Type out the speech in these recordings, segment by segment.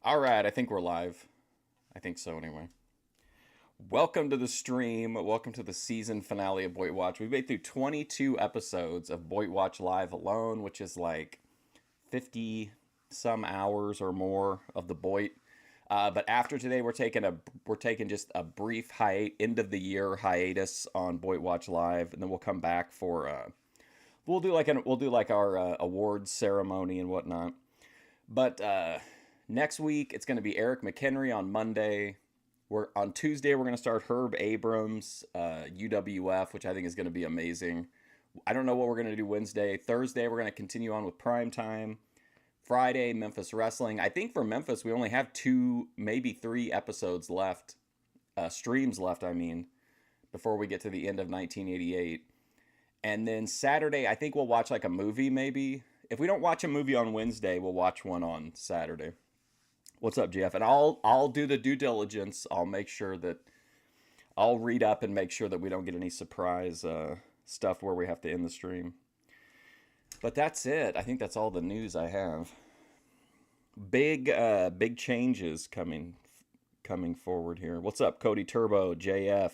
All right, I think we're live. I think so anyway. Welcome to the stream. Welcome to the season finale of BOYTWatch. We've made through 22 episodes of BOYTWatch Live alone, which is like 50 some hours or more of the Boyt. But after today, we're taking just a brief end of the year hiatus on BOYTWatch Live, and then we'll come back for we'll do like our awards ceremony and whatnot. But next week, it's going to be Eric McHenry on Monday. On Tuesday, we're going to start Herb Abrams, UWF, which I think is going to be amazing. I don't know what we're going to do Wednesday. Thursday, we're going to continue on with Prime Time. Friday, Memphis Wrestling. I think for Memphis, we only have 2, maybe 3 episodes left, streams left, I mean, before we get to the end of 1988. And then Saturday, I think we'll watch like a movie, maybe. If we don't watch a movie on Wednesday, we'll watch one on Saturday. What's up, Jeff? And I'll do the due diligence. I'll read up and make sure that we don't get any surprise stuff where we have to end the stream. But that's it. I think that's all the news I have. Big changes coming forward here. What's up, Cody Turbo, JF,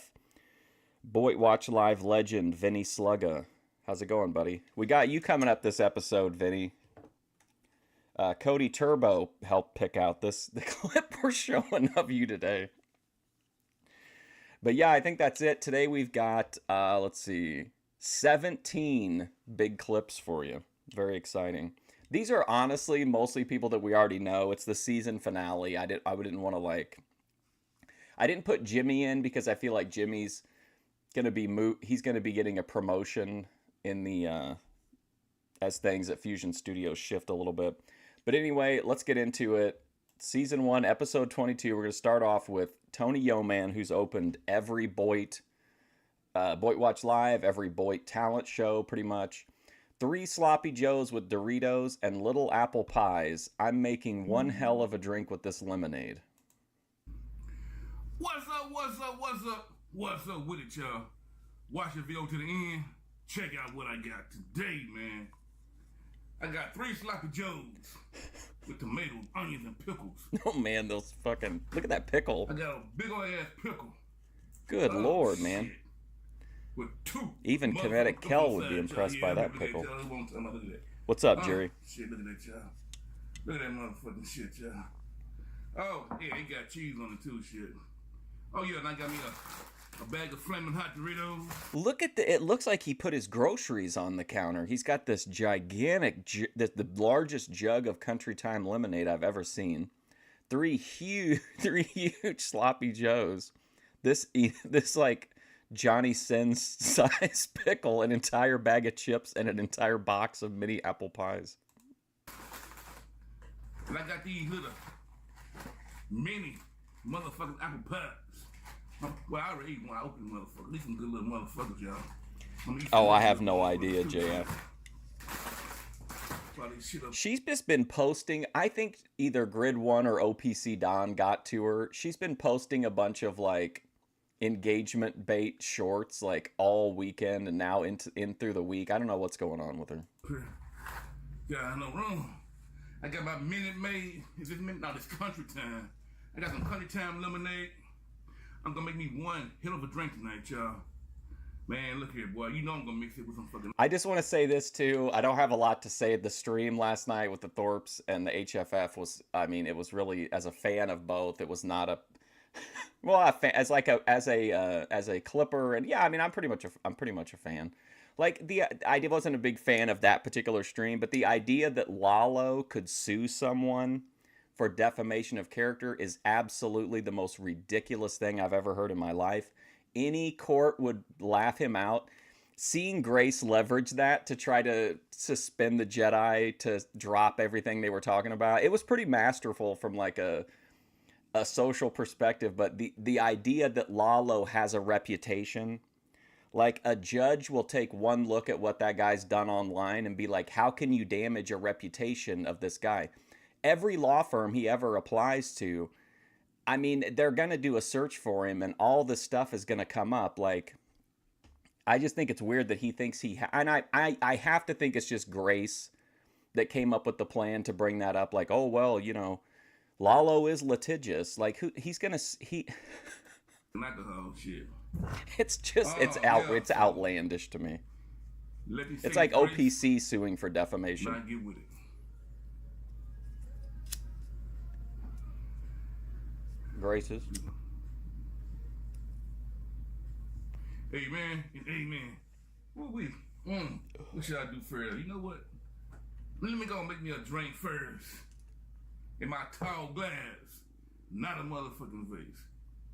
BOYTWatch Live legend, Vinnie Sluga. How's it going, buddy? We got you coming up this episode, Vinny. Cody Turbo helped pick out the clip we're showing of you today. But yeah, I think that's it. Today we've got, let's see, 17 big clips for you. Very exciting. These are honestly mostly people that we already know. It's the season finale. I didn't want to I didn't put Jimmy in because I feel like Jimmy's gonna be he's gonna be getting a promotion in the as things at Fusion Studios shift a little bit. But anyway, let's get into it. Season 1, episode 22. We're going to start off with Tony Yeoman, who's opened every BOYTWatch Live, every Boyt talent show, pretty much. 3 sloppy joes with Doritos and little apple pies. I'm making one hell of a drink with this lemonade. What's up with it, y'all? Watch the video to the end. Check out what I got today, man. I got 3 sloppy joes with tomatoes, onions, and pickles. Oh man, those fucking... Look at that pickle. I got a big old ass pickle. Good Lord, man. Shit. With 2. Even Kinetic Kel would be impressed by that pickle. What's up, Jerry? Shit, look at that, y'all. Look at that motherfucking shit, y'all. Oh, yeah, it got cheese on it too, shit. Oh yeah, and I got me a bag of flaming hot Doritos. Look at it looks like he put his groceries on the counter. He's got this gigantic, the largest jug of Country Time lemonade I've ever seen. 3 huge sloppy joes. This like Johnny Sins size pickle, an entire bag of chips, and an entire box of mini apple pies. And I got these little mini motherfucking apple pies. Well, I already ate one. I opened motherfuckers. These some good little motherfuckers, y'all. Oh, I have no idea, JF. She's just been posting, I think either Grid 1 or OPC Don got to her. She's been posting a bunch of like engagement bait shorts like all weekend and now in through the week. I don't know what's going on with her. Yeah, no wrong. I got my Minute Maid. Is this Minute? No, this Country Time. I got some Country Time lemonade. I'm gonna make me one hell of a drink tonight, y'all. Man, look here, boy. You know I'm gonna mix it with some fucking... I just want to say this, too. I don't have a lot to say. The stream last night with the Thorpes and the HFF was... I mean, it was really... As a fan of both, it was not a... Well, as a Clipper, and yeah, I mean, I'm pretty much a fan. Like, I wasn't a big fan of that particular stream, but the idea that Lalo could sue someone for defamation of character is absolutely the most ridiculous thing I've ever heard in my life. Any court would laugh him out. Seeing Grace leverage that to try to suspend the Jedi to drop everything they were talking about, it was pretty masterful from like a social perspective. But the idea that Lalo has a reputation, like a judge will take one look at what that guy's done online and be like, how can you damage a reputation of this guy? Every law firm he ever applies to, I mean, they're going to do a search for him and all this stuff is going to come up. Like, I just think it's weird that he thinks and I have to think it's just Grace that came up with the plan to bring that up. Like, oh, well, you know, Lalo is litigious. Like he's gonna he. Alcohol shit. It's just it's outlandish to me. It's like OPC suing for defamation. Not get with it. Graces. Amen. Amen. What should I do first? You know what? Let me go and make me a drink first. In my tall glass. Not a motherfucking vase.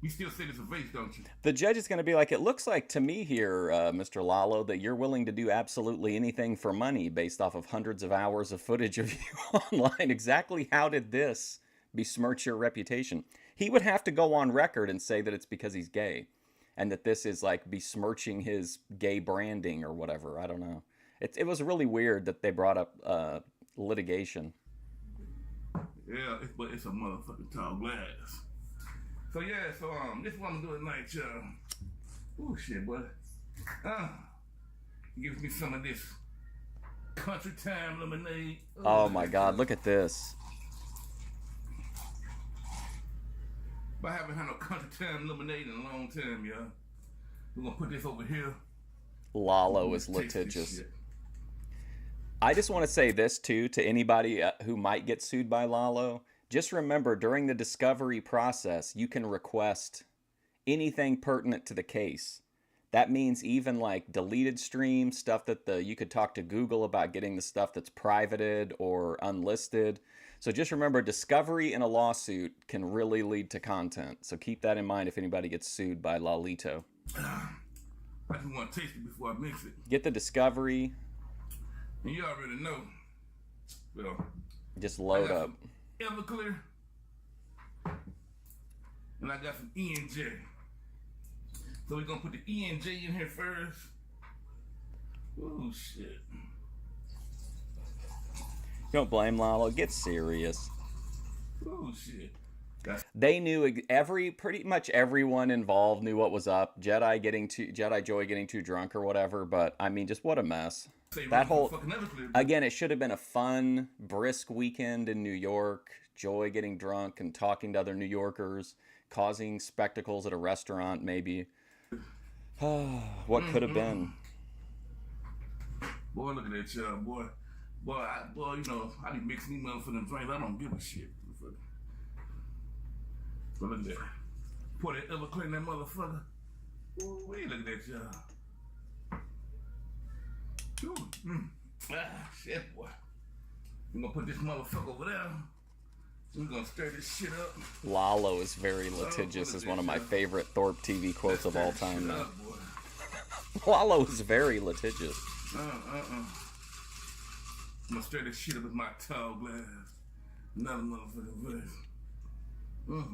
You still say it's a vase, don't you? The judge is going to be like, it looks like to me here, Mr. Lalo, that you're willing to do absolutely anything for money based off of hundreds of hours of footage of you online. Exactly how did this besmirch your reputation? He would have to go on record and say that it's because he's gay and that this is like besmirching his gay branding or whatever. I don't know. It was really weird that they brought up litigation. Yeah, but it's a motherfucking tall glass. So yeah, this is what I'm doing tonight, y'all. Oh shit, boy. Gives me some of this country time lemonade. Oh my God, look at this. I haven't had no country time lemonade in a long time, y'all. We're gonna put this over here. Lalo is litigious. I just want to say this too to anybody who might get sued by Lalo. Just remember, during the discovery process, you can request anything pertinent to the case. That means even like deleted streams, stuff that you could talk to Google about getting the stuff that's privated or unlisted. So just remember, discovery in a lawsuit can really lead to content. So keep that in mind if anybody gets sued by Lalito. I just want to taste it before I mix it. Get the discovery. And you already know. Well, just load up. Everclear. And I got some E&J. So we're gonna put the E&J in here first. Oh shit. Don't blame Lalo. Get serious. Oh shit. They knew pretty much everyone involved knew what was up. Jedi Joy getting too drunk or whatever. But I mean, just what a mess. That whole, again, it should have been a fun, brisk weekend in New York. Joy getting drunk and talking to other New Yorkers, causing spectacles at a restaurant, maybe. What could have been? Boy, look at that, y'all, boy. Boy, you know, I be mixing these motherfucking drinks. I don't give a shit. But look at that. Pour that Everclear in that motherfucker. Ooh, wait, look at that, y'all. Shit, boy. We're gonna put this motherfucker over there. We're gonna stir this shit up. Lalo is very litigious is one of my favorite Thorpe TV quotes of all time. Now. Lalo is very litigious. I'm gonna stir this shit up with my tall glass. Another motherfucking glass.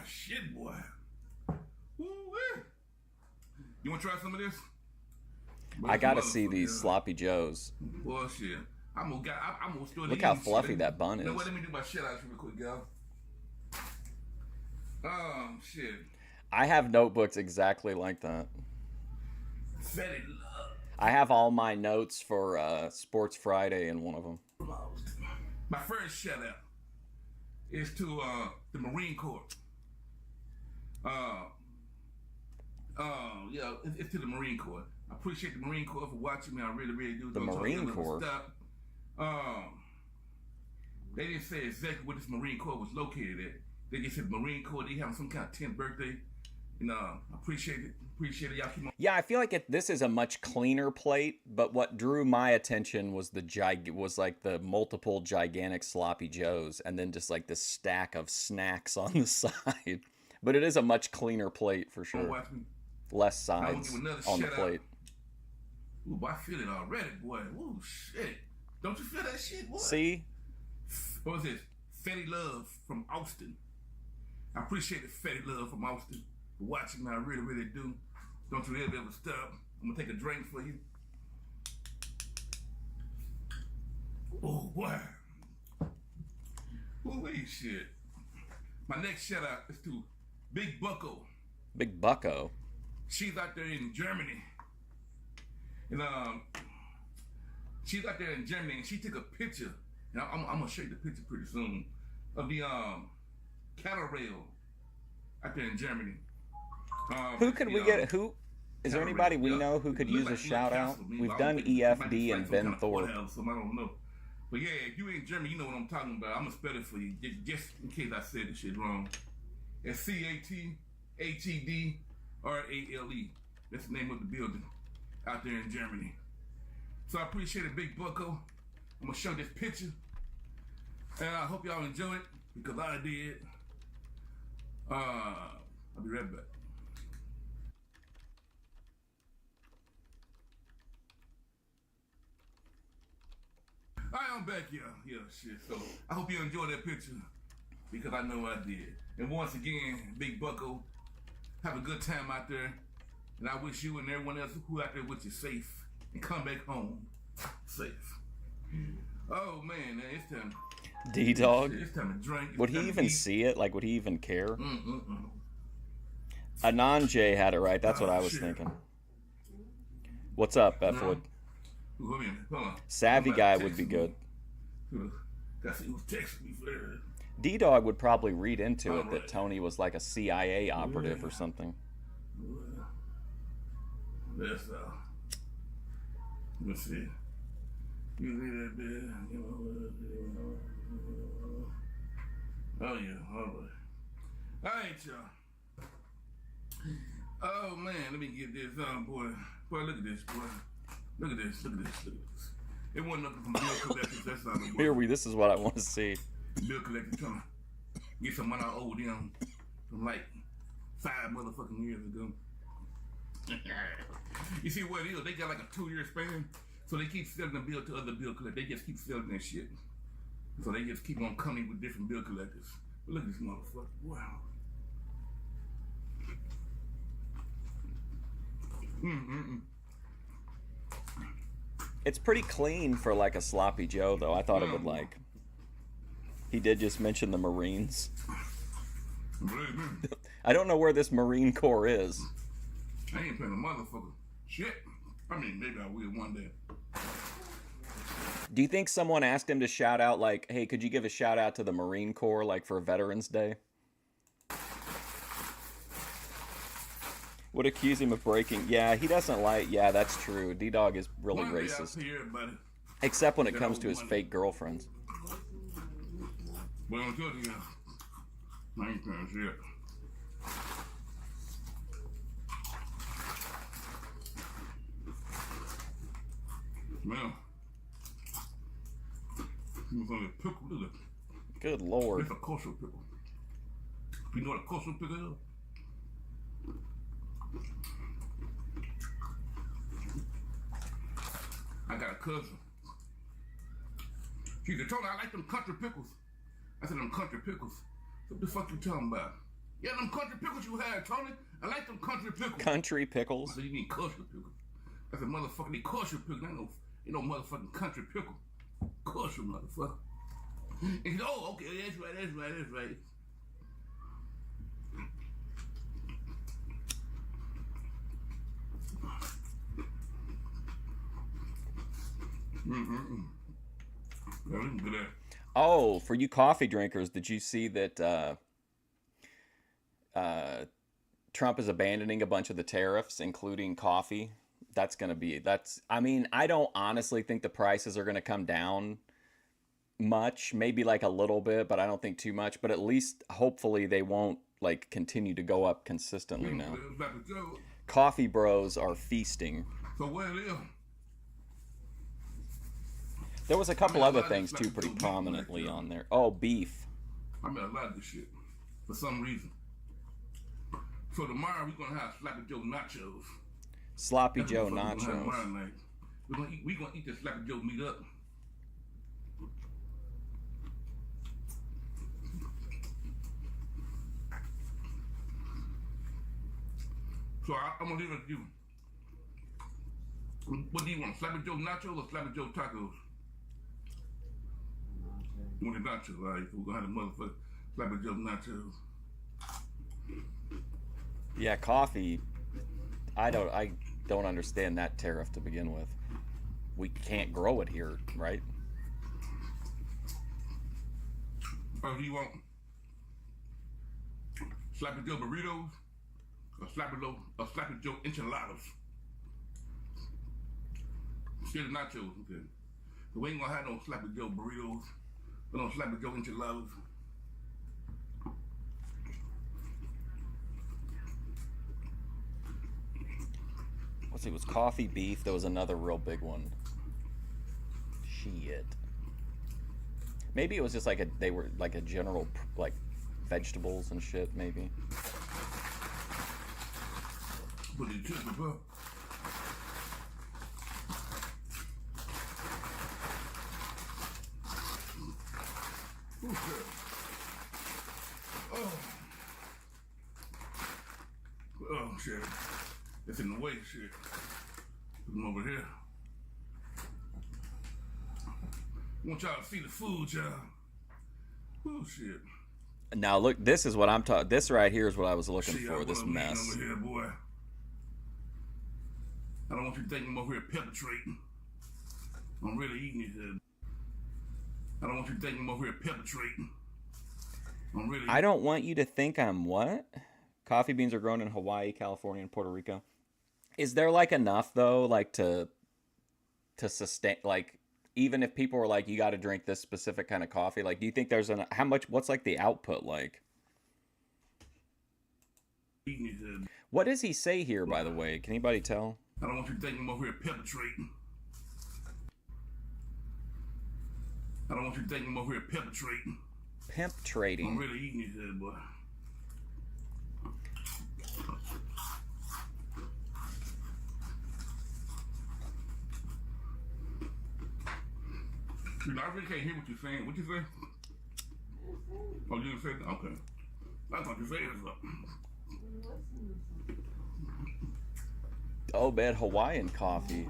Shit, boy. Ooh-wee. You wanna try some of this? I gotta see these sloppy joes. Bullshit. I'm gonna store Look how fluffy that bun is. Let me do my shit out real quick, y'all. Shit. I have notebooks exactly like that. Fetty love. I have all my notes for Sports Friday in one of them. My first shout out is to the Marine Corps. Yeah, it's to the Marine Corps. I appreciate the Marine Corps for watching me. I really, really do. The Marine Corps? They didn't say exactly where this Marine Corps was located at. They just said Marine Corps, they having some kind of 10th birthday. And I appreciate it. Appreciate it. Y'all keep on. Yeah, I feel like this is a much cleaner plate, but what drew my attention was like the multiple gigantic sloppy joes and then just like this stack of snacks on the side. But it is a much cleaner plate for sure. Less sides on the plate. Ooh, I feel it already, boy. Ooh, shit. Don't you feel that shit, boy? See? What was this? Fetty Love from Austin. I appreciate the Fetty Love from Austin for watching me. I really, really do. Don't you ever stop. I'm gonna take a drink for you. Oh, boy. Ooh, wait, shit. My next shout out is to Big Bucko. Big Bucko? She's out there in Germany. And she's out there in Germany and she took a picture And I'm gonna show you the picture pretty soon of the cattle rail out there in Germany. Who could we get? Who is there anybody we know who could use a shout out? We've done EFD and Ben Thorpe. So I don't know. But yeah, if you in Germany, you know what I'm talking about. I'm gonna spell it for you, just in case I said this shit wrong. It's CATHEDRALE. That's the name of the building out there in Germany. So I appreciate it, Big Bucko. I'm gonna show this picture, and I hope y'all enjoy it because I did. I'll be right back. Alright, I'm back, yeah, shit. So I hope you enjoyed that picture because I know I did. And once again, Big Bucko, have a good time out there, and I wish you and everyone else who out there with you safe and come back home safe. Oh man, it's time. D-Dog. It's time to drink. Would he even see it? Like, would he even care? Anand had it right. That's what I was thinking. What's up, Bethwood? Hold on. Savvy guy would be good. Gotta see who's texting me first. D-Dog would probably read into it that Tony was like a CIA operative or something. That's let's see. You see that there? Oh yeah, all right. All right, y'all. Oh man, let me get this on, boy. Boy, look at this, boy. Look at this. It wasn't nothing from bill collectors. That's not the Here this is what I want to see. Bill collectors trying to get some money I owe them from like 5 motherfucking years ago. You see what it is? They got like a 2-year span, so they keep selling the bill to other bill collectors. They just keep selling that shit. So they just keep on coming with different bill collectors. But look at this motherfucker. Wow. It's pretty clean for like a sloppy Joe, though. I thought it would like. He did just mention the Marines. I don't know where this Marine Corps is. I ain't paying a motherfucker shit. I mean, maybe I will one day. Do you think someone asked him to shout out, like, hey, could you give a shout out to the Marine Corps, like, for Veterans Day? Would accuse him of breaking. Yeah, he doesn't like. Yeah, that's true. D-Dog is really racist. Except when it comes to his fake girlfriends. Well, I'm telling you, I ain't paying shit. Smell. Good Lord. It's a kosher pickle. You know what a kosher pickle is? I got a cousin. She said, Tony, I like them country pickles. I said, them country pickles. What the fuck you talking about? Yeah, them country pickles you had, Tony. I like them country pickles. Country pickles? I said, you mean kosher pickles? I said, motherfucker, they kosher pickles. Ain't no motherfucking country pickle. Kosher, motherfucker. And he said, oh, okay, that's right. Oh, for you coffee drinkers, did you see that Trump is abandoning a bunch of the tariffs, including coffee? I mean, I don't honestly think the prices are going to come down much, maybe like a little bit, but I don't think too much. But at least, hopefully, they won't like continue to go up consistently now. Coffee bros are feasting. So where it is? There was a couple other things too, pretty prominently on there. Oh, beef. I mean, I like this shit for some reason. So tomorrow we're gonna have Sloppy Joe nachos. Sloppy Joe nachos. We're gonna eat this Sloppy Joe meat up. So I'm gonna leave it to you. What do you want? Sloppy Joe nachos or Sloppy Joe tacos? You want the nachos, right? We're gonna have the motherfucker Sloppy Joe nachos. Yeah, coffee. I don't understand that tariff to begin with. We can't grow it here, right? do you want Sloppy Joe burritos or Sloppy Joe enchiladas? Instead of nachos, okay. So we ain't gonna have no Sloppy Joe burritos or no Sloppy Joe enchiladas. Let's see, it was coffee, beef. There was another real big one. Shit. Maybe it was just like they were like a general, like, vegetables and shit, maybe. Put the chicken up. Oh, shit. Oh, shit. It's in the way, shit. Put them over here. I want y'all to see the food, y'all. Oh, shit. Now, look, this is what I'm talking. This right here is what I was looking See, for, this mess. Over here, boy. I don't want you to think I'm over here perpetrating. I'm really eating it. I don't want you to think I'm over here perpetrating. I'm really. I don't want you to think I'm what? Coffee beans are grown in Hawaii, California, and Puerto Rico. Is there like enough though, like to sustain, like even if people were like, you got to drink this specific kind of coffee, like do you think there's how much? What's like the output like? What does he say here, by the way? Can anybody tell? I don't want you to think I'm over here perpetrating. I don't want you to think I'm over here perpetrating. Pimp trading. I'm really eating it, boy. You know, I really can't hear what you're saying. What you say? Oh, you didn't say that? Okay. I thought you said something. Oh, bad Hawaiian coffee.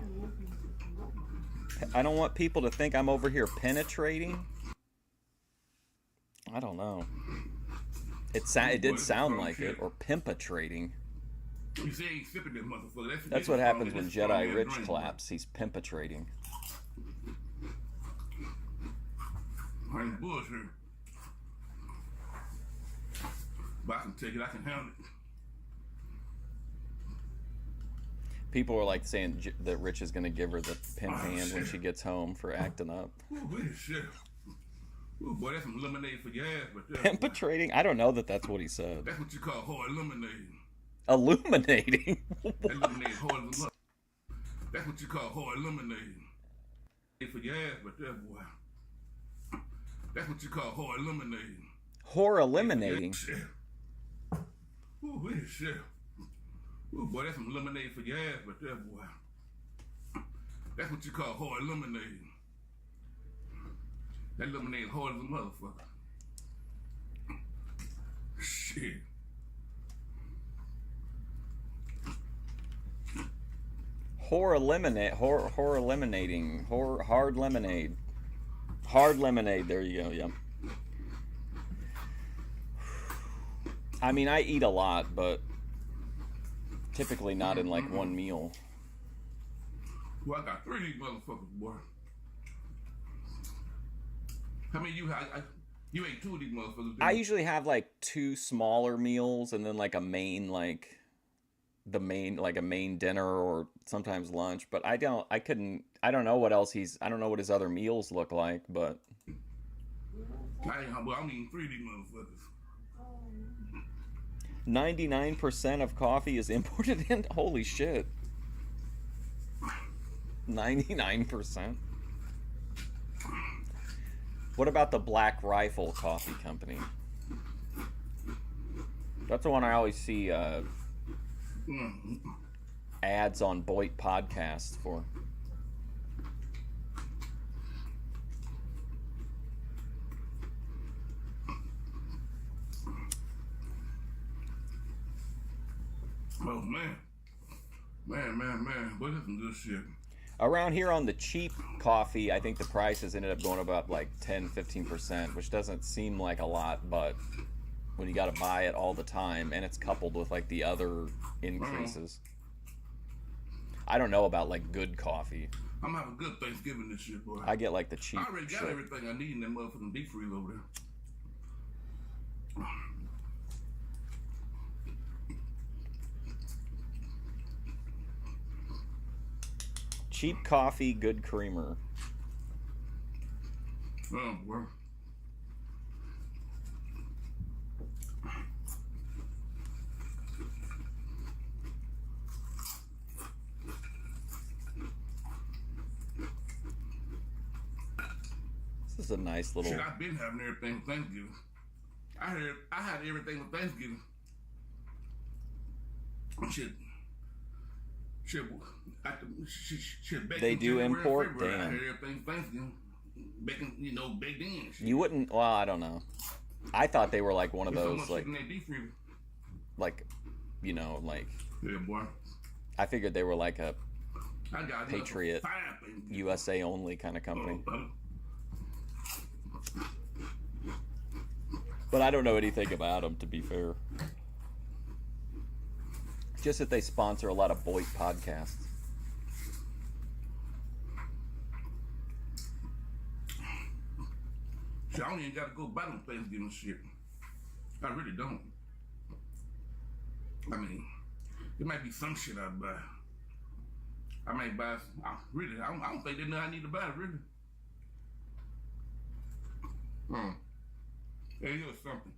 I don't want people to think I'm over here penetrating. I don't know. It did sound like it, or pimpatrating. You say he's sipping this motherfucker. That's what happens when Jedi Rich claps. He's pimpatrating. I ain't bullshit. But I can take it. I can handle it. People are like saying that Rich is going to give her the pimp hand when she gets home for acting up. Ooh, shit. Ooh, boy, that's some lemonade for your ass. Pimpatrating? I don't know that that's what he said. That's what you call whore illuminating. Illuminating? That lemonade whore illuminating. That's what you call whore illuminating. For your ass, but that boy. That's what you call whore eliminating. Whore eliminating? Ooh, shit. Ooh, boy, that's some lemonade for your ass, but that boy. That's what you call whore eliminating. That lemonade hard as a motherfucker. Shit. Hard lemonade. Hard lemonade, there you go, yep. I mean, I eat a lot, but typically not in like one meal. Well, I got 3 of these motherfuckers, boy. How many you had? You ate 2 of these motherfuckers. I usually have like 2 smaller meals and then like a main, like a main dinner or sometimes lunch. But I don't know what else I don't know what his other meals look like, but. I'm eating 3 of these motherfuckers. 99% of coffee is imported in? Holy shit. 99%? What about the Black Rifle Coffee Company? That's the one I always see ads on Boyd podcasts for. Oh, man. Boy, that's some good shit. Around here on the cheap coffee, I think the prices ended up going up like 10-15%, which doesn't seem like a lot, but when you got to buy it all the time and it's coupled with like the other increases. I don't know about like good coffee. I'm having a good Thanksgiving this year, boy. I get like the cheap I already got everything I need in that motherfucking deep freeze over there. Cheap coffee, good creamer. Oh, boy. This is a nice little... Shit, I've been having everything for Thanksgiving. I had everything for Thanksgiving. Shit. They do import, damn. I damn. had everything for Thanksgiving. Bacon, baked in. Shit. You wouldn't... Well, I don't know. I thought they were like one of There's so those, much like... shit in that deep freezer. Like, you know, like... Yeah, boy. I figured they were like a I got Patriot, USA only kind of company. But I don't know anything about them, to be fair. Just that they sponsor a lot of Boyd podcasts. Shit, I don't even got to go buy them Thanksgiving shit. I really don't. I mean, there might be some shit I'd buy. I might buy. I don't think they know I need to buy it, really. Hey, here's something.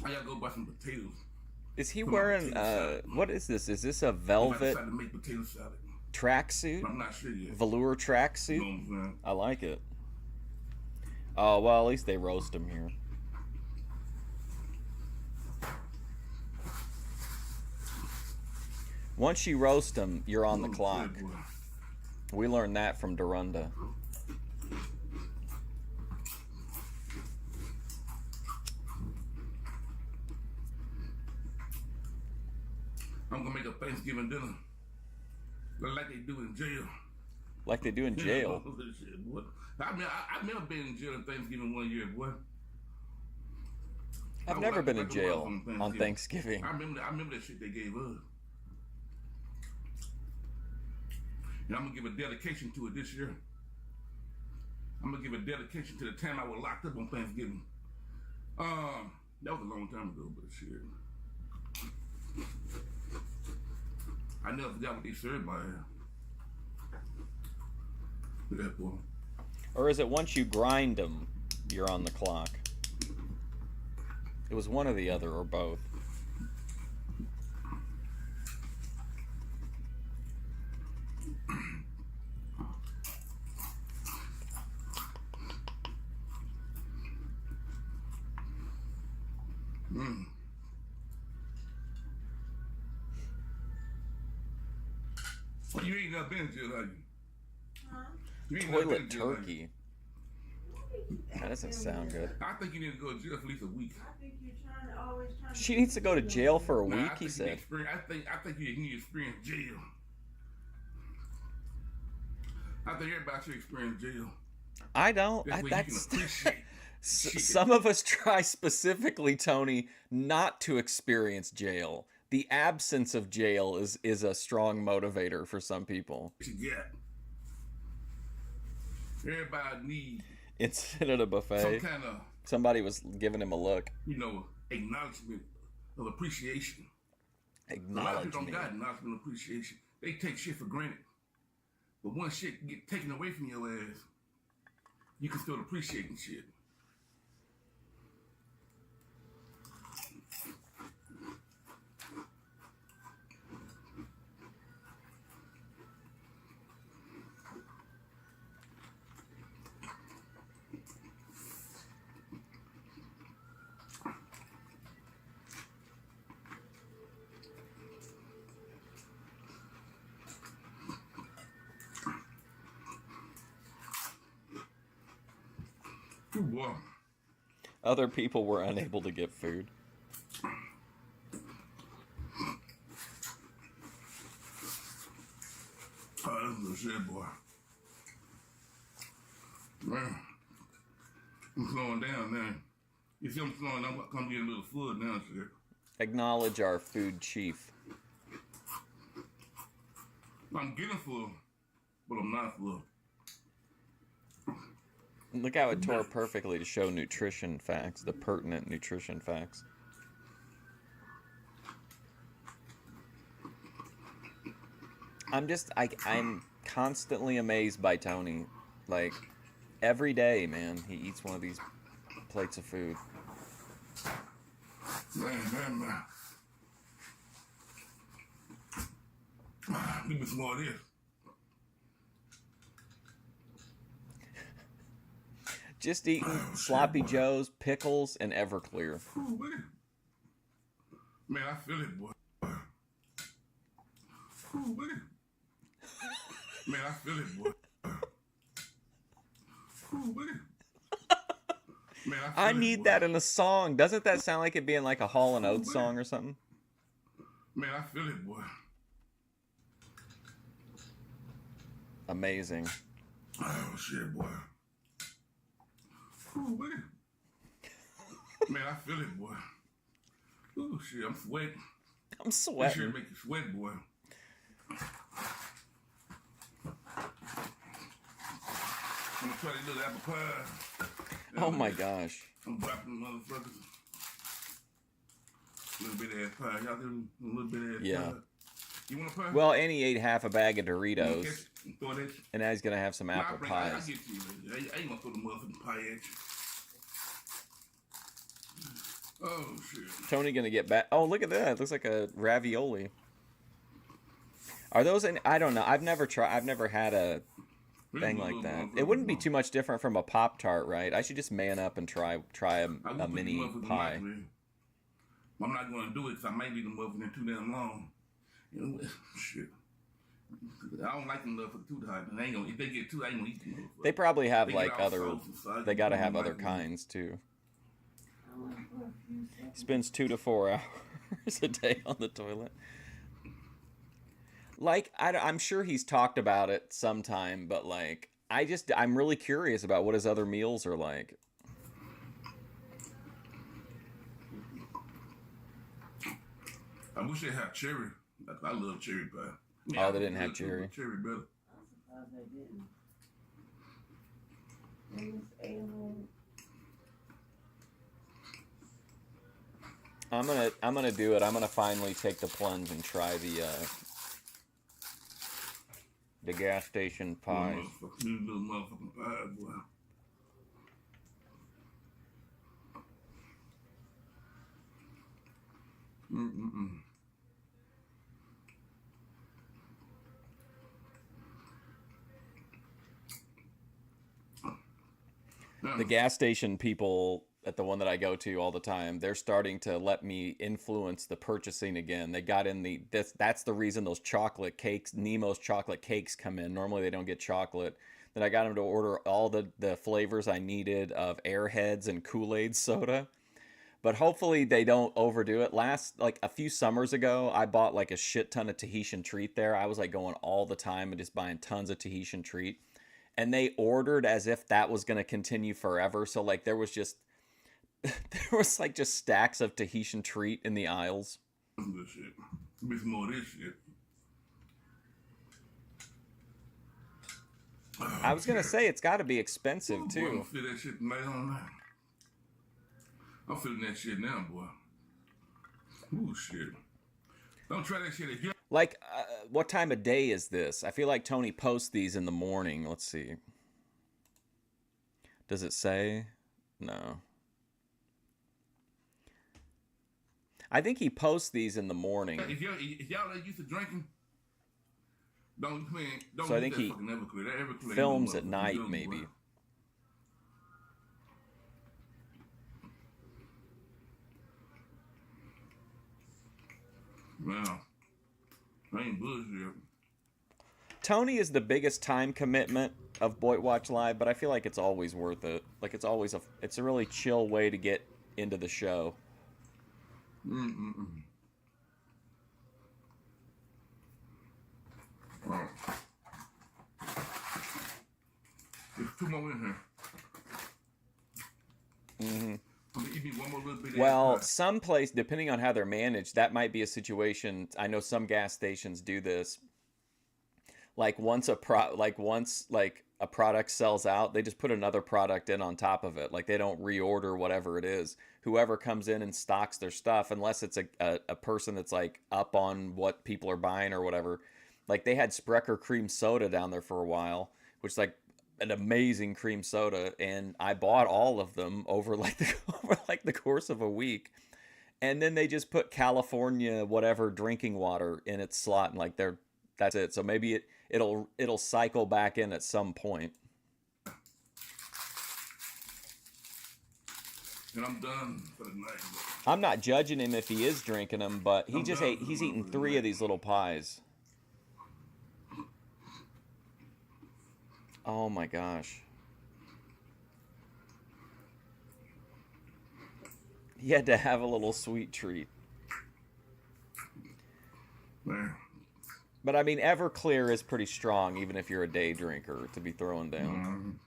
I gotta go buy some potatoes. Is he wearing, what is this? Is this a velvet to make potato salad. Tracksuit? I'm not sure yet. Velour tracksuit? You know what I'm saying? I like it. Oh, well, at least they roast them here. Once you roast them, you're on the clock. We learned that from Dorinda. I'm gonna make a Thanksgiving dinner like they do in jail. Like they do in jail? I've never been in jail on Thanksgiving 1 year, boy. I've never been in jail on Thanksgiving. I remember that shit they gave us. And I'm gonna give a dedication to it this year. I'm gonna give a dedication to the time I was locked up on Thanksgiving. That was a long time ago, but shit. I never forgot what they served by here. Look at that, boy. Or is it once you grind them, you're on the clock? It was one or the other, or both. Well, you ain't never been in jail, have you? Huh? You ain't never been Toilet in jail, have you? turkey. That doesn't sound good. I think you need to go to jail for at least a week. I think you're always trying to... She needs to go to jail for a Nah, week, I he think you need said. I think you need to experience jail. I think everybody should experience jail. I don't. This way That's... you can appreciate shit. Some of us try specifically, Tony, not to experience jail. The absence of jail is a strong motivator for some people. Yeah. Everybody needs Instead at a some buffet, kind of, somebody was giving him a look. acknowledgement of appreciation. A lot of people Acknowledge don't me. got acknowledgement of appreciation. They take shit for granted. But once shit get taken away from your ass, you can still appreciate shit. Ooh, boy. Other people were unable to get food. Oh, that's a little shit, boy. Man, I'm slowing down now. You see I'm slowing down, I'm getting a little food now, shit. Acknowledge our food chief. I'm getting full, but I'm not full. Look how it tore perfectly to show nutrition facts, the pertinent nutrition facts. I'm constantly amazed by Tony. Like, every day, man, he eats one of these plates of food. Man. Give me some more of this. Just eating Sloppy Joes, pickles, and Everclear. Ooh, man, I feel it, boy. Ooh, man, I feel it, boy. Ooh, man, I need that in a song. Doesn't that sound like it being like a Hall & Oates song or something? Man, I feel it, boy. Amazing. Oh, shit, boy. Ooh, man, I feel it, boy. Ooh, shit, I'm sweating. I'm sweating. This shit make you sweat, boy. I'm gonna try to do the apple pie. Oh my gosh. I'm dropping motherfuckers. A little bit of ass pie. Y'all do a little bit of ass Yeah. pie. You want a pie? Well, and he ate half a bag of Doritos. Throw that shit. And now he's going to have some Nah, apple I pies. get to you later. I ain't gonna throw the motherfucking pie at you. Oh, shit. Tony going to get back. Oh, look at that. It looks like a ravioli. Are those in... I don't know. I've never had a thing like that. It wouldn't be too much different from a Pop-Tart, right? I should just man up and try a mini pie. I'm not going to do it because I might leave them motherfuckers too damn long. You know, shit. I don't like them motherfuckers too hot. I ain't gonna, if they get too, I ain't gonna eat them motherfuckers. They probably have They like get all other... frozen, so They got to have don't other like them. kinds, too. Spends 2 to 4 hours a day on the toilet. Like, I'm sure he's talked about it sometime, but like, I'm really curious about what his other meals are like. I wish they had cherry. I love cherry pie. Oh, they didn't have cherry. Cherry better. I'm surprised they didn't. They just ate them all. I'm gonna do it. I'm gonna finally take the plunge and try the gas station pies. Little motherfucking pie, boy. The gas station people at the one that I go to all the time, they're starting to let me influence the purchasing again. They got in that's the reason those chocolate cakes, Nemo's chocolate cakes come in. Normally they don't get chocolate. Then I got them to order all the flavors I needed of Airheads and Kool-Aid soda. But hopefully they don't overdo it. Like a few summers ago, I bought like a shit ton of Tahitian treat there. I was like going all the time and just buying tons of Tahitian treat. And they ordered as if that was going to continue forever. So like there was like just stacks of Tahitian treat in the aisles. Good shit. Give me some more of this shit. I was going to say it's got to be expensive Boy, too. I feel that shit right on now. I'm feeling that shit now, boy. Ooh, shit. Don't try that shit again. Like, what time of day is this? I feel like Tony posts these in the morning. Let's see. Does it say? No. I think he posts these in the morning. If y'all ain't used to drinking, don't So I use think that he fucking Everclear. That Everclear ain't films no at motherfucking night, good, maybe. boy. Wow. I ain't bullshit. Tony is the biggest time commitment of BOYTWatch Live, but I feel like it's always worth it. Like it's a really chill way to get into the show. Oh. There's two more in here. I'm gonna eat me one more little bit of Well, that pie. some place, depending on how they're managed, that might be a situation. I know some gas stations do this. Like once a product sells out, they just put another product in on top of it. Like they don't reorder whatever it is. Whoever comes in and stocks their stuff, unless it's a person that's like up on what people are buying or whatever. Like they had Sprecher cream soda down there for a while, which is like an amazing cream soda, and I bought all of them over like the course of a week. And then they just put California whatever drinking water in its slot, and like that's it. So maybe it'll cycle back in at some point. And I'm done for the night. I'm not judging him if he is drinking them, but he's eaten 3 of these little pies. Oh my gosh. He had to have a little sweet treat. Man. But I mean, Everclear is pretty strong, even if you're a day drinker, to be throwing down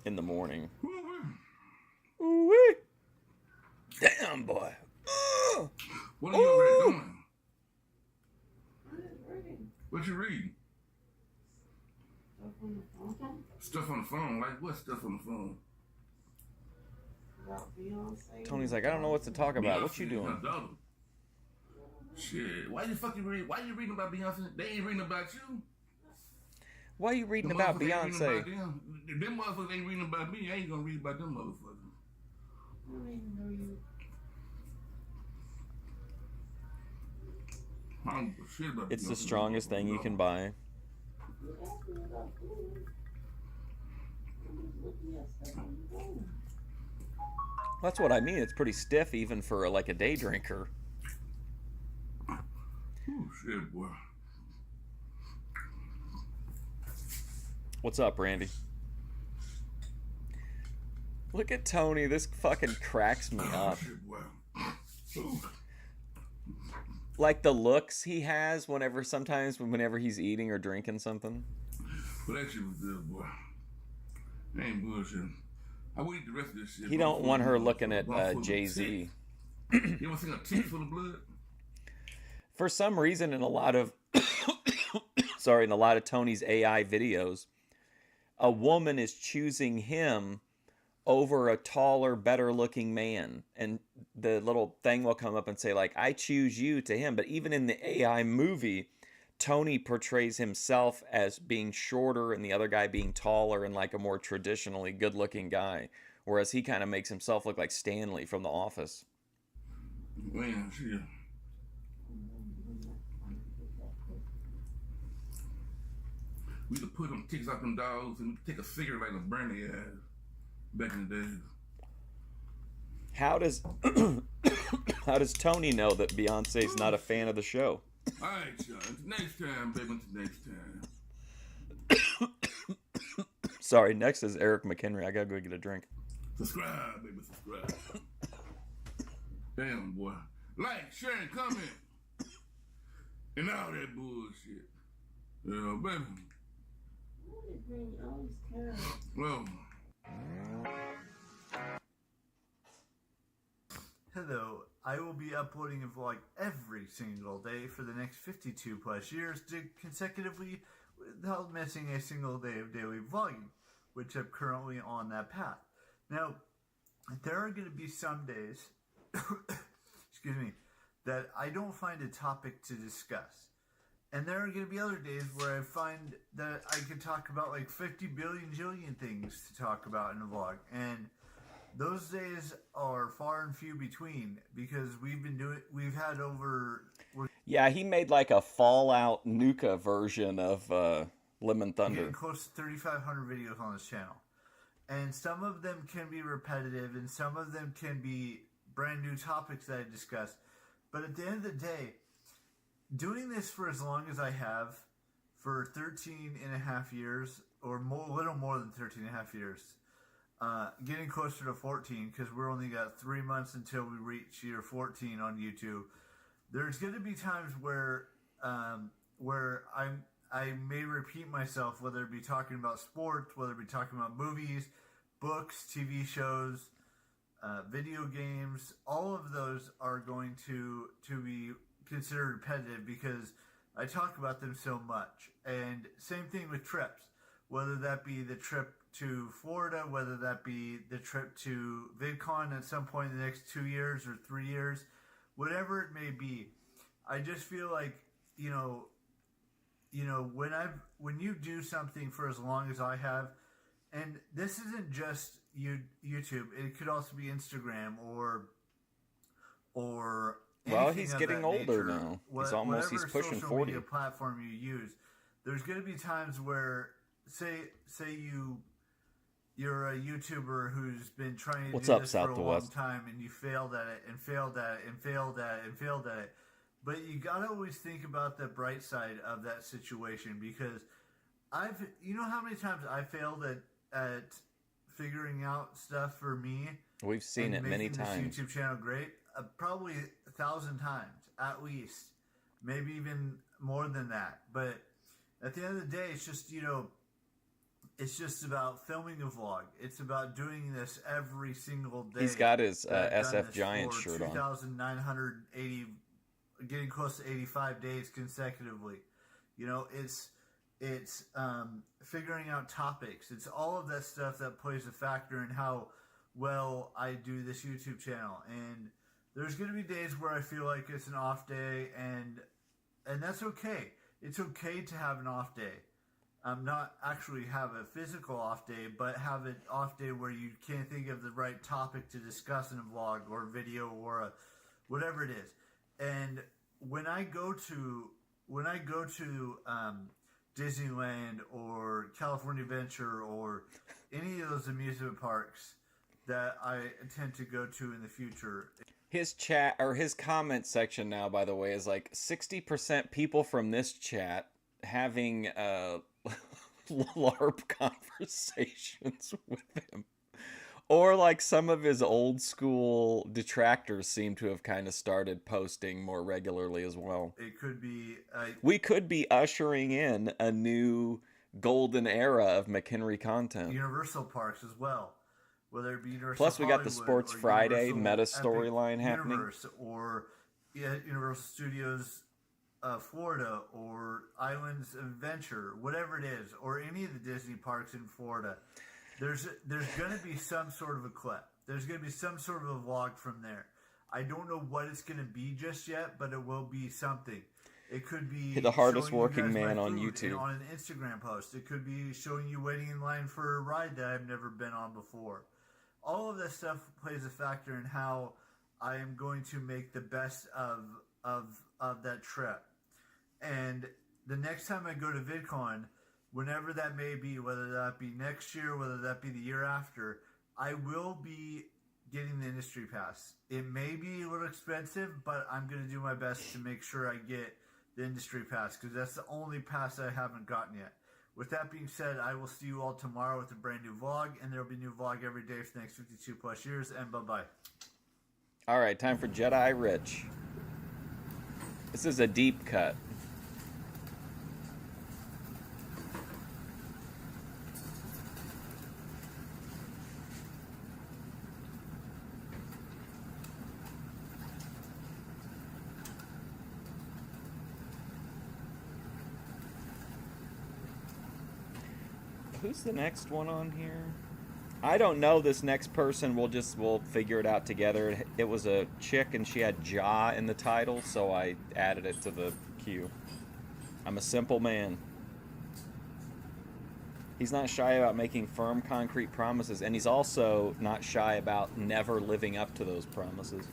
in the morning. Ooh-wee. Damn, boy. What are you over there doing? I'm just reading What you reading? stuff on the phone Stuff on the phone. Like what stuff on the phone? about Beyonce. Tony's like, I don't know what to talk about. What you Beyonce, doing? my daughter. Shit. Why you fucking read? Why you reading about Beyonce? They ain't reading about you. Why are you reading Them about motherfuckers ain't reading Beyonce? about them. Them motherfuckers ain't reading about me. I ain't gonna read about them motherfuckers. I don't even know you. I don't give a shit about It's the Beyonce. strongest thing you can buy. You asked me about food. I'm just looking at stuff on the phone. That's what I mean. It's pretty stiff, even for like a day drinker. Oh shit, boy. What's up, Randy? Look at Tony. This fucking cracks me Oh up. shit, boy. Ooh. Like the looks he has whenever he's eating or drinking something. But that shit was good, boy. I ain't bullshitting. I would eat the rest of this shit. He don't want her looking at Jay-Z. You ever seen a tip full of blood? For some reason, in a lot of Tony's AI videos, a woman is choosing him over a taller, better looking man. And the little thing will come up and say, like, I choose you to him. But even in the AI movie, Tony portrays himself as being shorter and the other guy being taller and like a more traditionally good looking guy. Whereas he kind of makes himself look like Stanley from The Office. Man, shit. We could put them ticks out them dogs and take a cigarette like a brandy ass back in the days. How does Tony know that Beyonce's not a fan of the show? All right, y'all. Until next time, baby. Until next time. Sorry, next is Eric McHenry. I gotta go get a drink. Subscribe, baby. Subscribe. Damn, boy. Like, share, and comment. And all that bullshit. You know, baby. What is being always carrots? Well, Hello, I will be uploading a vlog every single day for the next 52 plus years consecutively without missing a single day of daily vlogging, which I'm currently on that path. Now, there are going to be some days, excuse me, that I don't find a topic to discuss. And there are going to be other days where I find that I could talk about like 50 billion jillion things to talk about in a vlog. And those days are far and few between because Yeah, he made like a Fallout Nuka version of Lemon Thunder. getting close to 3,500 videos on this channel. And some of them can be repetitive and some of them can be brand new topics that I discuss. But at the end of the day, doing this for as long as I have, for 13 and a half years, or little more than 13 and a half years, getting closer to 14, because we're only got 3 months until we reach year 14 on YouTube. There's going to be times where I may repeat myself, whether it be talking about sports, whether it be talking about movies, books, TV shows, video games. All of those are going to be considered repetitive because I talk about them so much. And same thing with trips, whether that be the trip to Florida, whether that be the trip to VidCon at some point in the next 2 years or 3 years, whatever it may be. I just feel like, when you do something for as long as I have, and this isn't just YouTube, it could also be Instagram or Well, he's anything of getting that older nature. now. He's Whatever pushing social 40. media platform you use, there's going to be times where, say you're a YouTuber who's been trying to What's do up, this for a long Southwest? time, and you failed at it and failed at it and failed at it and failed at it. But you gotta always think about the bright side of that situation, because you know how many times I failed at figuring out stuff for me. We've seen it many times. Making this YouTube channel great, probably 1,000 times at least, maybe even more than that. But at the end of the day, it's just it's just about filming a vlog. It's about doing this every single day. He's got his SF Giants shirt on. 2,980, getting close to 85 days consecutively. It's figuring out topics. It's all of that stuff that plays a factor in how well I do this YouTube channel. And there's going to be days where I feel like it's an off day, and that's okay. It's okay to have an off day. Not actually have a physical off day, but have an off day where you can't think of the right topic to discuss in a vlog or video or whatever it is. And when I go to Disneyland or California Adventure or any of those amusement parks that I intend to go to in the future. His chat or his comment section now, by the way, is like 60% people from this chat having LARP conversations with him. Or like some of his old school detractors seem to have kind of started posting more regularly as well. It could be... we could be ushering in a new golden era of McHenry content. Universal parks as well. Whether it be Universal Plus we got the Hollywood Sports or Friday Universal meta Epic storyline happening. Universe, or Universal Studios Florida, or Islands Adventure, whatever it is, or any of the Disney parks in Florida. There's going to be some sort of a clip. There's going to be some sort of a vlog from there. I don't know what it's going to be just yet, but it will be something. It could be the hardest showing you working guys man my on food YouTube. on an Instagram post. It could be showing you waiting in line for a ride that I've never been on before. All of this stuff plays a factor in how I am going to make the best of that trip. And the next time I go to VidCon, whenever that may be, whether that be next year, whether that be the year after, I will be getting the industry pass. It may be a little expensive, but I'm going to do my best to make sure I get the industry pass, because that's the only pass I haven't gotten yet. With that being said, I will see you all tomorrow with a brand new vlog, and there will be a new vlog every day for the next 52 plus years, and bye-bye. All right, time for Jedi Rich. This is a deep cut. Who's the next one on here? I don't know this next person. We'll figure it out together. It was a chick and she had Ja in the title, so I added it to the queue. I'm a simple man. He's not shy about making firm, concrete promises, and he's also not shy about never living up to those promises,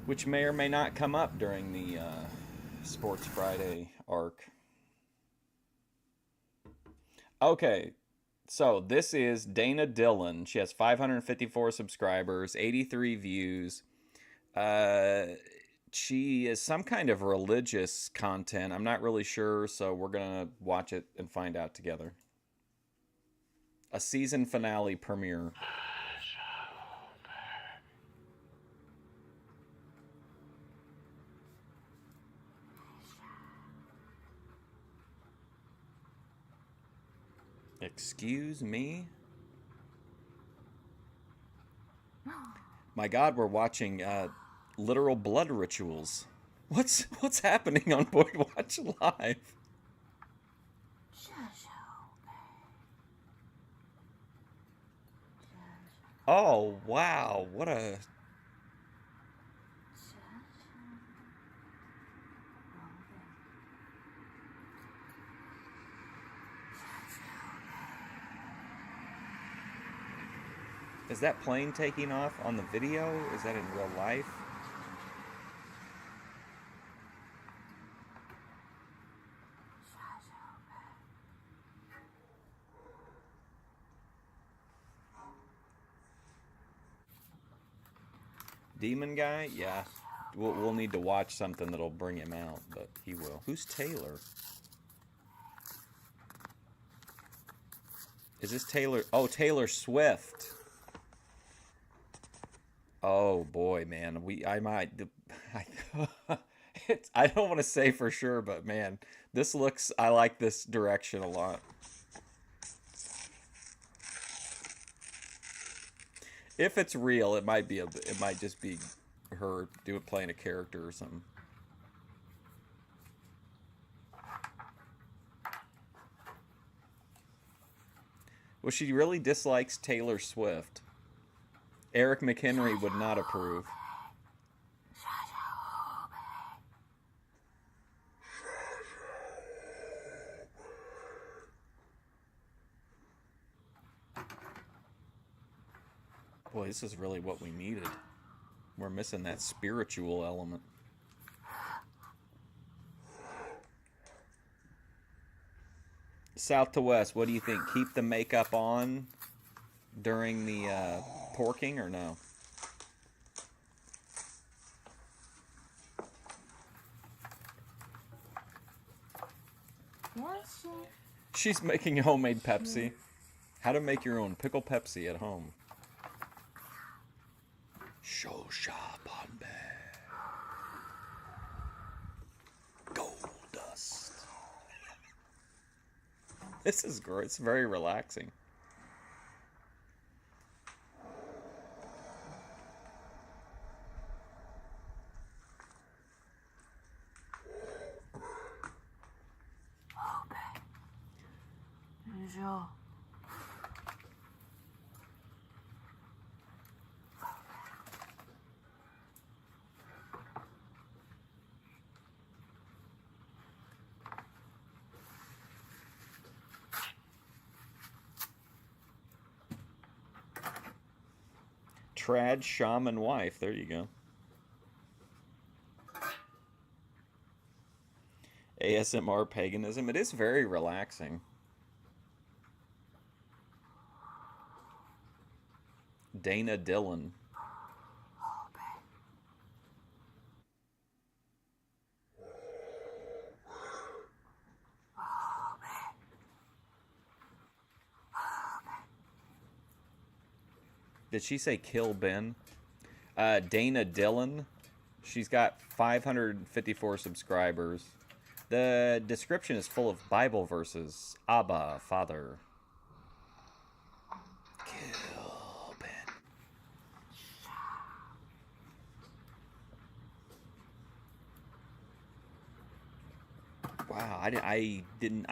which may or may not come up during the Sports Friday arc. Okay, so this is Dana Dillon. She has 554 subscribers, 83 views. She is some kind of religious content. I'm not really sure, so we're going to watch it and find out together. A season finale premiere. Excuse me? My God, we're watching literal blood rituals. What's happening on Boyd Watch Live? Oh wow, what a Is that plane taking off on the video? Is that in real life? Demon guy? Yeah. We'll need to watch something that'll bring him out, but he will. Who's Taylor? Is this Taylor? Oh, Taylor Swift. Oh boy, man. I don't want to say for sure, but man, I like this direction a lot. If it's real, it might just be her playing a character or something. Well, she really dislikes Taylor Swift. Eric McHenry would not approve. Boy, this is really what we needed. We're missing that spiritual element. South to west, what do you think? Keep the makeup on during the porking or no? She's making homemade Pepsi. How to make your own pickle Pepsi at home. Shosha Bombay. Gold dust. This is great. It's very relaxing. Trad shaman wife. There you go. ASMR paganism. It is very relaxing. Dana Dillon. Did she say kill Ben? Dana Dillon. She's got 554 subscribers. The description is full of Bible verses. Abba, Father. Kill Ben. Wow, I didn't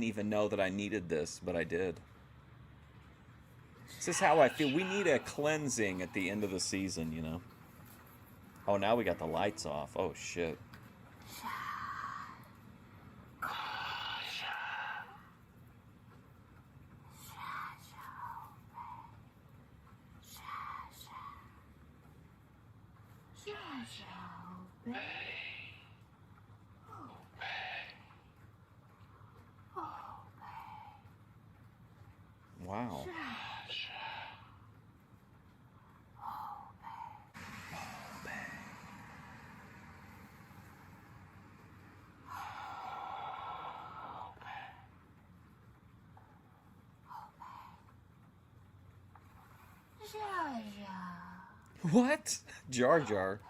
even know that I needed this, but I did. This is how I feel. We need a cleansing at the end of the season, you know. Oh, now we got the lights off. Oh, shit. Wow. What? Jar Jar.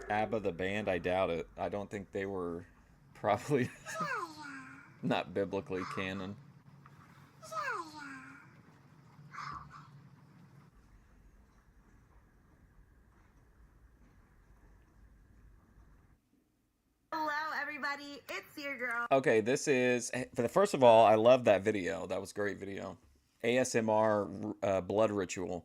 ABBA the band? I doubt it. I don't think they were Probably not biblically canon. Hello, everybody. It's your girl. Okay, this is, first of all, I love that video. That was a great video. ASMR blood ritual.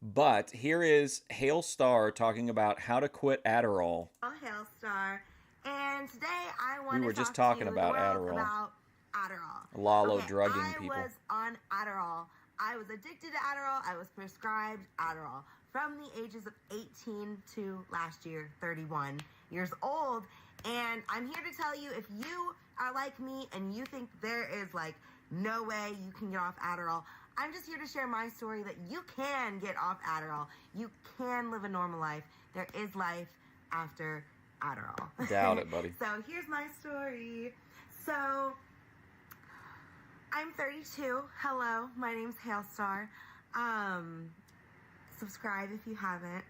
But here is Hail Star talking about how to quit Adderall. Hail Star. And today I want We were to just talk talking to about the world Adderall. about Adderall. Lalo Okay, drugging people. I was on Adderall. I was addicted to Adderall. I was prescribed Adderall from the ages of 18 to last year, 31 years old. And I'm here to tell you, if you are like me and you think there is like no way you can get off Adderall, I'm just here to share my story that you can get off Adderall. You can live a normal life. There is life after Adderall. Doubt it, buddy. So here's my story. So I'm 32. Hello, my name's Hailstar. Subscribe if you haven't.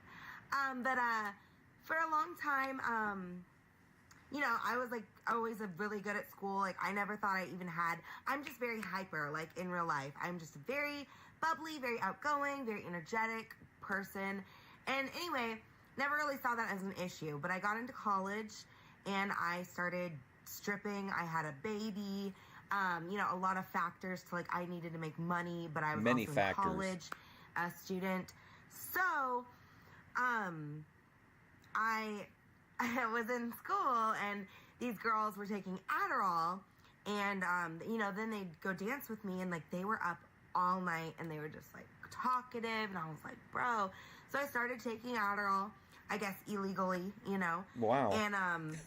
But for a long time, you know, I was like always really good at school. Like I never thought I even had, I'm just very hyper, like in real life. I'm just a very bubbly, very outgoing, very energetic person. And anyway, never really saw that as an issue. But I got into college and I started stripping. I had a baby. You know, a lot of factors to like, I needed to make money, but I was Many also factors. in college, a student. So, I was in school and these girls were taking Adderall and, you know, then they'd go dance with me and like they were up all night and they were just like talkative and I was like, bro. So I started taking Adderall, I guess illegally, you know. Wow. And,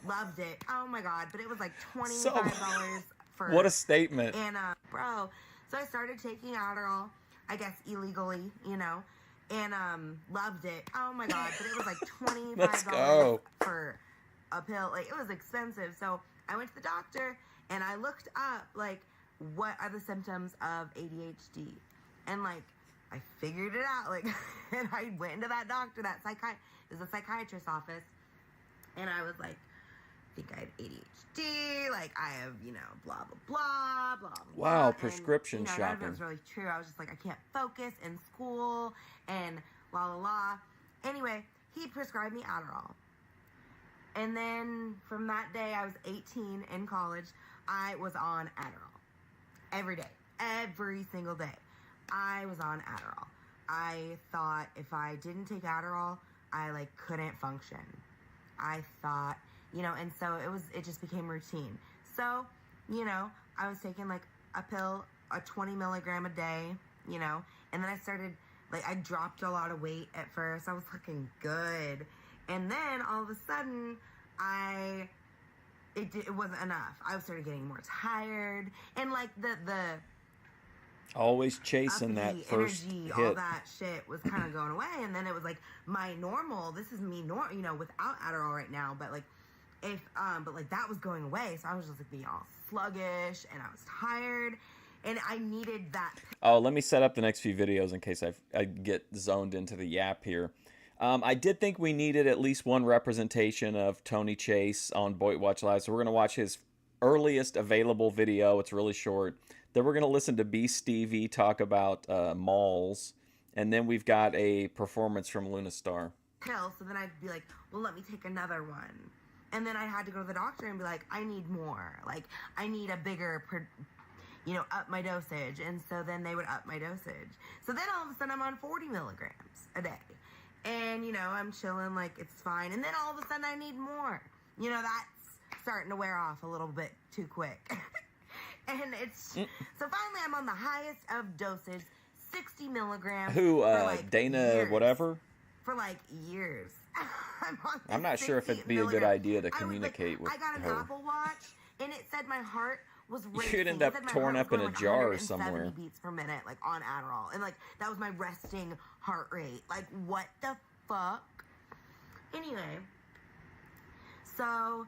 loved it. Oh my God. But it was like $25 for. What a statement. And, bro. So I started taking Adderall, I guess illegally, you know. And loved it. Oh my God. But it was like $25 Let's go. for a pill. Like it was expensive. So I went to the doctor and I looked up like what are the symptoms of ADHD. And like I figured it out. Like and I went into that doctor, there's a psychiatrist's office. And I was like, I think I have ADHD, like I have, you know, blah, blah, blah, blah, blah. Wow, And, prescription you know, none of it shopping. was really true. I was just like, I can't focus in school and la, la, la. Anyway, he prescribed me Adderall. And then from that day, I was 18 in college, I was on Adderall. Every day. Every single day. I was on Adderall. I thought if I didn't take Adderall, I like couldn't function. I thought, you know, and so it just became routine. So, you know, I was taking like a pill, a 20 milligram a day, you know, and then I started, like, I dropped a lot of weight at first. I was looking good. And then all of a sudden, it wasn't enough. I started getting more tired. And like the Always chasing that uppity first energy, hit. all that shit was kind of going away. And then it was like my normal, this is me, you know, without Adderall right now. But like, but like that was going away. So I was just like being all sluggish and I was tired and I needed that. Oh, let me set up the next few videos in case I get zoned into the yap here. I did think we needed at least one representation of Tony Chase on BOYTWatch Live. So we're going to watch his earliest available video. It's really short. Then we're going to listen to BStevie talk about malls. And then we've got a performance from Luna Star. Pill, so then I'd be like, well, let me take another one. And then I had to go to the doctor and be like, I need more. Like, I need a bigger, you know, up my dosage. And so then they would up my dosage. So then all of a sudden I'm on 40 milligrams a day. And, you know, I'm chilling like it's fine. And then all of a sudden I need more. You know, that's starting to wear off a little bit too quick. And it's, so finally I'm on the highest of doses, 60 milligrams. Who, for like Dana years. whatever? For like years. I'm not sure if it'd be a good idea to communicate with I got an her. Apple Watch, and it said my heart was racing. You'd end It up said my torn heart up was in a going, like, jar 170 somewhere. beats per minute, like on Adderall, and like that was my resting heart rate. Like what the fuck? Anyway, so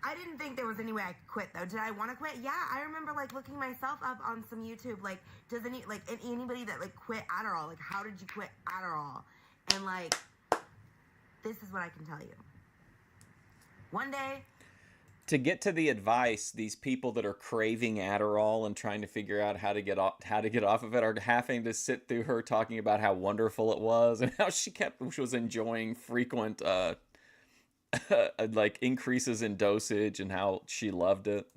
I didn't think there was any way I could quit though. Did I want to quit? Yeah, I remember like looking myself up on some YouTube. Like, does anybody that like quit Adderall? Like, how did you quit Adderall? And like, this is what I can tell you. One day, to get to the advice, these people that are craving Adderall and trying to figure out how to get off of it are having to sit through her talking about how wonderful it was and how she was enjoying frequent like increases in dosage and how she loved it.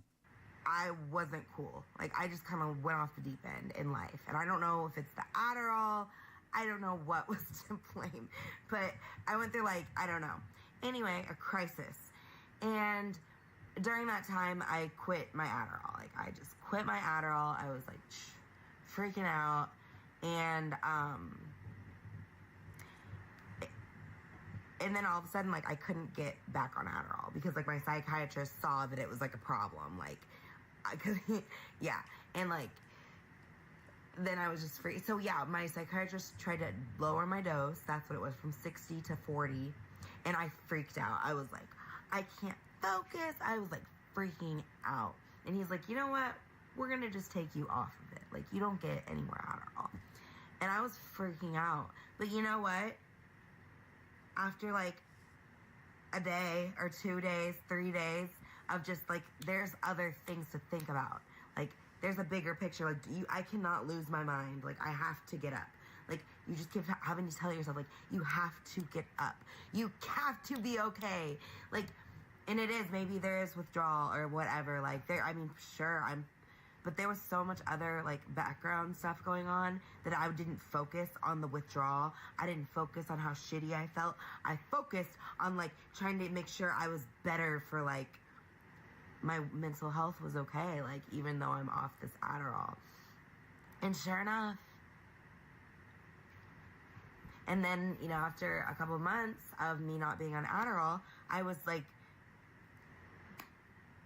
I wasn't cool. Like, I just kind of went off the deep end in life. And I don't know if it's the Adderall. I don't know what was to blame. But I went through, like, I don't know. Anyway, a crisis. And during that time, I quit my Adderall. Like, I just quit my Adderall. I was, like, freaking out. And then all of a sudden, like, I couldn't get back on Adderall because, like, my psychiatrist saw that it was, like, a problem. Like, yeah. And, like, then I was just free. So, yeah, my psychiatrist tried to lower my dose. That's what it was, from 60 to 40. And I freaked out. I was like, I can't focus. I was, like, freaking out. And he's like, you know what? We're going to just take you off of it. Like, you don't get any more Adderall. And I was freaking out. But you know what? After, like, a day or 2 days, 3 days of just, like, there's other things to think about. Like, there's a bigger picture. Like, I cannot lose my mind. Like, I have to get up. Like, you just keep having to tell yourself, like, you have to get up. You have to be okay. Like, and it is, maybe there is withdrawal or whatever. Like, I mean, sure, but there was so much other, like, background stuff going on that I didn't focus on the withdrawal. I didn't focus on how shitty I felt. I focused on, like, trying to make sure I was better for, like, my mental health was okay, like, even though I'm off this Adderall. And sure enough. And then, you know, after a couple of months of me not being on Adderall, I was, like,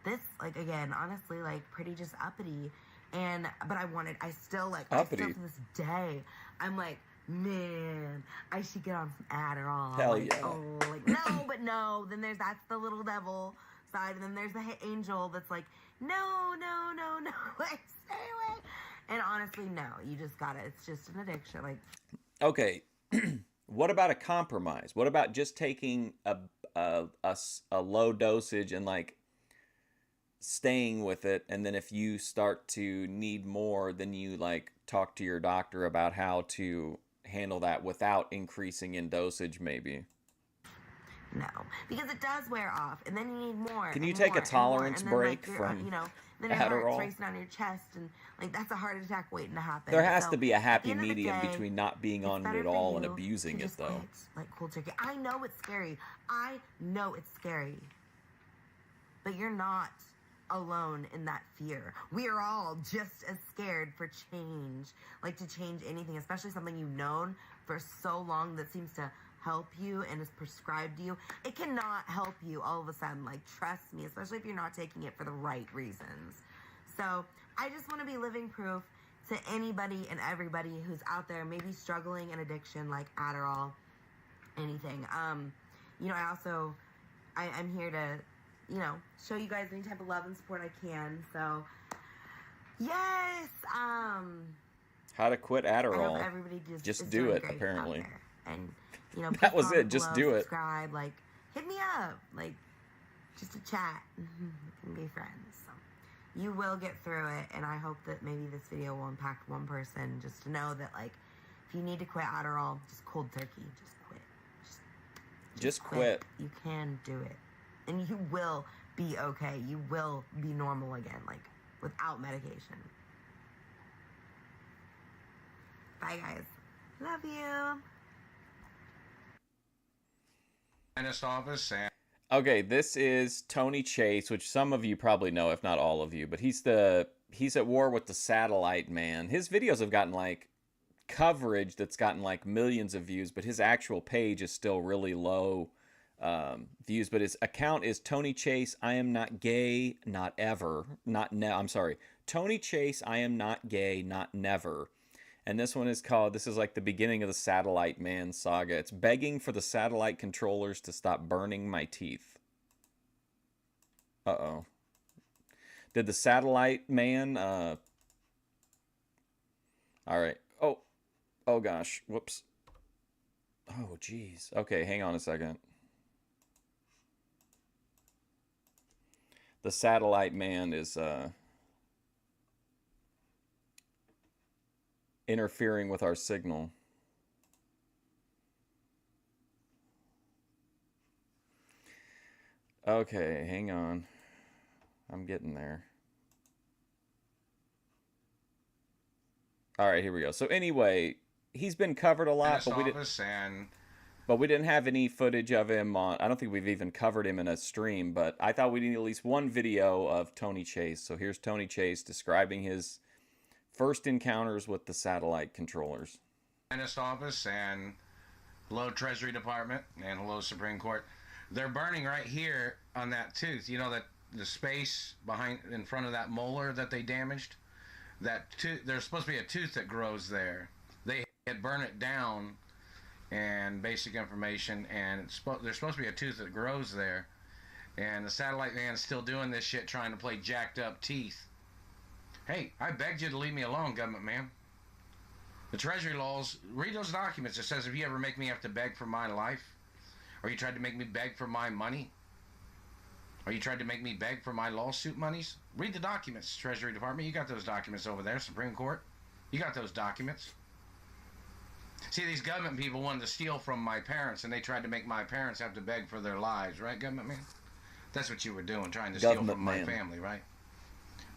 this, like, again, honestly, like, pretty just uppity. But I still uppity. to this day, I'm like, man, I should get on some Adderall. Hell like, yeah. Oh, like, no. Then that's the little devil side. And then there's the angel that's like, no. Like, stay away. And honestly, no, you just got it. It's just an addiction. Like, okay. What about a compromise? What about just taking a low dosage and, like, staying with it, and then if you start to need more, then you, like, talk to your doctor about how to handle that without increasing in dosage, maybe? No, because it does wear off, and then you need more. Can you take a tolerance break from then your heart's Adderall? racing on your chest, and, like, that's a heart attack waiting to happen. There has So, to be a at the happy end of the medium day, between not being it's on it better at for all and you abusing to it, just though. quit, like cold turkey. I know it's scary. I know it's scary. But you're not alone in that fear. We are all just as scared for change, like to change anything, especially something you've known for so long that seems to help you and is prescribed to you. It cannot help you all of a sudden, like, trust me, especially if you're not taking it for the right reasons. So I just want to be living proof to anybody and everybody who's out there maybe struggling in addiction like Adderall, anything. I'm here to, show you guys any type of love and support I can. So, yes. How to quit I hope Adderall. everybody Just is do doing it, great apparently. out there. And, That please was comment it, just below, do it. Subscribe, like, hit me up, like, just to chat and be friends. So, you will get through it, and I hope that maybe this video will impact one person just to know that, like, if you need to quit Adderall, just cold turkey, just quit. Just quit. You can do it. And you will be okay. You will be normal again, like, without medication. Bye, guys. Love you. Office and Okay, this is Tony Chase, which some of you probably know, if not all of you, but he's at war with the satellite man. His videos have gotten, like, coverage that's gotten, like, millions of views, but his actual page is still really low views. But his account is Tony Chase, I am not gay, not ever. Tony Chase, I am not gay, not never. And this one is called, this is like the beginning of the Satellite Man saga. It's begging for the satellite controllers to stop burning my teeth. Uh-oh. Did the Satellite Man, all right. Oh gosh. Whoops. Oh, geez. Okay, hang on a second. the satellite man is interfering with our signal. Okay, hang on. I'm getting there. All right, here we go. So anyway, he's been covered a lot, but we didn't have any footage of him on. I don't think we've even covered him in a stream, but I thought we needed at least one video of Tony Chase. So here's Tony Chase describing his first encounters with the satellite controllers. Dentist office, and hello Treasury Department, and hello Supreme Court. They're burning right here on that tooth. You know, that the space behind, in front of that molar that they damaged. That tooth, there's supposed to be a tooth that grows there. They had burned it down, and basic information, and there's supposed to be a tooth that grows there, and the satellite man's still doing this shit, trying to play jacked up teeth. Hey, I begged you to leave me alone, government man. The Treasury laws, read those documents. It says if you ever make me have to beg for my life, or you tried to make me beg for my money, or you tried to make me beg for my lawsuit monies, read the documents, Treasury Department. You got those documents over there, Supreme Court. You got those documents. See, these government people wanted to steal from my parents, and they tried to make my parents have to beg for their lives, right, government man? That's what you were doing, trying to steal from my family, right?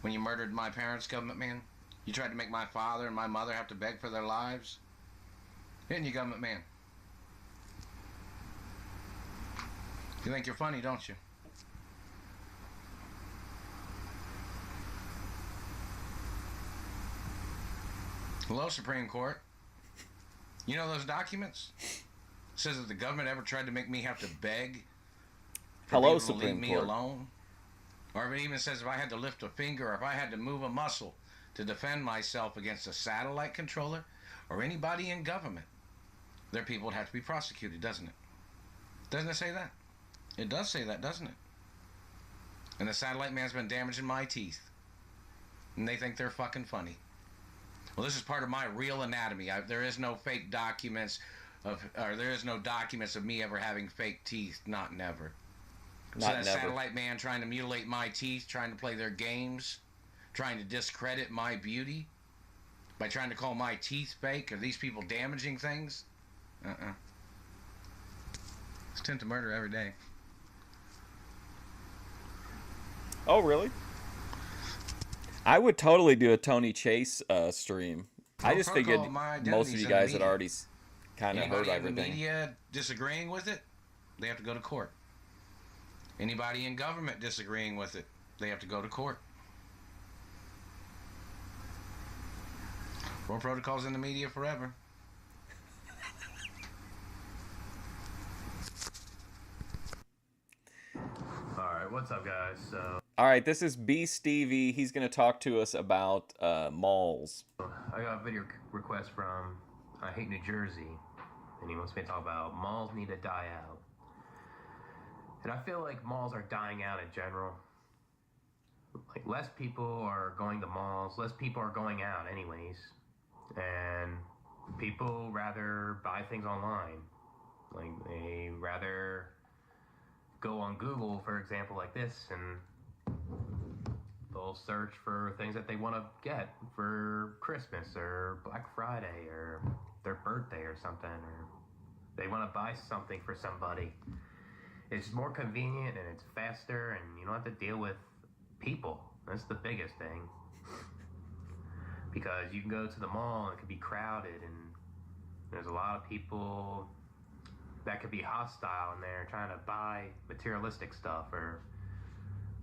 When you murdered my parents, government man, you tried to make my father and my mother have to beg for their lives. Didn't you, government man? You think you're funny, don't you? Hello, Supreme Court. You know those documents? It says that the government ever tried to make me have to beg for Hello, people to leave Supreme me Court. alone. Or it even says if I had to lift a finger, or if I had to move a muscle to defend myself against a satellite controller or anybody in government, their people would have to be prosecuted, doesn't it? Doesn't it say that? It does say that, doesn't it? And the satellite man's been damaging my teeth. And they think they're fucking funny. Well, this is part of my real anatomy. There is no fake documents or there is no documents of me ever having fake teeth. Not never. So that satellite man trying to mutilate my teeth, trying to play their games, trying to discredit my beauty by trying to call my teeth fake. Are these people damaging things? It's attempt to murder every day. Oh, really? I would totally do a Tony Chase stream. I just figured most of you guys had already kind of heard everything. Anybody in the media disagreeing with it, they have to go to court. Anybody in government disagreeing with it, they have to go to court. More protocols in the media forever. Alright, what's up, guys? All right, this is BStevie. He's going to talk to us about malls. I got a video request from Heathen, New Jersey, and he wants me to talk about malls need to die out. And I feel like malls are dying out in general. Like, less people are going to malls, less people are going out anyways. And people rather buy things online. Like, they rather go on Google, for example, like this, and they'll search for things that they want to get for Christmas or Black Friday or their birthday or something, or they want to buy something for somebody. It's more convenient and it's faster, and you don't have to deal with people. That's the biggest thing. Because you can go to the mall and it can be crowded, and there's a lot of people that could be hostile in there trying to buy materialistic stuff, or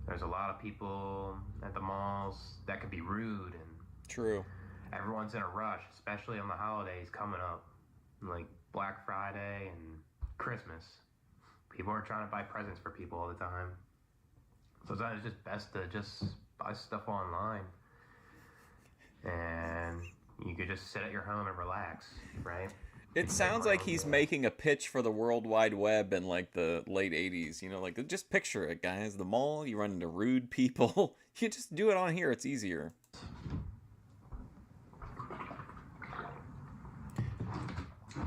there's a lot of people at the malls that could be rude, and True. everyone's in a rush, especially on the holidays coming up, like Black Friday and Christmas. People are trying to buy presents for people all the time. So sometimes it's just best to just buy stuff online, and you could just sit at your home and relax, right? It sounds like he's making a pitch for the World Wide Web in like the late 80s. You know, like just picture it, guys. The mall, you run into rude people. You just do it on here. It's easier.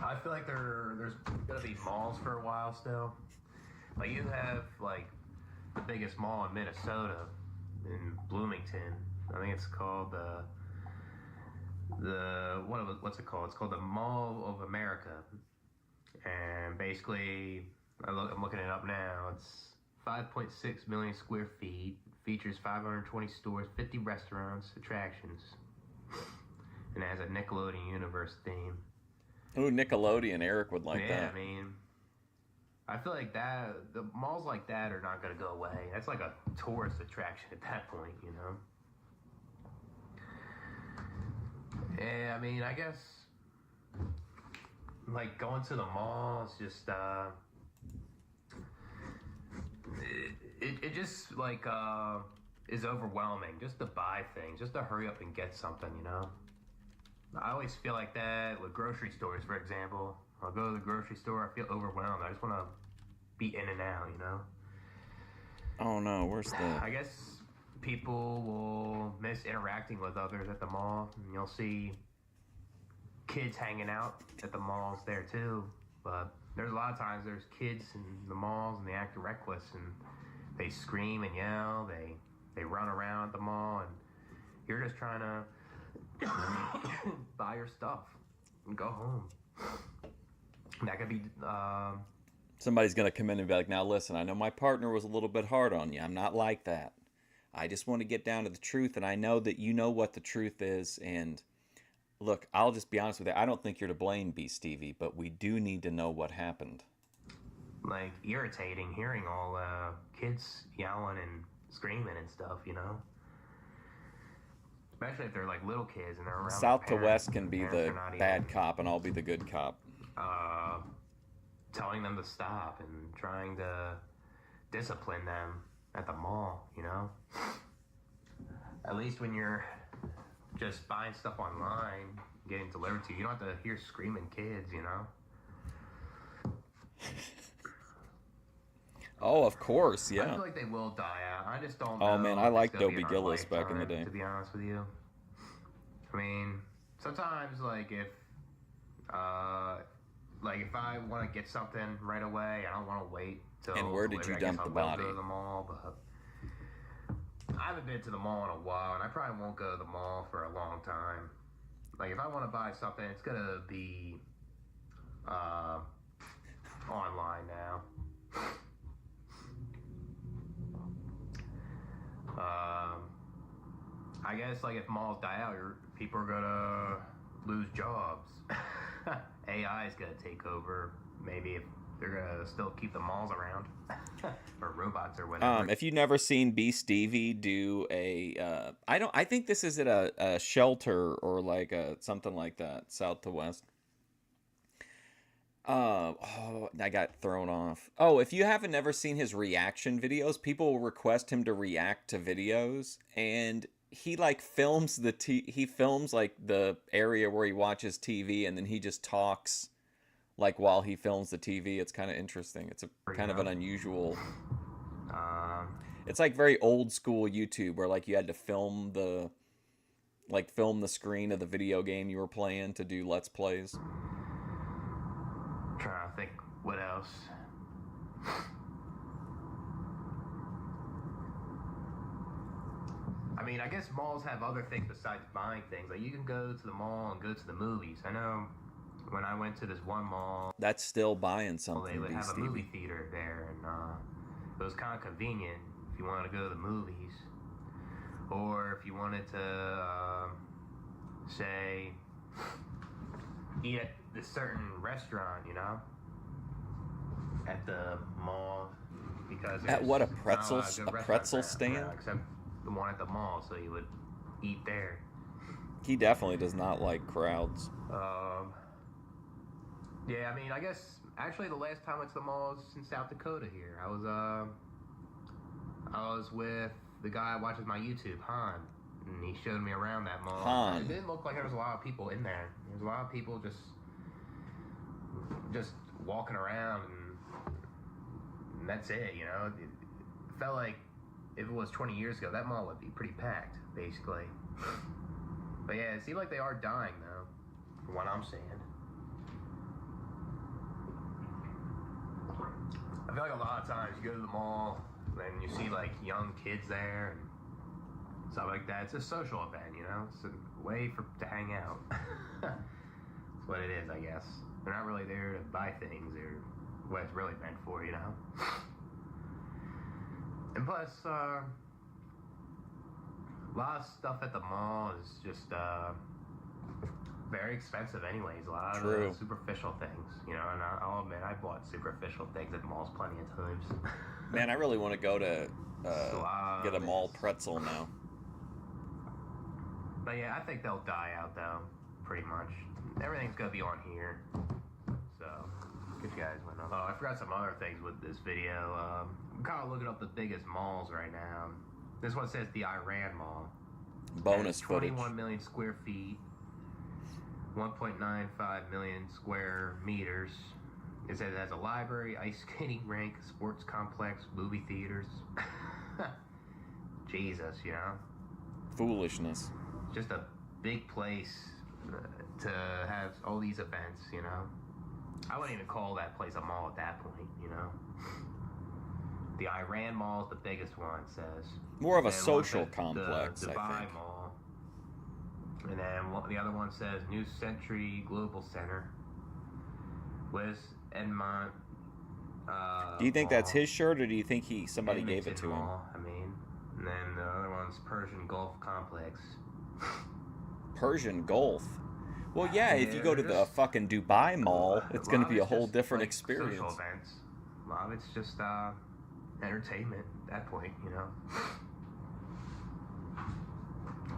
I feel like there's gonna be malls for a while still. Like you have like the biggest mall in Minnesota, in Bloomington. I think it's called what's it called? It's called the Mall of America. And basically, I'm looking it up now. It's 5.6 million square feet, features 520 stores, 50 restaurants, attractions, and it has a Nickelodeon universe theme. Ooh, Nickelodeon. Eric would like that. I mean, I feel like the malls like that are not going to go away. That's like a tourist attraction at that point, you know? Yeah, I mean, I guess, like, going to the mall is just, it just, like, is overwhelming, just to buy things, just to hurry up and get something, you know? I always feel like that with grocery stores, for example. I'll go to the grocery store, I feel overwhelmed. I just want to be in and out, you know? Oh, no, where's the... I guess people will miss interacting with others at the mall. And you'll see kids hanging out at the malls there, too. But there's a lot of times there's kids in the malls and they act reckless and they scream and yell. They run around at the mall and you're just trying to buy your stuff and go home. That could be... Somebody's going to come in and be like, now listen, I know my partner was a little bit hard on you. I'm not like that. I just want to get down to the truth, and I know that you know what the truth is. And look, I'll just be honest with you. I don't think you're to blame, BStevie, but we do need to know what happened. Like, irritating hearing all kids yelling and screaming and stuff, you know? Especially if they're like little kids and they're around. South to West can be the bad cop, and I'll be the good cop. Telling them to stop and trying to discipline them at the mall, you know? At least when you're just buying stuff online, getting delivered to you, you don't have to hear screaming kids, you know? Oh, of course, yeah. I feel like they will die out. I just don't know. Oh, man, I liked if it's gonna Dobie be in our Gillis back in the lifetime, day. to be honest with you. I mean, sometimes, like, if I want to get something right away, I don't want to wait till... And where did you dump the body? I will go to the mall, but I haven't been to the mall in a while, and I probably won't go to the mall for a long time. Like, if I want to buy something, it's going to be online now. I guess, like, if malls die out, people are going to lose jobs. AI is going to take over, maybe, if they're going to still keep the malls around. Or robots or whatever. If you've never seen BStevie do a... I think this is at a shelter or like something like that, South to West. I got thrown off. Oh, if you haven't never seen his reaction videos, people will request him to react to videos, and he like films he films like the area where he watches TV, and then he just talks like while he films the TV. It's kind of interesting. It's a kind of an unusual. It's like very old school YouTube where like you had to film the screen of the video game you were playing to do Let's Plays. Trying to think what else. I mean, I guess malls have other things besides buying things. Like, you can go to the mall and go to the movies. I know when I went to this one mall... That's still buying something, they would have a BStevie. movie theater there, and it was kind of convenient if you wanted to go to the movies. Or if you wanted to, say, eat at this certain restaurant, you know? At the mall. Because At what, a there's pretzel not a lot of good pretzel restaurants stand? around, except the one at the mall, so you would eat there. He definitely does not like crowds. Yeah, I mean, I guess actually the last time I went to the mall was in South Dakota here. I was with the guy who watches my YouTube, Han, and he showed me around that mall. Han. It didn't look like there was a lot of people in there. There was a lot of people just walking around, and that's it, you know? It felt like if it was 20 years ago, that mall would be pretty packed, basically. But yeah, it seemed like they are dying, though, from what I'm seeing. I feel like a lot of times you go to the mall And you see like young kids there and stuff like that. It's a social event, you know? It's a way to hang out. That's what it is, I guess. They're not really there to buy things. They're what it's really meant for, you know? And plus, a lot of stuff at the mall is just very expensive anyways. A lot of superficial things, you know? And I'll admit, I bought superficial things at malls plenty of times. Man, I really want to go to get a mall pretzel now. But yeah, I think they'll die out though, pretty much. Everything's gonna be on here, so good guys went on. Oh, I forgot some other things with this video. I'm kind of looking up the biggest malls right now. This one says the Iran Mall. Bonus footage. 21 million square feet, 1.95 million square meters. It says it has a library, ice skating rink, sports complex, movie theaters. Jesus, you know? Foolishness. Just a big place to have all these events, you know? I wouldn't even call that place a mall at that point, you know? The Iran Mall is the biggest one, it says. More of a social complex, the I Dubai think. Mall. And then the other one says New Century Global Center. West Edmont. Do you think that's Mall. his shirt, or do you think somebody gave it Edmonton to him? Mall, I mean. And then the other one's Persian Gulf Complex. Persian Gulf. Well, yeah, if you go to the fucking Dubai Mall, it's going to be a whole different experience. Social events. A lot of it's just entertainment at that point, you know.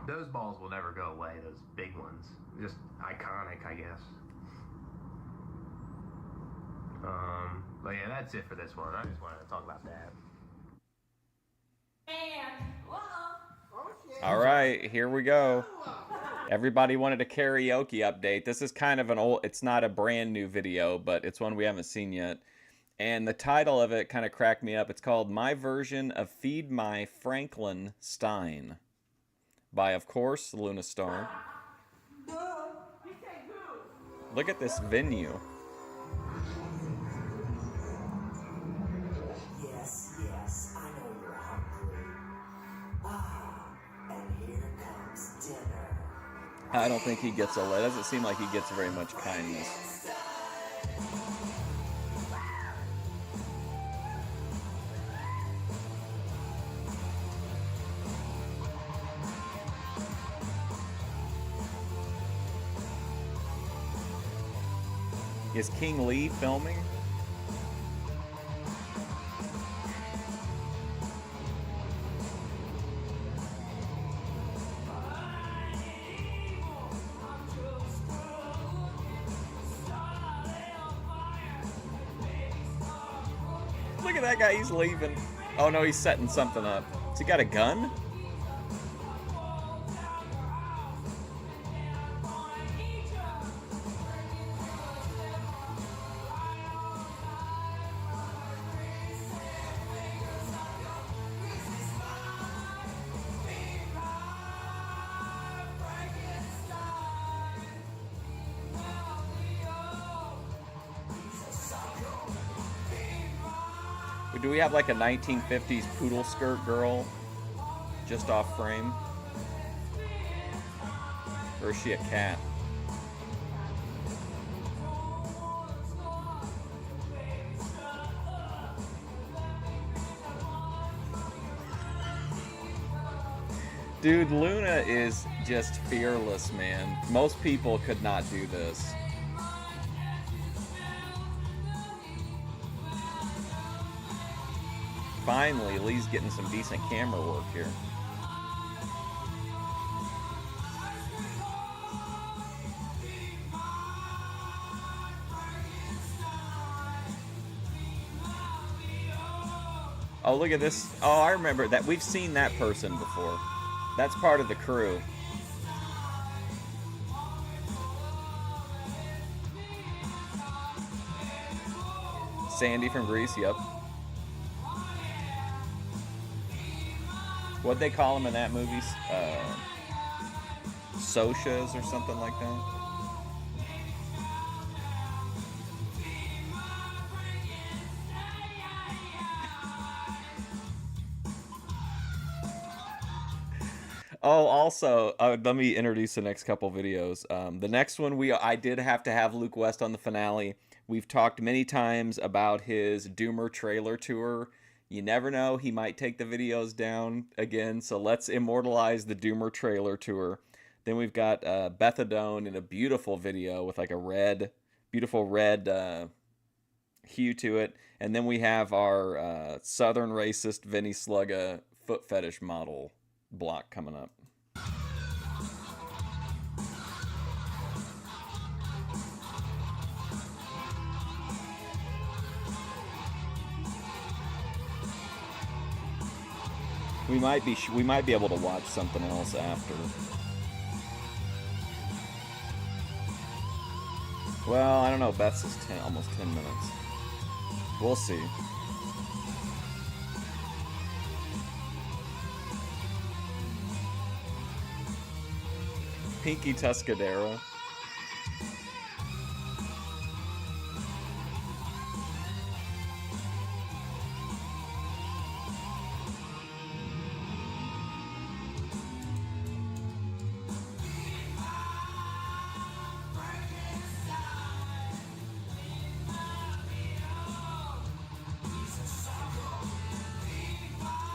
Those malls will never go away, those big ones. Just iconic, I guess. But yeah, that's it for this one. I just wanted to talk about that. All right, here we go. Everybody wanted a karaoke update. This is kind of it's not a brand new video, but it's one we haven't seen yet. And the title of it kind of cracked me up. It's called My Version of Feed My Franklin Stein by, of course, Luna Star. Look at this venue. Yes, I know you're hungry. And here comes dinner. I don't think he gets it doesn't seem like he gets very much kindness. Is King Lee filming? Look at that guy, he's leaving. Oh no, he's setting something up. Has he got a gun? Do we have like a 1950s poodle skirt girl just off frame? Or is she a cat? Dude, Luna is just fearless, man. Most people could not do this. Finally, Lee's getting some decent camera work here. Oh, look at this. Oh, I remember that. We've seen that person before. That's part of the crew. Sandy from Greece, yep. What'd they call him in that movie? Soshas or something like that? Oh, also, let me introduce the next couple videos. The next one, I did have to have Luke West on the finale. We've talked many times about his Doomer trailer tour. You never know, he might take the videos down again, so let's immortalize the Doomer trailer tour. Then we've got Bethadone in a beautiful video with like a beautiful red hue to it. And then we have our Southern racist Vinnie Sluga foot fetish model block coming up. We might be able to watch something else after. Well, I don't know. Beth's is almost 10 minutes. We'll see. Pinky Tuscadero.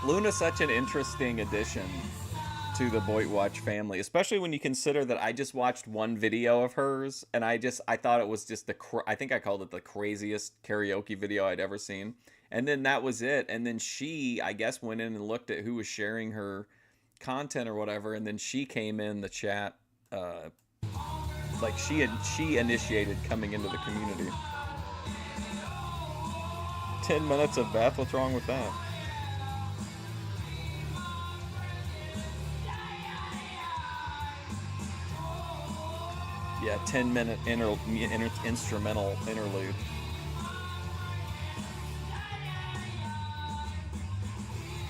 Luna's such an interesting addition to the BOYTWatch family, especially when you consider that I just watched one video of hers, and I thought it was just I think I called it the craziest karaoke video I'd ever seen, and then that was it. And then she, I guess, went in and looked at who was sharing her content or whatever, and then she came in the chat, like she initiated coming into the community. 10 minutes of Beth, what's wrong with that? Yeah, 10-minute instrumental interlude.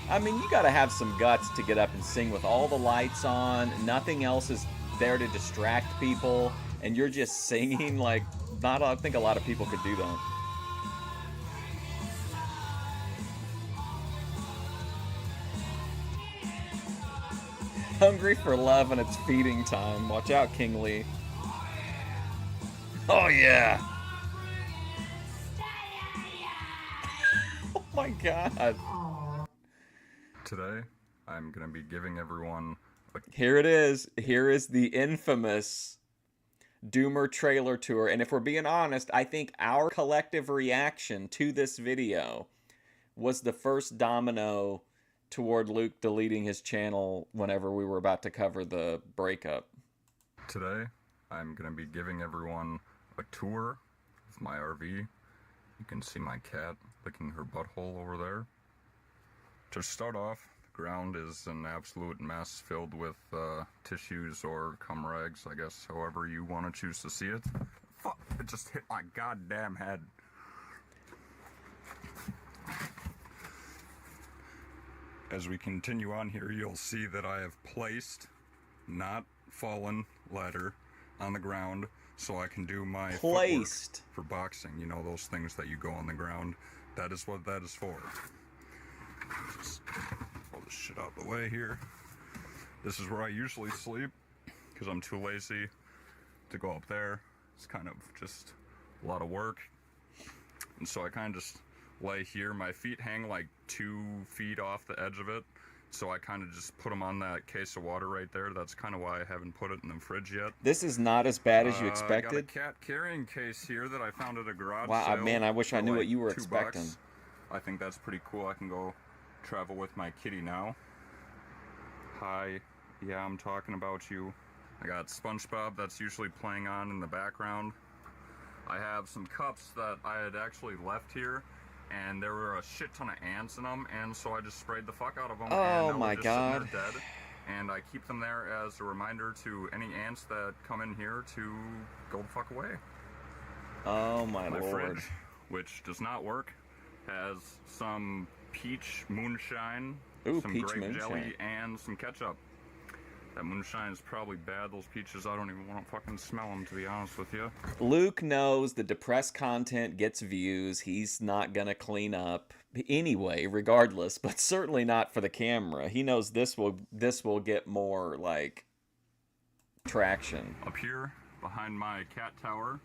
I mean, you gotta have some guts to get up and sing with all the lights on, nothing else is there to distract people, and you're just singing like, I think a lot of people could do that. Hungry for love and it's feeding time. Watch out, King Lee. Oh yeah! Oh my god. Today, I'm gonna be giving everyone Here it is. Here is the infamous Doomer trailer tour. And if we're being honest, I think our collective reaction to this video was the first domino toward Luke deleting his channel whenever we were about to cover the breakup. Today, I'm gonna be giving everyone a tour of my RV. You can see my cat licking her butthole over there. To start off, the ground is an absolute mess filled with tissues or cum rags, I guess, however you want to choose to see it. Fuck, it just hit my goddamn head. As we continue on here, you'll see that I have placed, not fallen, ladder on the ground so I can do my footwork for boxing. You know, those things that you go on the ground. That is what that is for. Just pull this shit out of the way here. This is where I usually sleep because I'm too lazy to go up there. It's kind of just a lot of work. And so I kind of just lay here. My feet hang like 2 feet off the edge of it. So I kind of just put them on that case of water right there. That's kind of why I haven't put it in the fridge yet. This is not as bad as you expected. I got a cat carrying case here that I found at a garage wow, sale. Man, I wish I knew like what you were $2. expecting. I think that's pretty cool. I can go travel with my kitty now. Hi. Yeah, I'm talking about you. I got SpongeBob that's usually playing on in the background. I have some cups that I had actually left here, and there were a shit ton of ants in them, and so I just sprayed the fuck out of them. Oh and my god. Sitting there dead, and I keep them there as a reminder to any ants that come in here to go the fuck away. Oh my lord. Fridge, which does not work, has some peach moonshine, some peach grape moonshine. jelly, and some ketchup. That moonshine is probably bad. Those peaches, I don't even want to fucking smell them, to be honest with you. Luke knows the depressed content gets views. He's not gonna clean up anyway, regardless, but certainly not for the camera. He knows this will get more, like, traction. Up here, behind my cat tower,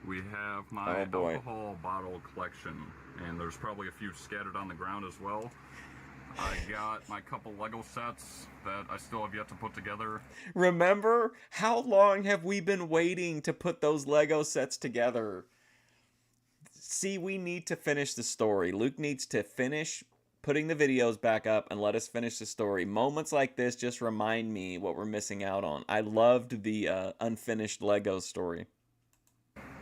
we have my alcohol bottle collection. And there's probably a few scattered on the ground as well. I got my couple Lego sets that I still have yet to put together. Remember? How long have we been waiting to put those Lego sets together? See, we need to finish the story. Luke needs to finish putting the videos back up and let us finish the story. Moments like this just remind me what we're missing out on. I loved the unfinished Lego story.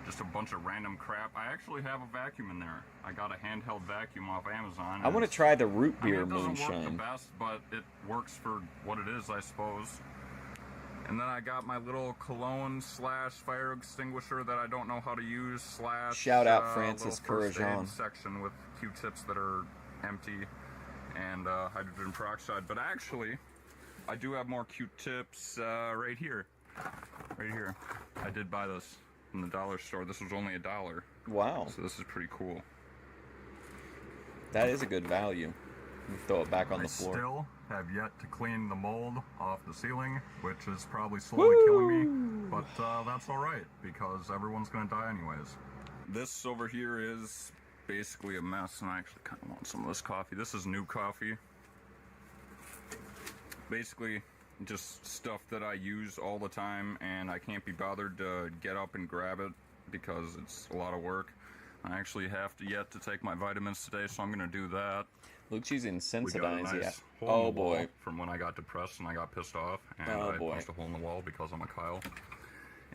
Just a bunch of random crap. I actually have a vacuum in there. I got a handheld vacuum off Amazon. I want to try the root beer moonshine. It doesn't work the best, but it works for what it is, I suppose. And then I got my little cologne / fire extinguisher that I don't know how to use / shout out Francis Courageon section with Q-tips that are empty and hydrogen peroxide. But actually, I do have more Q-tips right here. Right here. I did buy this in the dollar store. This was only $1. Wow. So this is pretty cool. That is a good value. You throw it back on the floor. I still have yet to clean the mold off the ceiling, which is probably slowly killing me, but that's alright, because everyone's gonna die anyways. This over here is basically a mess, and I actually kind of want some of this coffee. This is new coffee. Basically, just stuff that I use all the time, and I can't be bothered to get up and grab it because it's a lot of work. I actually have yet to take my vitamins today, so I'm going to do that. Luke's using Sensitize. We got a nice hole in the wall from when I got depressed and I got pissed off, and I punched a hole in the wall because I'm a Kyle.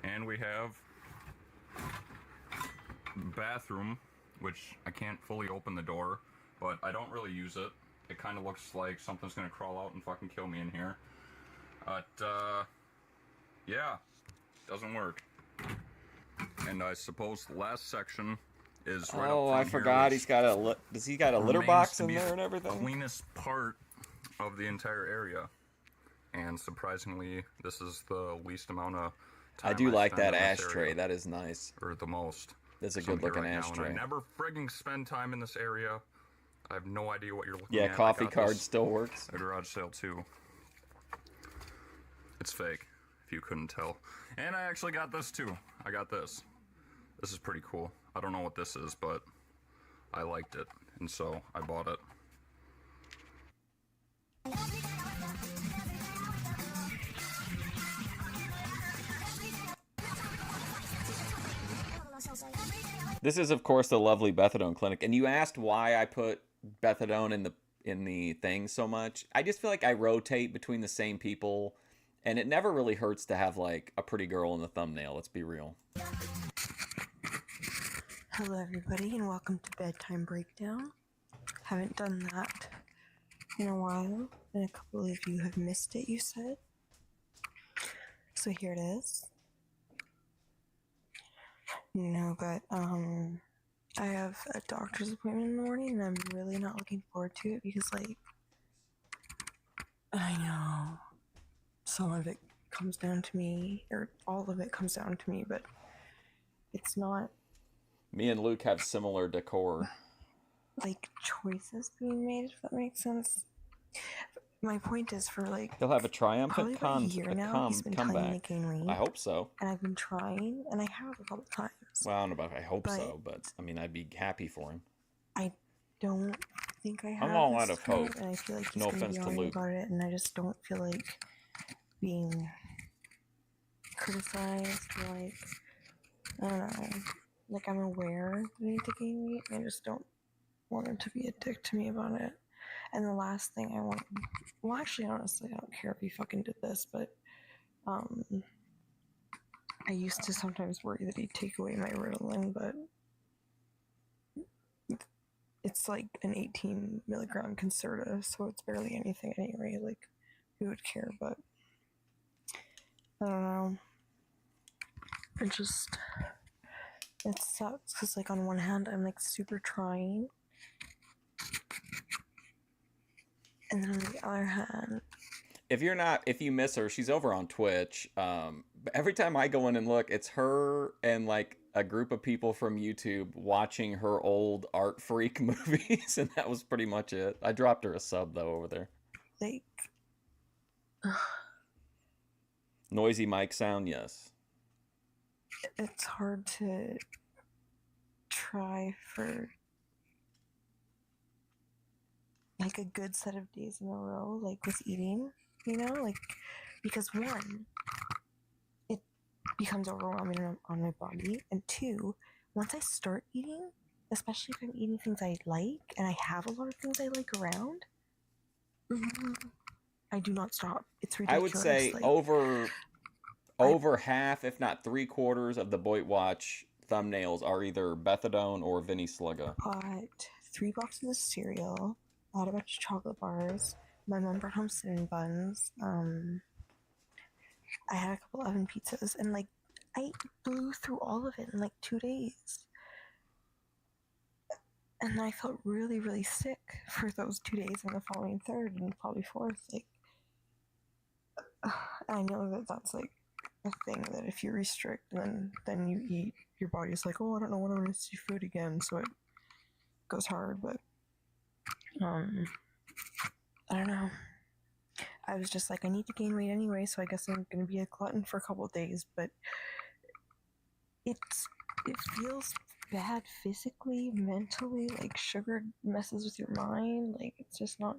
And we have bathroom, which I can't fully open the door, but I don't really use it. It kind of looks like something's going to crawl out and fucking kill me in here. But, yeah, doesn't work. And I suppose the last section is right up front. I forgot he's got a, does he got a litter box in there and everything? Cleanest part of the entire area. And surprisingly, this is the least amount of time I do like that ashtray. That is nice. Or the most. That's a good looking ashtray. I never frigging spend time in this area. I have no idea what you're looking Yeah, at. coffee card still works. A garage sale too. It's fake, if you couldn't tell. And I actually got this too. I got this. This is pretty cool. I don't know what this is, but I liked it, and so I bought it. This is, of course, the lovely Bethadone Clinic, and you asked why I put Bethadone in the thing so much. I just feel like I rotate between the same people, and it never really hurts to have, like, a pretty girl in the thumbnail, let's be real. Hello everybody, and welcome to Bedtime Breakdown. Haven't done that in a while, and a couple of you have missed it, you said. So here it is. No, but, I have a doctor's appointment in the morning, and I'm really not looking forward to it, because, like, I know some of it comes down to me, or all of it comes down to me, but it's not... Me and Luke have similar decor. Like, choices being made, if that makes sense. My point is for, like... He'll have a triumphant comeback. He's been telling me to gain weight. I hope so. And I've been trying, and I have a couple times. Well, I don't know about I hope so, but, I mean, I'd be happy for him. I don't think I have. I'm all out of hope. And I feel like he's no gonna offense be to on Luke. about it, and I just don't feel like being criticized, or like, I don't know. Like, I'm aware that I need to gain weight, and I just don't want him to be a dick to me about it. And the last thing I want... Well, actually, honestly, I don't care if he fucking did this, but, I used to sometimes worry that he'd take away my Ritalin, but it's like an 18 milligram Concerta, so it's barely anything anyway. Like, who would care? But I don't know. It sucks because, like, on one hand, I'm like super trying, and then on the other hand, if you miss her, she's over on Twitch. But every time I go in and look, it's her and like a group of people from YouTube watching her old Art Freak movies, and that was pretty much it. I dropped her a sub though over there. Like, Noisy mic sound, yes. it's hard to try for like a good set of days in a row, like with eating, you know, like, because one, it becomes overwhelming on my body, and two, once I start eating, especially if I'm eating things I like and I have a lot of things I like around, I do not stop. It's ridiculous. I would say like, over half, if not 3/4 of the BOYTWatch thumbnails are either Bethadone or Vinnie Sluga. Bought 3 boxes of cereal, bought a bunch of chocolate bars. My mom brought home cinnamon buns. I had a couple oven pizzas, and like I blew through all of it in like 2 days. And I felt really, really sick for those 2 days and the following third and probably fourth. Like, I know that that's like a thing that if you restrict, then you eat, your body's like, oh, I don't know when I'm gonna see food again, so it goes hard. But I don't know. I was just like, I need to gain weight anyway, so I guess I'm gonna be a glutton for a couple of days. But it feels bad physically, mentally. Like, sugar messes with your mind. Like, it's not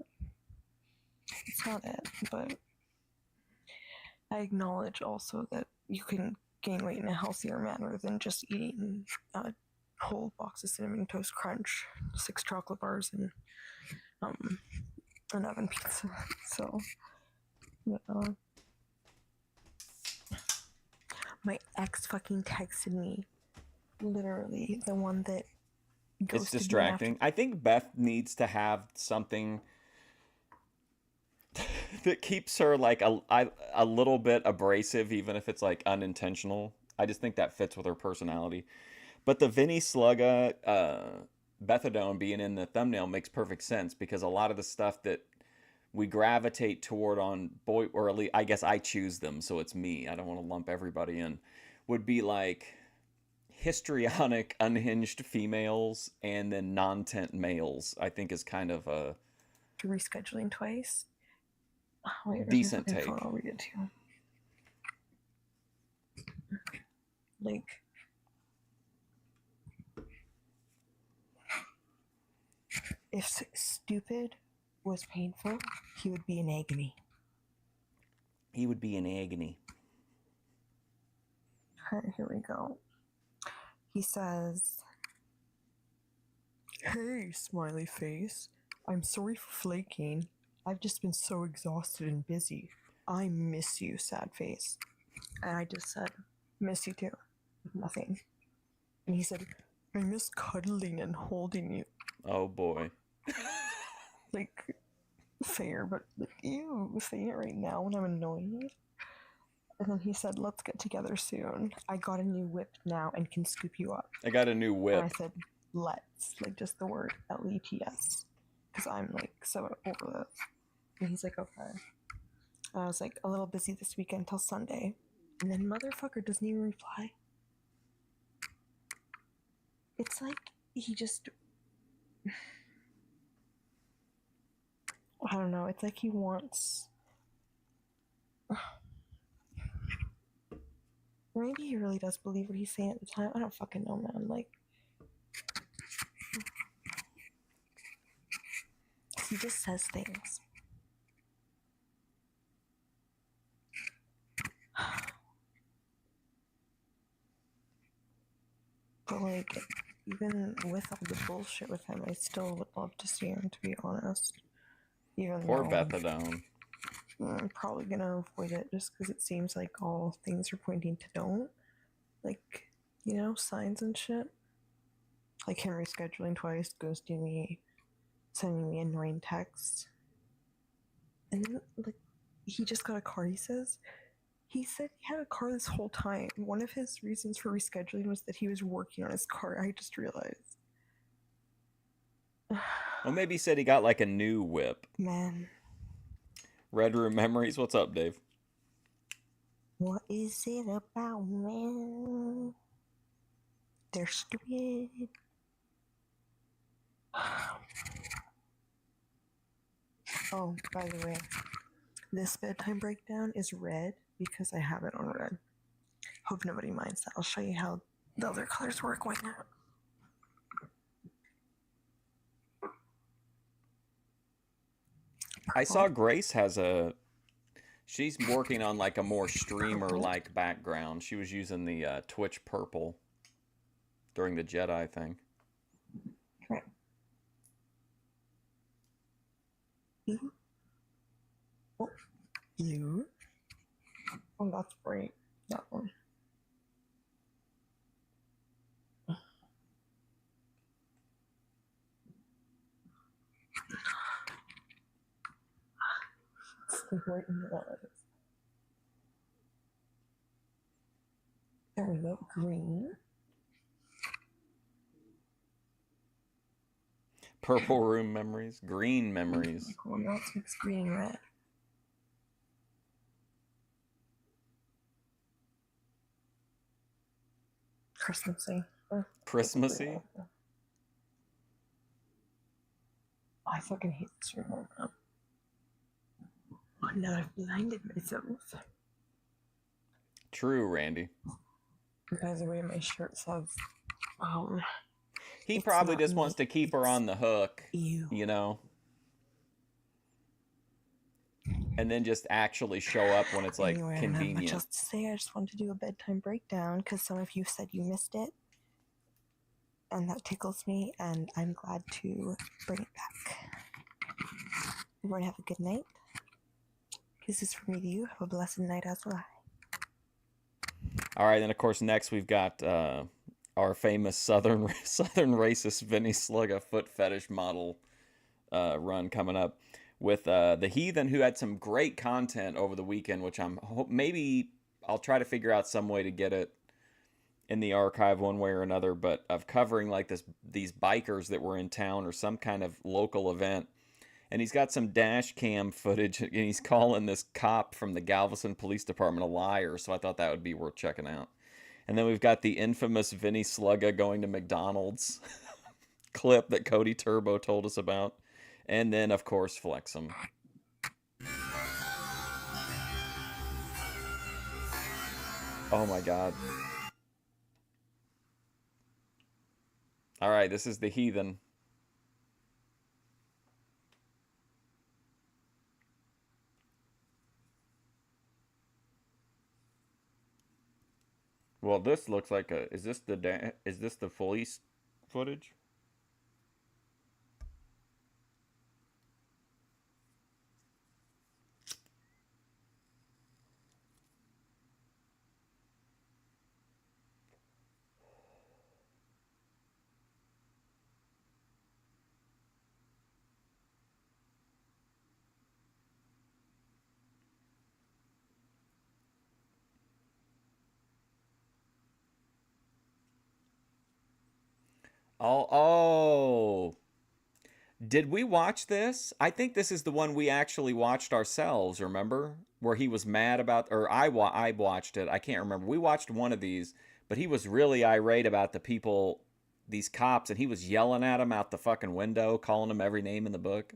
it. But I acknowledge also that you can gain weight in a healthier manner than just eating a whole box of Cinnamon Toast Crunch, 6 chocolate bars, and an oven pizza. So, you know. My ex fucking texted me. Literally, the one that goes. It's distracting. I think Beth needs to have something that keeps her like a little bit abrasive, even if it's like unintentional. I just think that fits with her personality. But the Vinnie Sluga Bethadone being in the thumbnail makes perfect sense, because a lot of the stuff that we gravitate toward on boy, or at least I guess I choose them, so it's me. I don't want to lump everybody in. Would be like histrionic, unhinged females, and then non-tent males. I think is kind of a rescheduling twice. Oh, wait, decent take. I'll read it to you. Like, if stupid was painful, he would be in agony. He would be in agony. Here we go. He says, "Hey, smiley face. I'm sorry for flaking. I've just been so exhausted and busy. I miss you, sad face." And I just said, "Miss you too." Nothing. And he said, "I miss cuddling and holding you." Oh boy. Like, fair, but like, ew, saying it right now when I'm annoyed. And then he said, "Let's get together soon. I got a new whip now and can scoop you up." I got a new whip. And I said, "Let's," like just the word LETS, because I'm like so over this. And he's like, "Okay." And I was like, "A little busy this weekend till Sunday." And then motherfucker doesn't even reply. It's like he just, I don't know, it's like he wants, maybe he really does believe what he's saying at the time. I don't fucking know, man. Like, he just says things. But like, even with all the bullshit with him, I still would love to see him, to be honest. Even Poor though Bethadone. I'm probably gonna avoid it just because it seems like all things are pointing to don't. Like, you know, signs and shit. Like him rescheduling twice, ghosting me, sending me annoying texts. And then, like, he just got a car, he says. He said he had a car this whole time. One of his reasons for rescheduling was that he was working on his car. I just realized. Well, maybe he said he got like a new whip. Man. Red Room Memories. What's up, Dave? What is it about men? They're stupid. Oh, by the way, this bedtime breakdown is red because I have it on red. Hope nobody minds that. I'll show you how the other colors work. Why not? I saw Grace has a... She's working on like a more streamer-like background. She was using the Twitch purple during the Jedi thing. Correct. You? Oh, you? Oh, that's great. That one. Right in the eyes. There we go. Green. Purple Room Memories. Green Memories. Cool. Now let's mix green and red. Christmassy. Christmassy? I fucking hate this remote now. Oh, now I've blinded myself. True, Randy. By the way, my shirt says, he probably just wants to keep her on the hook, you know? And then just actually show up when it's, like, anyway, convenient. I don't have much else to say. I just wanted to do a bedtime breakdown because some of you said you missed it. And that tickles me, and I'm glad to bring it back. Everyone have a good night. Kisses from me to you. Have a blessed night as well. All right, then of course next we've got our famous southern racist Vinnie Sluga foot fetish model run coming up with the Heathen, who had some great content over the weekend, which maybe I'll try to figure out some way to get it in the archive one way or another, but of covering like these bikers that were in town or some kind of local event. And he's got some dash cam footage, and he's calling this cop from the Galveston Police Department a liar, so I thought that would be worth checking out. And then we've got the infamous Vinnie Sluga going to McDonald's clip that Cody Turbo told us about. And then, of course, Flexem. Oh my god. All right, this is the Heathen. Well, this looks like a... Is this the police footage? Oh. Did we watch this? I think this is the one we actually watched ourselves, remember? Where he was mad about, or I watched it. I can't remember. We watched one of these, but he was really irate about the people, these cops, and he was yelling at them out the fucking window, calling them every name in the book.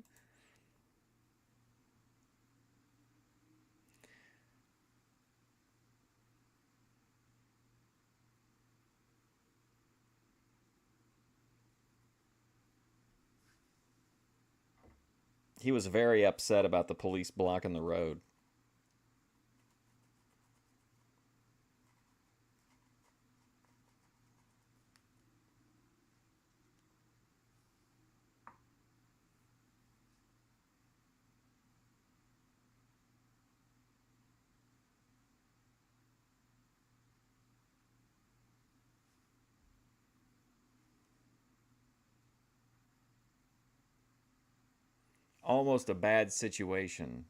He was very upset about the police blocking the road. Almost a bad situation.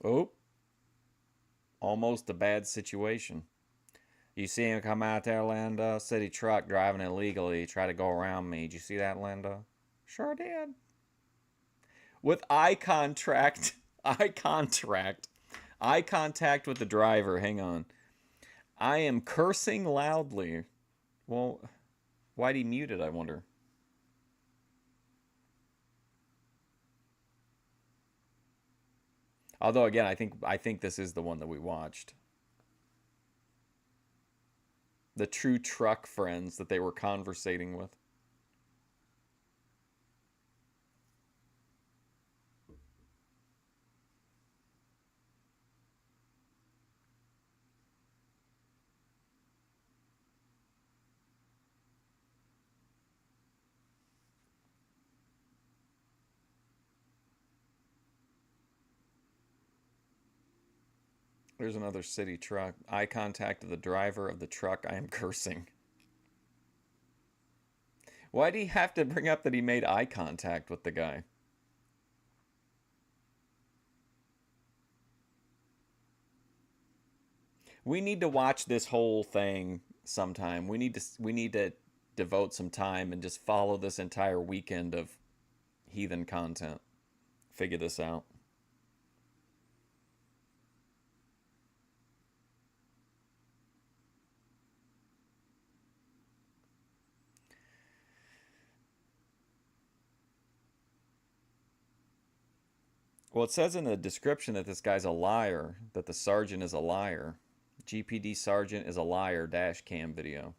Oh. Almost a bad situation. You see him come out there, Linda? City truck driving illegally. Try to go around me. Did you see that, Linda? Sure did. With eye contact with the driver. Hang on. I am cursing loudly. Well, why'd he mute it, I wonder? Although, again, I think this is the one that we watched. The true truck friends that they were conversating with. There's another city truck. Eye contact with the driver of the truck. I am cursing. Why do you have to bring up that he made eye contact with the guy? We need to watch this whole thing sometime. We need to devote some time and just follow this entire weekend of Heathen content. Figure this out. Well, it says in the description that this guy's a liar, that the sergeant is a liar. GPD sergeant is a liar, dash cam video.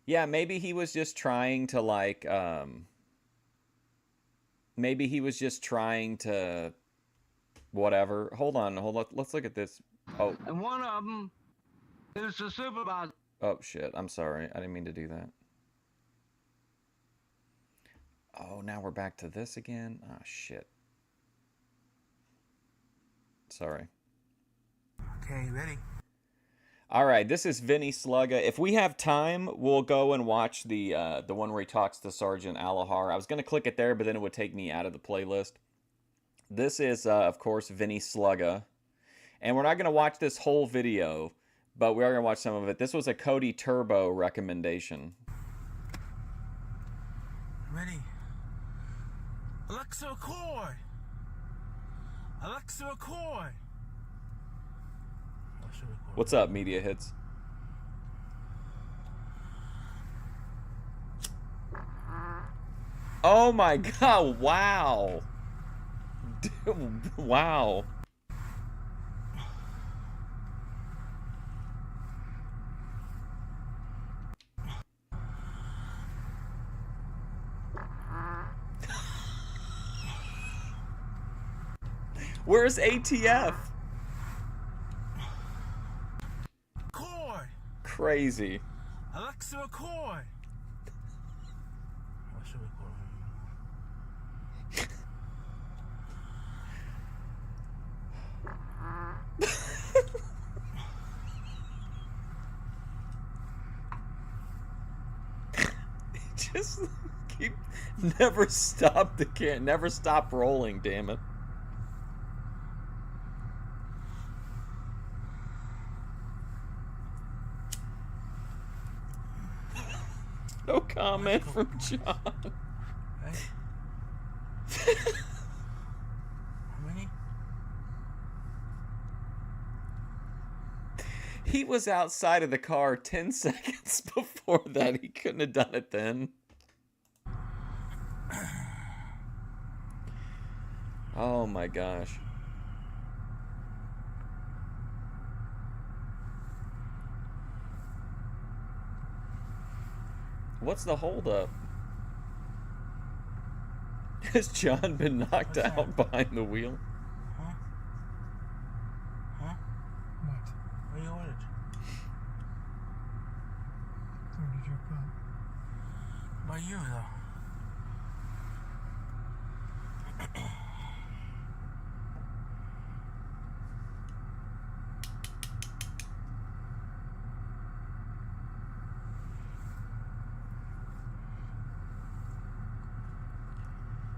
Yeah, maybe he was just trying to like, maybe he was just trying to, whatever. Hold on, let's look at this. Oh. And one of them is the supervisor. Oh, shit. I'm sorry. I didn't mean to do that. Oh, now we're back to this again? Oh, shit. Sorry. Okay, ready? All right, this is Vinnie Sluga. If we have time, we'll go and watch the one where he talks to Sergeant Alahar. I was going to click it there, but then it would take me out of the playlist. This is, of course, Vinnie Sluga. And we're not going to watch this whole video, but we are going to watch some of it. This was a Cody Turbo recommendation. Ready? Alexa, record! Alexa, record! What's up, Media Hits? Oh my god, wow! Dude, wow. Where's ATF? Record. Crazy. Alexa, record. Alexa, record. Just keep never stop never stop rolling, damn it. No comment from John. Right. How many? He was outside of the car 10 seconds before that. He couldn't have done it then. Oh my gosh. What's the holdup? Has John been knocked out behind the wheel? Huh? Huh? What? What do you ordered? Ordered your pub. By you, though.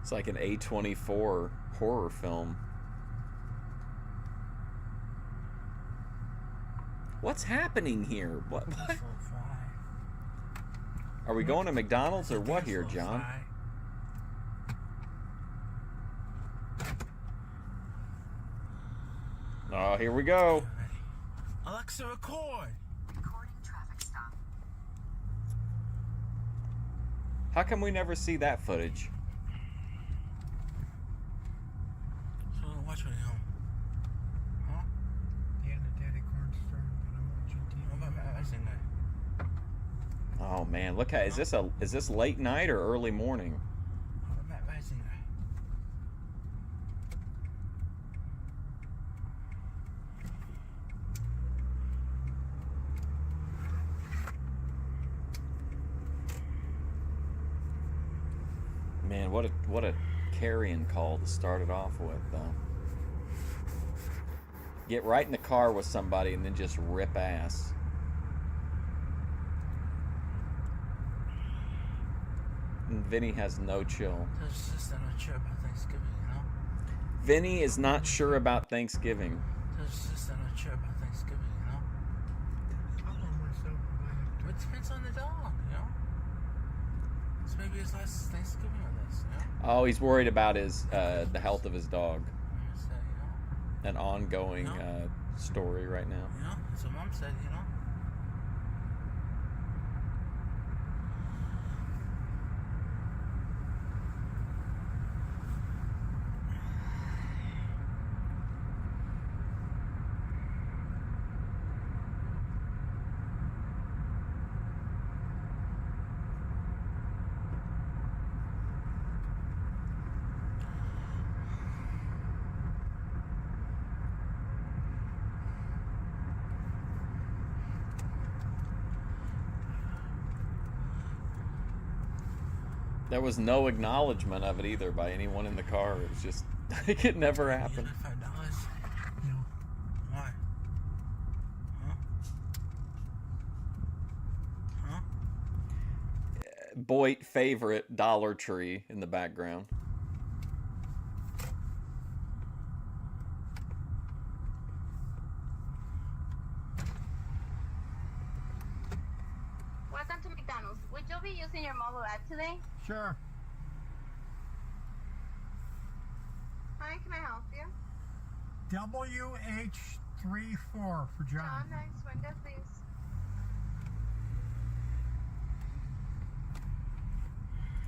It's like an A24 horror film. What's happening here? What? Are we going to McDonald's or what here, John? Oh, here we go. Alexa, record. Recording traffic stop. How come we never see that footage? So watch what home. Huh? The end of Daddy Cornstarn. Oh man, look at is this late night or early morning? Man, what a carrion call to start it off with, though. Get right in the car with somebody and then just rip ass. And Vinny has no chill. There's just not sure about Thanksgiving, you know? Vinny is not sure about Thanksgiving. There's just not sure about Thanksgiving, you know? It depends on the dog, you know? So maybe his last Thanksgiving with us, you know? Oh, he's worried about his the health of his dog. So, you know? An ongoing story right now. You know? That's what Mom said, you know? There was no acknowledgement of it either by anyone in the car. It was just, it could never happen. $5? No. Why? Huh? Huh? Boyd favorite Dollar Tree in the background. Welcome to McDonald's. Would you be using your mobile app today? Sure. Hi, can I help you? WH34 for John. John, next window, please.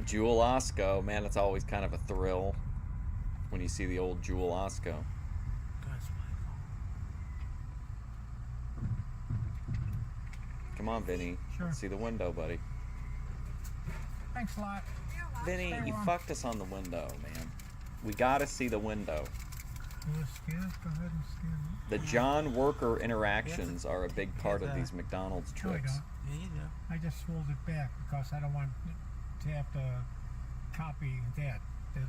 Jewel Osco, man, it's always kind of a thrill when you see the old Jewel Osco. Come on, Vinny. Sure. Let's see the window, buddy. Thanks a lot. Vinny, you fucked us on the window, man. We gotta see the window. You want to scan it? Go ahead and scan it. The John Worker interactions are a big part of these McDonald's No, I trips. don't. Yeah, you do. I just rolled it back because I don't want to have to copy that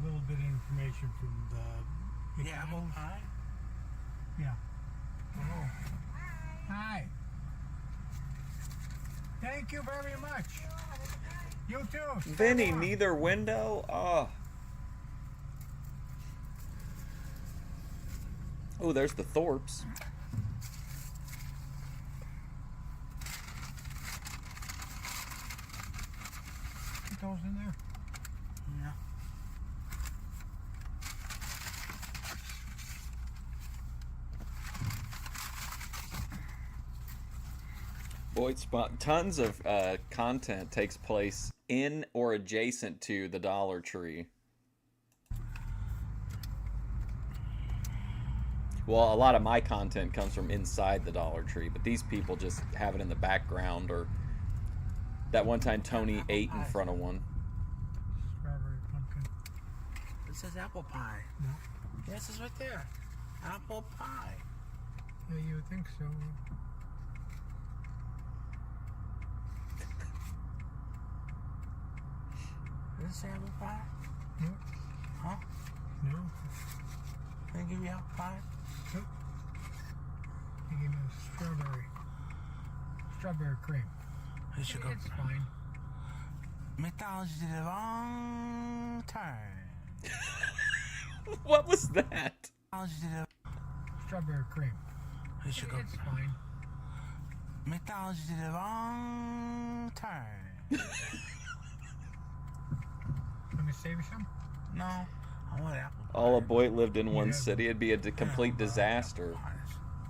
little bit of information from the Yeah, apple pie? Yeah. Oh. Hi. Thank you very much. You too. Stay Vinny, warm. neither window? Oh. Oh, there's the Thorpes. Put those in there. Yeah. Boyd Spot. Tons of content takes place in or adjacent to the Dollar Tree. Well, a lot of my content comes from inside the Dollar Tree, but these people just have it in the background. Or that one time Tony ate in front of one. Strawberry pumpkin. It says apple pie. No. Yes, it's right there. Apple pie. Yeah, you would think so. Does it say apple pie? No. Huh? No. They give you apple pie? Nope. They gave me strawberry cream. You should go. It's fine. McDonald's did a wrong turn. What was that? Strawberry cream. We should go. It's fine. McDonald's did a wrong turn. Let me save you some? No, I want apple. All a boy lived in one city, it'd be a complete disaster.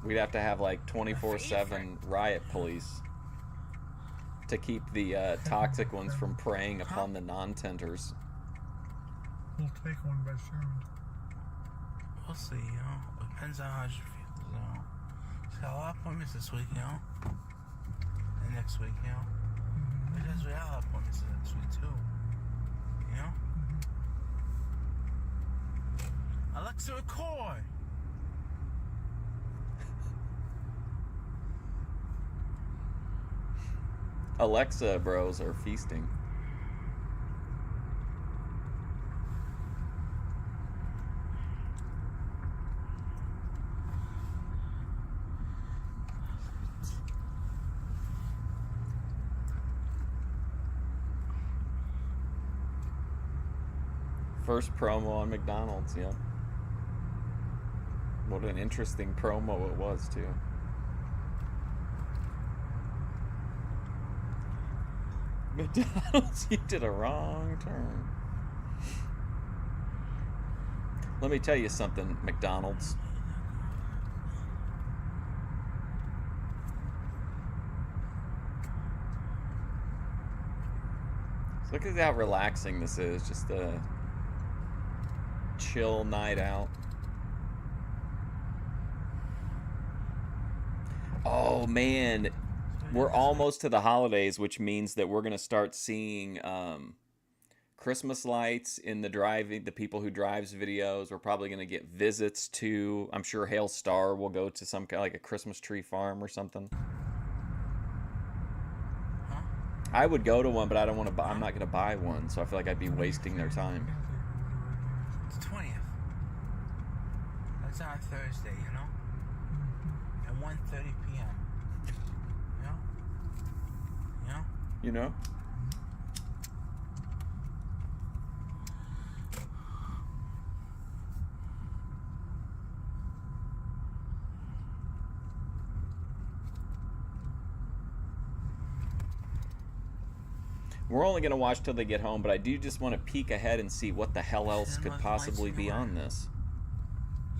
We'd have to have like 24/7 riot police to keep the toxic ones from preying upon the non-tenters. We'll take one by soon. We'll see, you know. Depends on how you feel, you know. So a lot of appointments this week, you know. And next week, you know. Because we have appointments next week too. You know? Alexa, record! Alexa bros are feasting. First promo on McDonald's, yep. What an interesting promo it was, too. McDonald's, you did a wrong turn. Let me tell you something, McDonald's. Look at how relaxing this is. Just a chill night out. Oh man, we're almost to the holidays, which means that we're gonna start seeing Christmas lights in the people who drives videos. We're probably gonna get visits to. I'm sure Hale Star will go to some kind of like a Christmas tree farm or something. I would go to one, but I don't want to buy. I'm not gonna buy one, so I feel like I'd be wasting their time. It's 20th. That's on Thursday, you know? At 1:30 p.m. You know? You know? You know? We're only going to watch till they get home, but I do just want to peek ahead and see what the hell else could possibly be on this.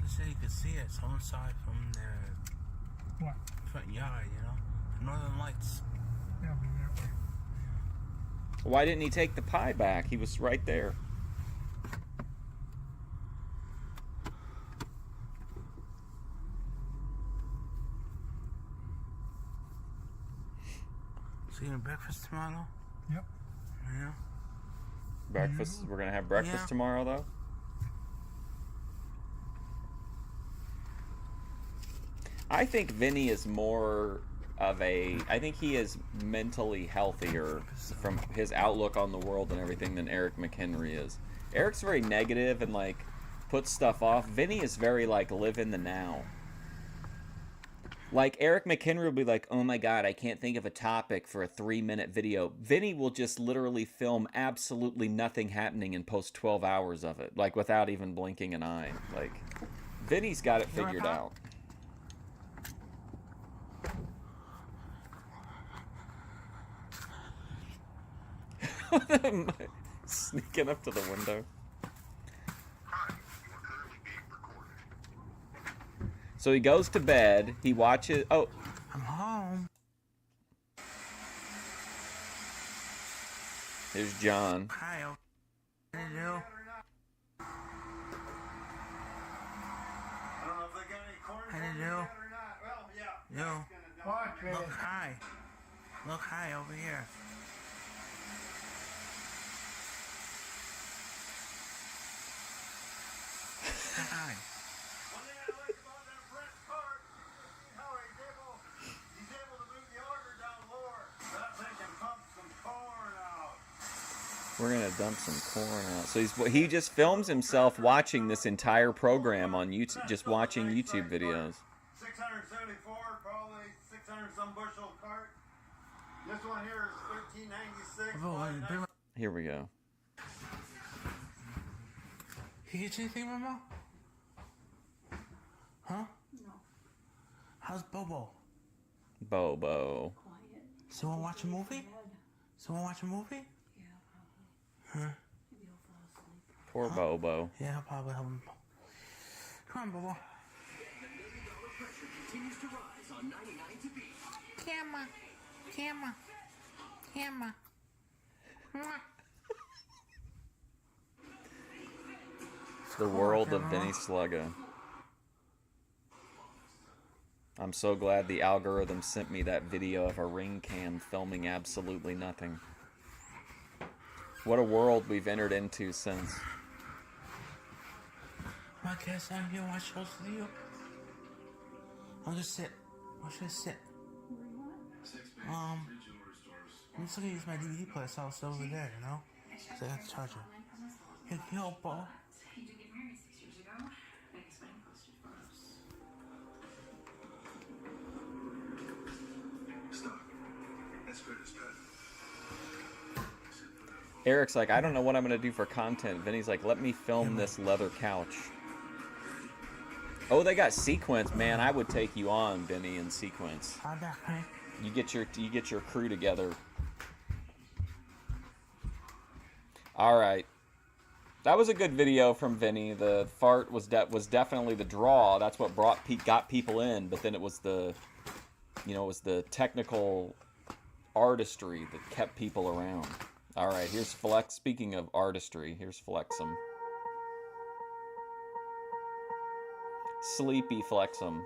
Just so you could see it. Someone saw it from their front yard, you know? The Northern Lights. Yeah, we that way. Why didn't he take the pie back? He was right there. So you having breakfast tomorrow? Yep. Yeah. Breakfast? We're going to have breakfast tomorrow, though? I think Vinnie is more of a... I think he is mentally healthier from his outlook on the world and everything than Eric McHenry is. Eric's very negative and, like, puts stuff off. Vinnie is very, like, live in the now. Like, Eric McHenry will be like, oh my god, I can't think of a topic for a 3-minute video. Vinnie will just literally film absolutely nothing happening and post 12 hours of it. Like, without even blinking an eye. Like, Vinnie's got it figured out. Sneaking up to the window. So he goes to bed, he watches... Oh. I'm home. Here's John. Hi, what do you do? How do you do? You. Look, hi. Look, hi, over here. Hi. We're gonna dump some corn out. So he just films himself watching this entire program on YouTube, just watching YouTube videos. 674, probably 600 some bushel cart. This one here is 1396. Here we go. He get you anything, Mama? Huh? No. How's Bobo? Bobo. Quiet. So wanna watch a movie? So wanna watch a movie? Yeah, probably. Huh? Maybe he'll fall asleep. Poor Bobo. Yeah, I'll probably help him. Come on, Bobo. Camera. Camera. Camera. The world of Vinnie Sluga. I'm so glad the algorithm sent me that video of a ring cam filming absolutely nothing. What a world we've entered into since. My guess I'm here watch shows with you. I'll just sit. Where should I sit? I'm just gonna use my DVD player, so it's over there, you know? So I got the charger. Hey, yo, Bo. You did get married 6 years ago. Becky's wedding posted photos. Stop. That's good as pet. Eric's like, I don't know what I'm going to do for content. Vinny's like, let me film this leather couch. Oh, they got sequence. Man, I would take you on, Vinny, in sequence. I'm back, man. You get your crew together. All right. That was a good video from Vinny. The fart was definitely the draw. That's what got people in, but then it was the technical artistry that kept people around. All right, here's Flex. Speaking of artistry, here's Flexem. Sleepy Flexem.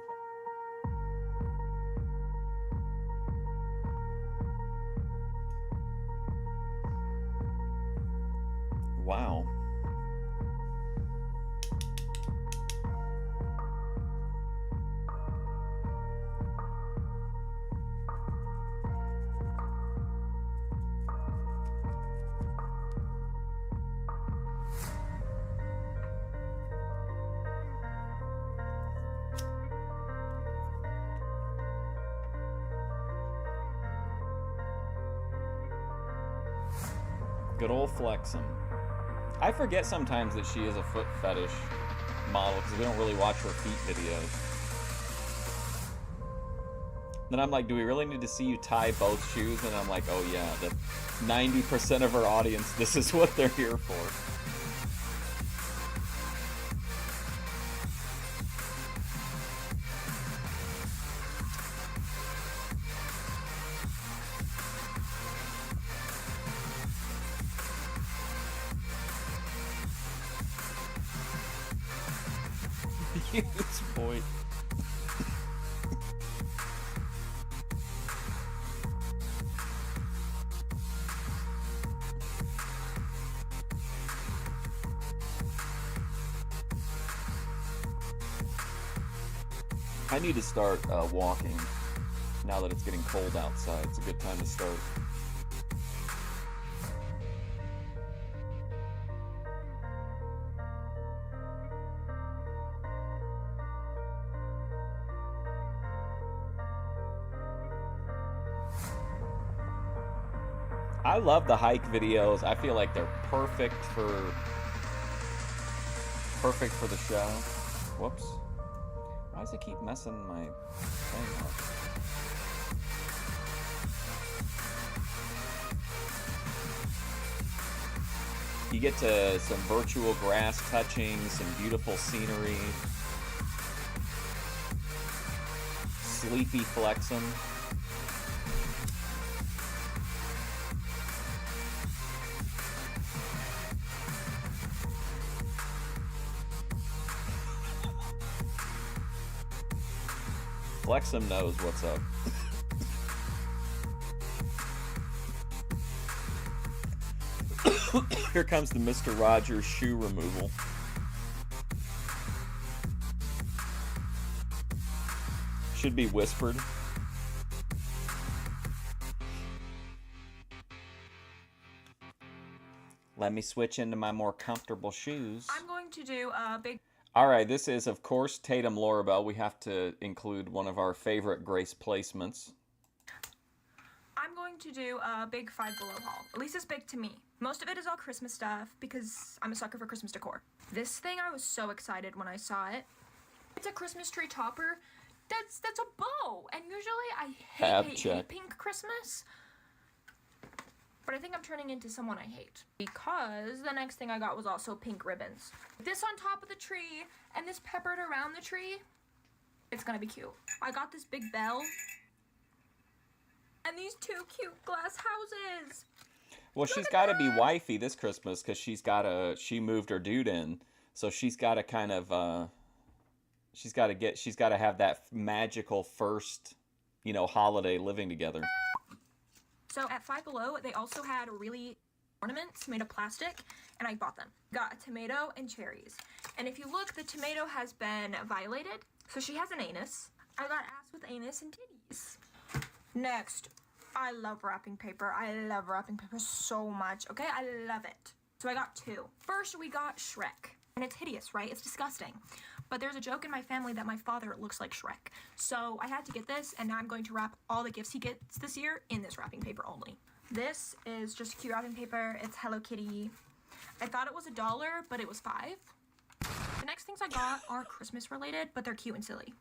Wow. Good old Flexem. I forget sometimes that she is a foot fetish model because we don't really watch her feet videos. Then I'm like, do we really need to see you tie both shoes? And I'm like, oh yeah, the 90% of our audience, this is what they're here for. This boy. I need to start walking now that it's getting cold outside. It's a good time to start. I love the hike videos. I feel like they're perfect for the show. Whoops. Why does it keep messing my thing up? You get to some virtual grass touching, some beautiful scenery. Sleepy Flexem. Flexem knows what's up. Here comes the Mr. Rogers shoe removal. Should be whispered. Let me switch into my more comfortable shoes. I'm going to do a big... All right, this is, of course, Tatum Lorabelle. We have to include one of our favorite Grace placements. I'm going going to do a big Five Below haul. At least it's big to me. Most of it is all Christmas stuff because I'm a sucker for Christmas decor. This thing, I was so excited when I saw it. It's a Christmas tree topper. That's a bow, and usually I hate pink Christmas. But I think I'm turning into someone I hate. Because the next thing I got was also pink ribbons. This on top of the tree, and this peppered around the tree. It's gonna be cute. I got this big bell. And these two cute glass houses. Well, she's got to be wifey this Christmas because she moved her dude in. So she's got to kind of, she's got to have that magical first, holiday living together. So at Five Below, they also had really ornaments made of plastic, and I bought them. Got a tomato and cherries. And if you look, the tomato has been violated, so she has an anus. I got ass with anus and titties. Next, I love wrapping paper. I love wrapping paper so much, okay? I love it. So I got two. First, we got Shrek. And it's hideous, right? It's disgusting. But there's a joke in my family that my father looks like Shrek. So I had to get this, and now I'm going to wrap all the gifts he gets this year in this wrapping paper only. This is just cute wrapping paper. It's Hello Kitty. I thought it was $1, but it was $5. The next things I got aren't Christmas related, but they're cute and silly.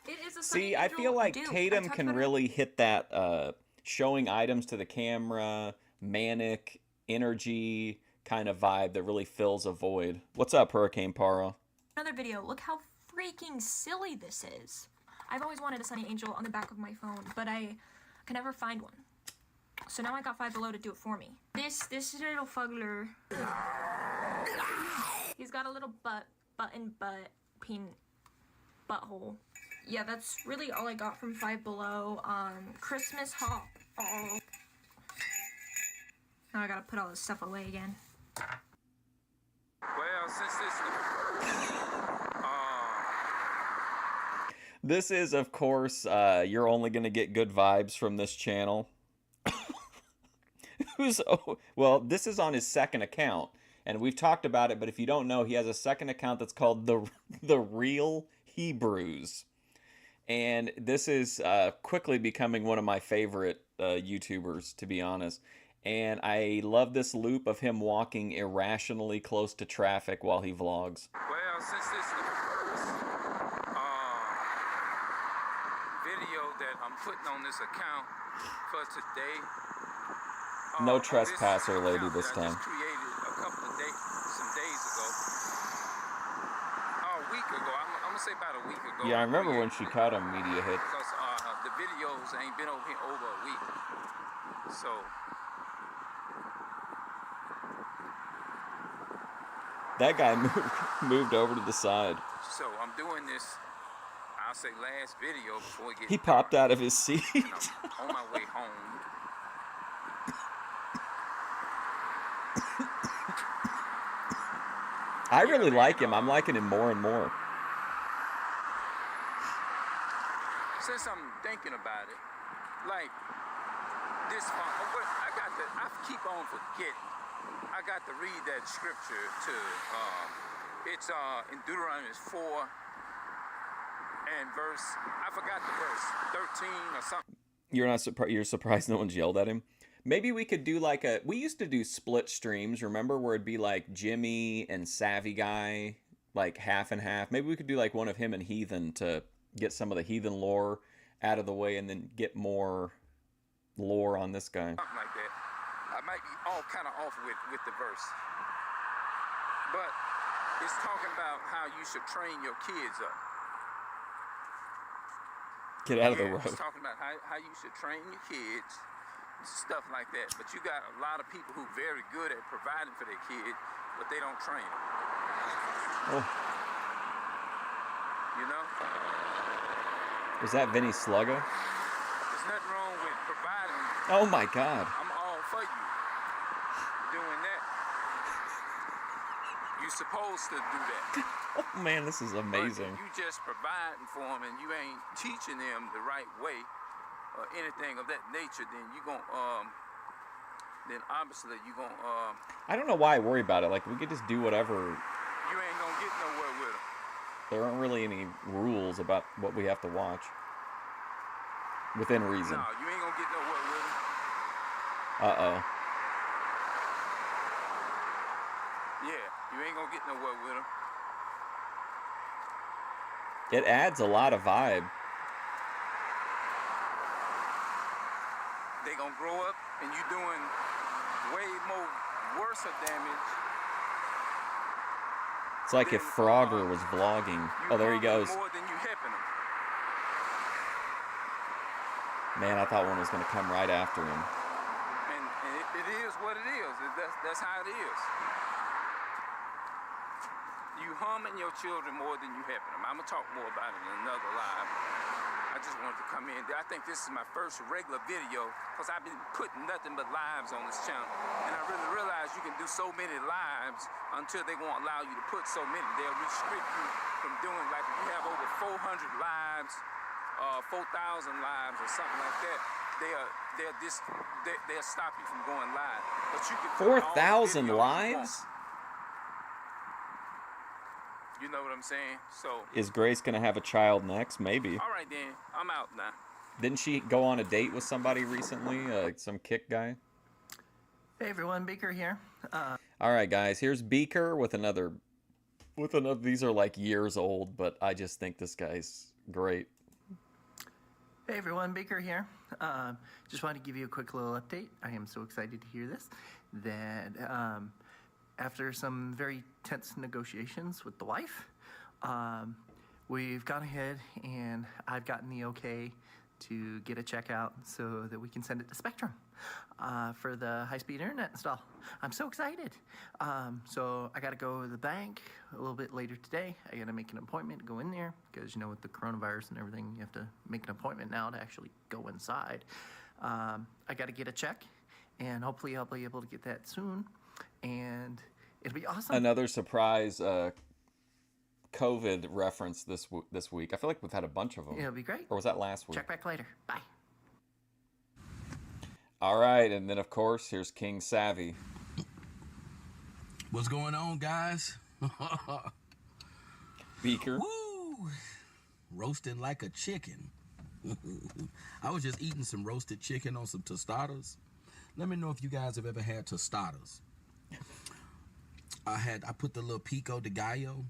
It is a See, I feel like Tatum can really hit that showing items to the camera, manic energy kind of vibe that really fills a void. What's up, Hurricane Para? Another video. Look how freaking silly this is. I've always wanted a Sunny Angel on the back of my phone, but I can never find one. So now I got Five Below to do it for me. This little fuggler. He's got a little butthole. Yeah, that's really all I got from Five Below. Christmas hop. Oh. Now I gotta put all this stuff away again. Well, since this is, of course, you're only gonna get good vibes from this channel. Well, this is on his second account, and we've talked about it. But if you don't know, he has a second account that's called the Real Hebrews. And this is quickly becoming one of my favorite YouTubers, to be honest. And I love this loop of him walking irrationally close to traffic while he vlogs. Well, since this is the first video that I'm putting on this account for today. No trespasser lady this time. I just created a couple of some days ago. A week ago. I'm gonna say about a week ago. Yeah, I remember when she caught a media hit. Because the videos ain't been over here over a week. So that guy moved over to the side. So I'm doing this, I'll say last video before it gets He popped out of his seat. And I'm on my way home. I really like him. I'm liking him more and more. Since I'm thinking about it, like this, I keep on forgetting. I got to read that scripture to, it's in Deuteronomy 4 and verse, I forgot the verse, 13 or something. You're not surprised? You're surprised no one's yelled at him? Maybe we could do like we used to do split streams, remember, where it'd be like Jimmy and Savvy Guy, like half and half. Maybe we could do like one of him and Heathen to get some of the Heathen lore out of the way and then get more lore on this guy. Something like that. I might be all kind of off with the verse. But it's talking about how you should train your kids up. Get out of the road. It's talking about how you should train your kids, stuff like that. But you got a lot of people who are very good at providing for their kids, but they don't train them. Oh. You know? Was that Vinnie Sluga? There's nothing wrong with providing. Oh my God. I'm all for you doing that. You're supposed to do that. Oh man, this is amazing. But if you just providing for them and you ain't teaching them the right way or anything of that nature, then you gon' then obviously you gon' I don't know why I worry about it. Like we could just do whatever. You ain't gonna get nowhere with them. There aren't really any rules about what we have to watch. Within reason. No, you ain't gonna get nowhere Uh-oh. Yeah, you ain't gonna get nowhere with them. It adds a lot of vibe. They gonna grow up and you doing way more worse of damage. It's like if Frogger was vlogging. Oh, there he goes. More than you helping them. Man, I thought one was going to come right after him. And it is what it is. That's how it is. You harming your children more than you helping them. I'm going to talk more about it in another live. I just wanted to come in. I think this is my first regular video because I've been putting nothing but lives on this channel. And I really realized you can do so many lives until they won't allow you to put so many. They'll restrict you from doing, like if you have over 400 lives, 4,000 lives or something like that, they'll stop you from going live. But you can 4,000 lives? You know what I'm saying? So is Grace gonna have a child next? Maybe. All right then, I'm out now. Didn't she go on a date with somebody recently? Some kick guy? Hey everyone, Beaker here. All right, guys, here's Beaker with another. These are like years old, but I just think this guy's great. Hey everyone, Baker here. Just wanted to give you a quick little update. I am so excited to hear this. That after some very tense negotiations with the wife, we've gone ahead and I've gotten the okay to get a check out so that we can send it to Spectrum for the high-speed internet install. I'm so excited. So I got to go to the bank a little bit later today. I got to make an appointment to go in there because, you know, with the coronavirus and everything, you have to make an appointment now to actually go inside. I got to get a check, and hopefully I'll be able to get that soon, and it'll be awesome. Another surprise COVID reference this week. I feel like we've had a bunch of them. It'll be great. Or was that last week? Check back later. Bye. All right, and then of course here's King Savvy. What's going on, guys? Beaker. Woo! Roasting like a chicken. I was just eating some roasted chicken on some tostadas. Let me know if you guys have ever had tostadas. I put the little pico de gallo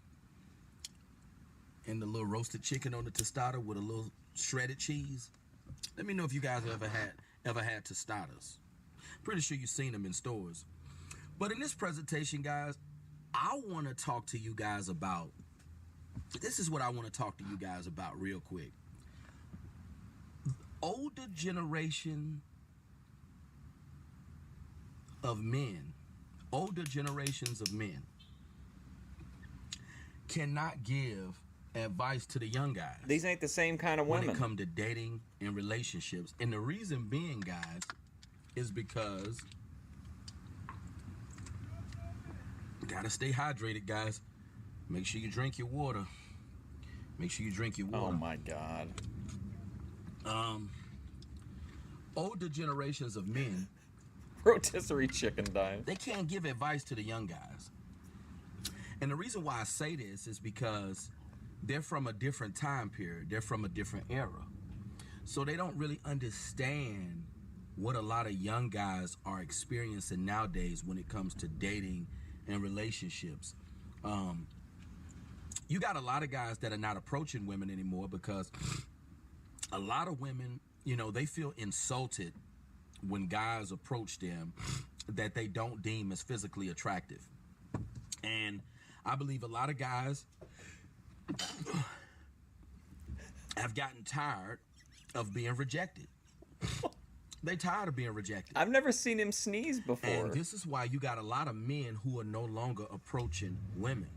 and the little roasted chicken on the tostada with a little shredded cheese. Let me know if you guys have ever had tostadas. Pretty sure you've seen them in stores. But in this presentation, guys, I want to talk to you guys about, this is what I want to talk to you guys about real quick. Older generation of men, older generations of men cannot give advice to the young guys. These ain't the same kind of women. When it comes to dating and relationships. And the reason being, guys, is because you gotta stay hydrated, guys. Make sure you drink your water. Make sure you drink your water. Oh my God. Older generations of men, rotisserie chicken diet, they can't give advice to the young guys. And the reason why I say this is because they're from a different time period. They're from a different era. So they don't really understand what a lot of young guys are experiencing nowadays when it comes to dating and relationships. You got a lot of guys that are not approaching women anymore because a lot of women, you know, they feel insulted when guys approach them that they don't deem as physically attractive. And I believe a lot of guys have gotten tired of being rejected. They tired of being rejected. I've never seen him sneeze before. And this is why you got a lot of men who are no longer approaching women.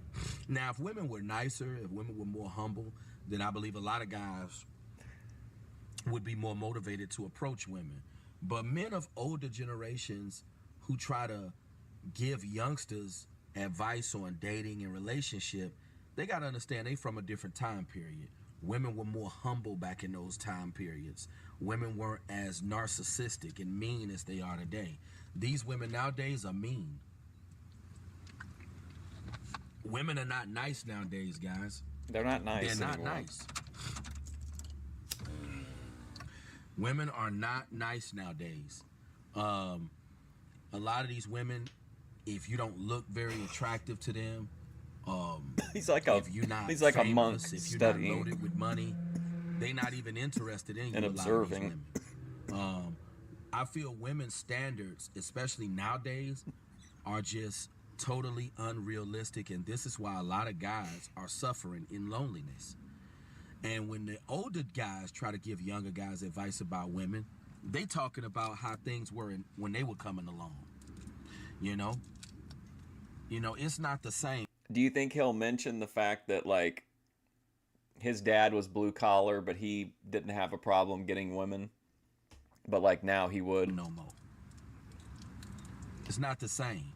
Now, if women were nicer, if women were more humble, then I believe a lot of guys would be more motivated to approach women. But men of older generations who try to give youngsters advice on dating and relationship, they got to understand they from a different time period. Women were more humble back in those time periods. Women weren't as narcissistic and mean as they are today. These women nowadays are mean. Women are not nice nowadays, guys. They're not nice. They're not anymore. nice. Women are not nice nowadays. a lot of these women, if you don't look very attractive to them, he's like a monk if you're studying not loaded with money, they not even interested in you. and a observing. lot of these women. I feel women's standards, especially nowadays, are just totally unrealistic, and this is why a lot of guys are suffering in loneliness. And when the older guys try to give younger guys advice about women, they talking about how things were when they were coming along. You know, it's not the same. Do you think he'll mention the fact that, like, his dad was blue collar, but he didn't have a problem getting women? But, like, now he would? No more. It's not the same.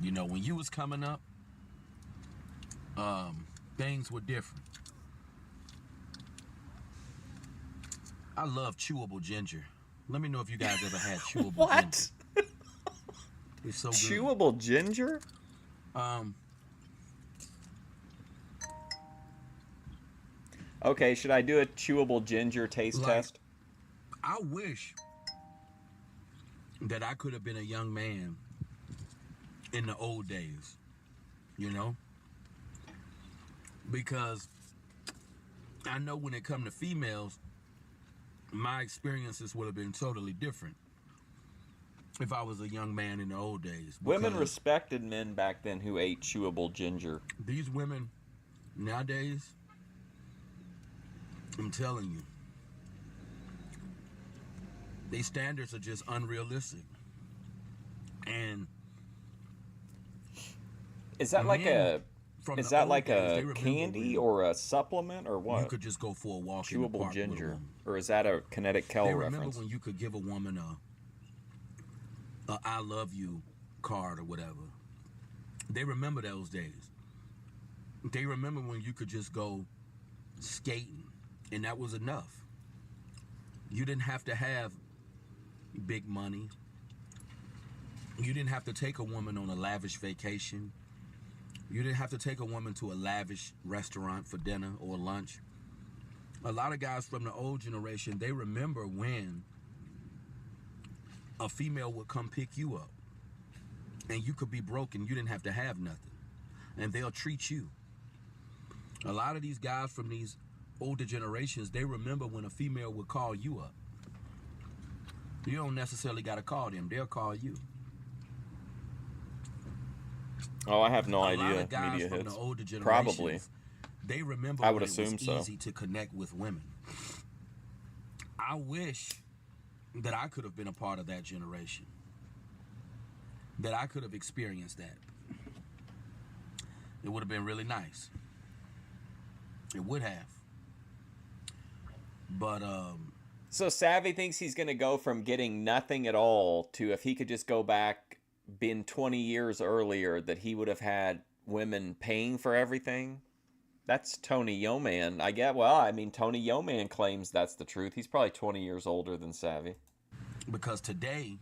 You know, when you was coming up, things were different. I love chewable ginger. Let me know if you guys ever had chewable what? ginger. It's so good. Chewable ginger? Okay, should I do a chewable ginger taste test? I wish that I could have been a young man in the old days, you know? Because I know when it comes to females, my experiences would have been totally different if I was a young man in the old days. Women respected men back then who ate chewable ginger. These women nowadays, I'm telling you, their standards are just unrealistic. And is that like a candy or a supplement or what? You could just go for a walk chewable in the park ginger, or is that a Kinetic Kel reference? Remember when you could give a woman a "I love you" card or whatever? They remember those days. They remember when you could just go skating, and that was enough. You didn't have to have big money. You didn't have to take a woman on a lavish vacation. You didn't have to take a woman to a lavish restaurant for dinner or lunch. A lot of guys from the old generation, they remember when a female would come pick you up and you could be broke and you didn't have to have nothing, and they'll treat you. A lot of these guys from these older generations, they remember when a female would call you up. You don't necessarily got to call them. They'll call you. Oh, I have no A idea. lot of guys Media from hits. the older generations, Probably. They remember I would when assume it was so. easy to connect with women. I wish that I could have been a part of that generation. That I could have experienced that. It would have been really nice. It would have. But so Savvy thinks he's going to go from getting nothing at all to, if he could just go back, been 20 years earlier, that he would have had women paying for everything. That's Tony Yoman. Tony Yoman claims that's the truth. He's probably 20 years older than Savvy. Because today,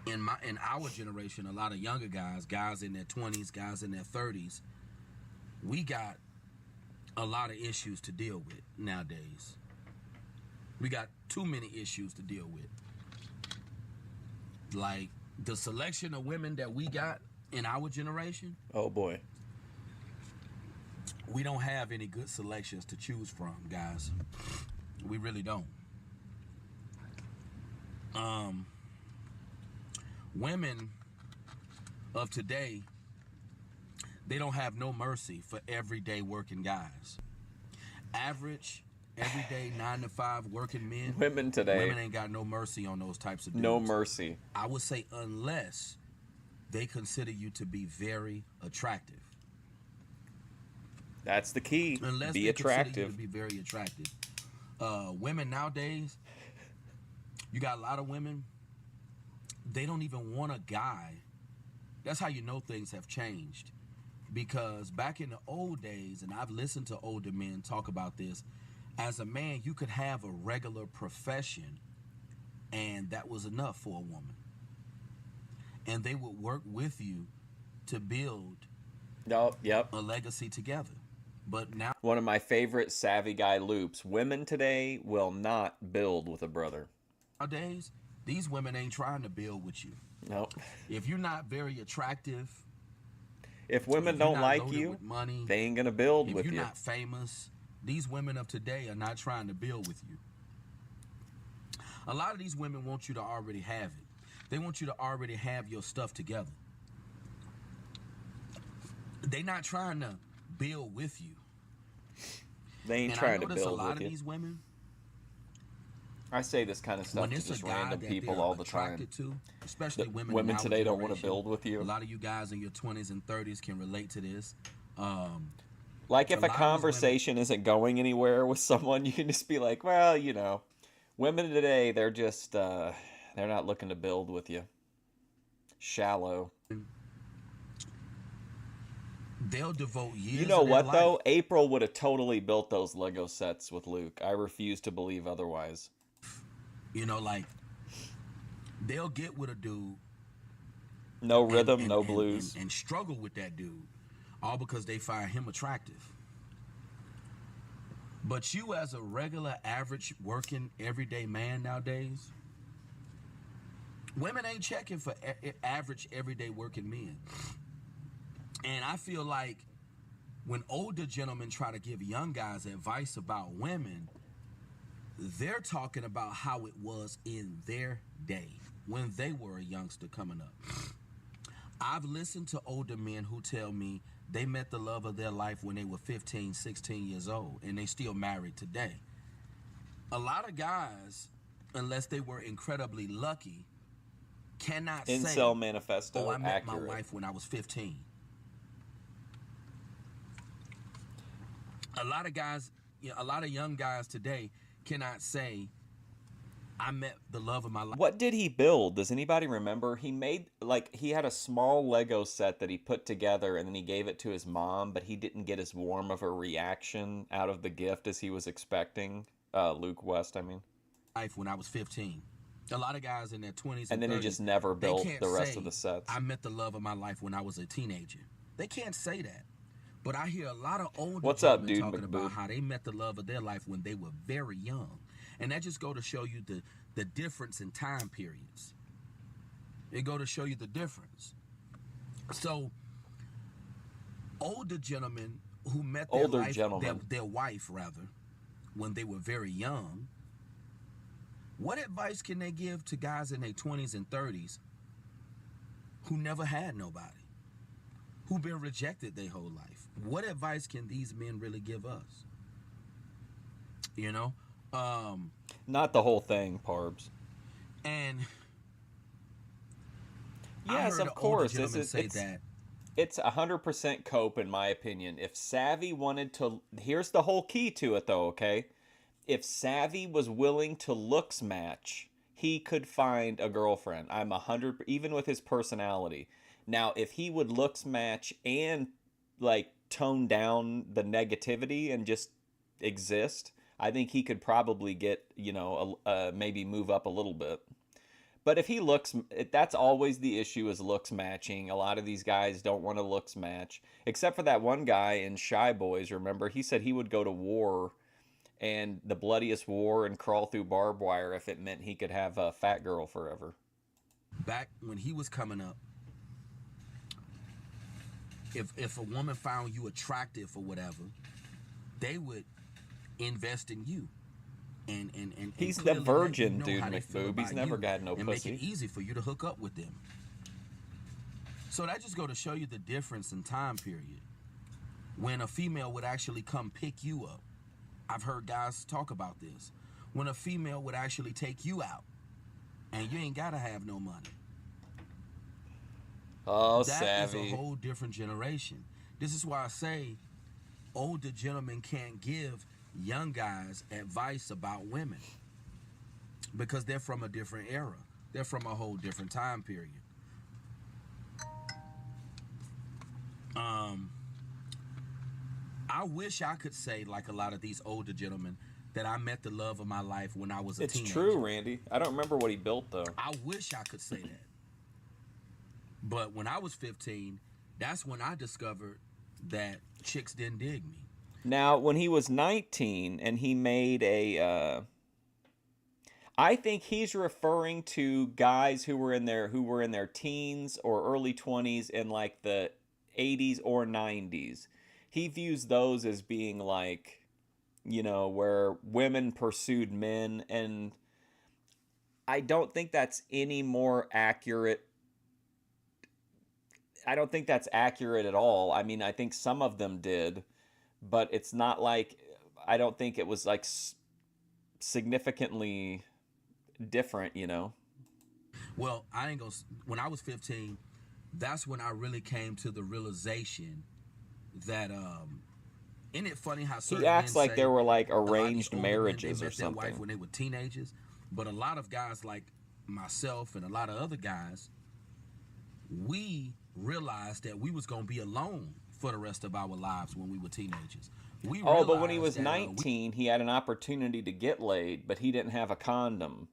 in our generation, a lot of younger guys in their 20s, guys in their 30s, we got a lot of issues to deal with nowadays. We got too many issues to deal with. Like, the selection of women that we got in our generation. Oh, boy. We don't have any good selections to choose from, guys. We really don't. Women of today, they don't have no mercy for everyday working guys. Average, everyday 9-to-5 working men. Women today. Women ain't got no mercy on those types of dudes. No mercy. I would say unless they consider you to be very attractive. That's the key. Unless be they attractive. Consider you to be very attractive. Women nowadays, you got a lot of women, they don't even want a guy. That's how you know things have changed. Because back in the old days, and I've listened to older men talk about this, as a man, you could have a regular profession, and that was enough for a woman. And they would work with you to build a legacy together. But now, one of my favorite Savvy Guy loops: women today will not build with a brother. nowadays, these women ain't trying to build with you. Nope. If you're not very attractive, if women don't like you, money, they ain't gonna build with you. If you're not famous, these women of today are not trying to build with you. A lot of these women want you to already have it. They want you to already have your stuff together. They not trying to build with you. They ain't trying to build with you. A lot of these women, I say this kind of stuff to just random people all the time. Especially women today don't want to build with you. A lot of you guys in your 20s and 30s can relate to this. Like if a conversation isn't going anywhere with someone, you can just be like, well, you know, women today, they're just, they're not looking to build with you. Shallow. They'll devote years. You know what, though? April would have totally built those Lego sets with Luke. I refuse to believe otherwise. You know, like, they'll get with a dude. No rhythm, no blues. And struggle with that dude. All because they find him attractive. But you as a regular, average, working, everyday man nowadays, women ain't checking for average, everyday working men. And I feel like when older gentlemen try to give young guys advice about women, they're talking about how it was in their day when they were a youngster coming up. I've listened to older men who tell me they met the love of their life when they were 15, 16 years old, and they still married today. A lot of guys, unless they were incredibly lucky, cannot say, Incel manifesto, oh, I met accurate. my wife when I was 15. A lot of guys, you know, a lot of young guys today cannot say, I met the love of my life. What did he build? Does anybody remember? He made, like, he had a small Lego set that he put together and then he gave it to his mom, but he didn't get as warm of a reaction out of the gift as he was expecting. Luke West, I mean. Life when I was 15. A lot of guys in their 20s and then 30s, he just never built the rest of the sets. I met the love of my life when I was a teenager. They can't say that. But I hear a lot of older gentlemen talking about how they met the love of their life when they were very young. And that just go to show you the difference in time periods. It go to show you the difference. So, older gentlemen who met their wife, when they were very young, what advice can they give to guys in their 20s and 30s who never had nobody, who've been rejected their whole life? What advice can these men really give us? You know? Not the whole thing, Parbs. And yes, of course, it's 100% cope in my opinion. If Savvy wanted to, here's the whole key to it though, okay? If Savvy was willing to looks match, he could find a girlfriend. I'm 100, even with his personality. Now, if he would looks match and like tone down the negativity and just exist, I think he could probably get, you know, maybe move up a little bit. But if he looks, that's always the issue, is looks matching. A lot of these guys don't want to looks match, except for that one guy in Shy Boys. Remember, he said he would go to war, and the bloodiest war, and crawl through barbed wire if it meant he could have a fat girl forever. Back when he was coming up, if a woman found you attractive or whatever, they would invest in you. And he's the virgin, dude, McBoob. He's never got no pussy. pussy. Make it easy for you to hook up with them. So that just go to show you the difference in time period. When a female would actually come pick you up. I've heard guys talk about this. When a female would actually take you out, and you ain't gotta have no money. Oh, that Savvy. Is a whole different generation. This is why I say older gentlemen can't give young guys advice about women, because they're from a different era. They're from a whole different time period. I wish I could say, like a lot of these older gentlemen, that I met the love of my life when I was a teenager. It's true, Randy. I don't remember what he built, though. I wish I could say that. But when I was 15, that's when I discovered that chicks didn't dig me. Now, when he was 19 and he made a... I think he's referring to guys who were in their teens or early 20s in like the 80s or 90s. He views those as being like, you know, where women pursued men, and I don't think that's any more accurate. I don't think that's accurate at all. I mean, I think some of them did, but it's not like, I don't think it was like significantly different, you know? Well, I ain't gonna. When I was 15, that's when I really came to the realization that isn't it funny how certain He acts men like say there were like a lot of these arranged older men, marriages they or met their wife something. when they were teenagers, but a lot of guys like myself and a lot of other guys, we realized that we was gonna be alone for the rest of our lives when we were teenagers. Oh, but when he was 19, he had an opportunity to get laid, but he didn't have a condom.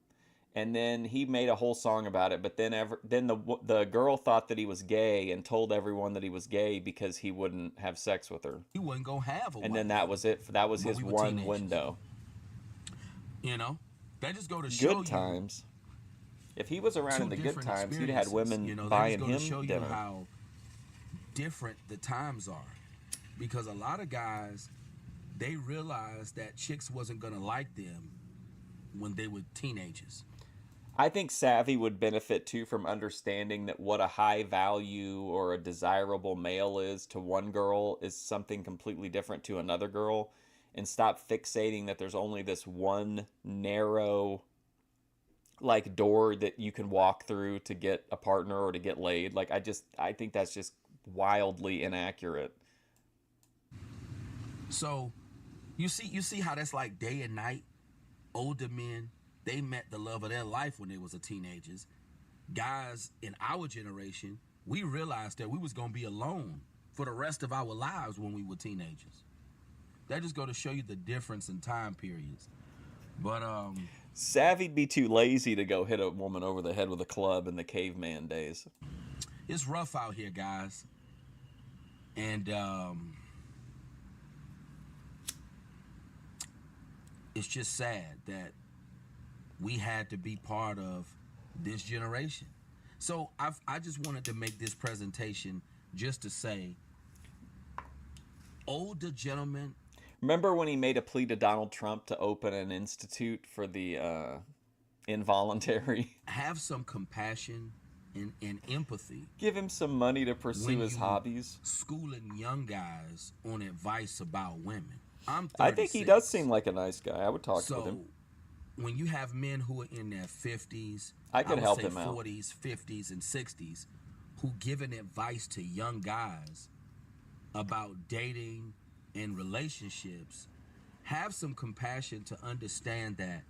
And then he made a whole song about it, but then the girl thought that he was gay and told everyone that he was gay because he wouldn't have sex with her. He wasn't gonna have a wife. And then that was it. That was his one teenagers. window. You know, that just go to show Good times. If he was around in the good times, he'd have had women buying him show you dinner. how different the times are, because a lot of guys, they realized that chicks wasn't gonna like them when they were teenagers. I think Savvy would benefit too from understanding that what a high value or a desirable male is to one girl is something completely different to another girl, and stop fixating that there's only this one narrow like door that you can walk through to get a partner or to get laid. Like I think that's just wildly inaccurate. So you see how that's like day and night. Older men, they met the love of their life when they was teenagers. Guys in our generation, we realized that we was gonna be alone for the rest of our lives when we were teenagers. That just go to show you the difference in time periods. But Savvy'd be too lazy to go hit a woman over the head with a club in the caveman days. It's rough out here, guys. And it's just sad that we had to be part of this generation. So I just wanted to make this presentation just to say, older gentlemen. Remember when he made a plea to Donald Trump to open an institute for the involuntary? Have some compassion and empathy. Give him some money to pursue his hobbies. Schooling young guys on advice about women. I think he does seem like a nice guy. I would talk with him. When you have men who are in their 50s, I could help him out. 40s, 50s, and 60s, who giving advice to young guys about dating and relationships, have some compassion to understand that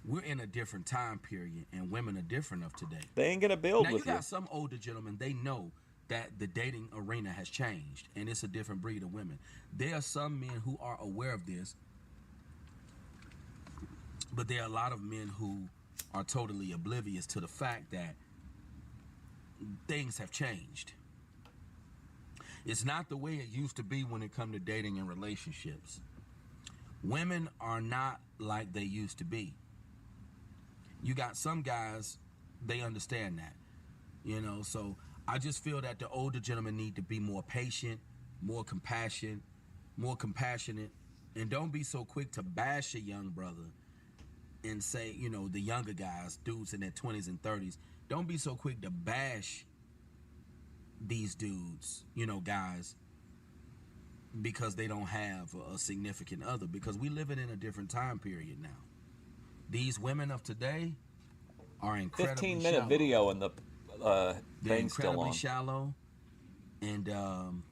we're in a different time period and women are different of today. They ain't gonna build now, with you got some older gentlemen, they know that the dating arena has changed and it's a different breed of women. There are some men who are aware of this, but there are a lot of men who are totally oblivious to the fact that things have changed. It's not the way it used to be when it comes to dating and relationships. Women are not like they used to be. You got some guys, they understand that, you know, so I just feel that the older gentlemen need to be more patient, more compassionate, and don't be so quick to bash a young brother and say, you know, the younger guys, dudes in their 20s and 30s, don't be so quick to bash these dudes, you know, guys, because they don't have a significant other, because we living in a different time period now. These women of today are incredibly 15-minute shallow. video and the They're thing's still incredibly on. shallow, and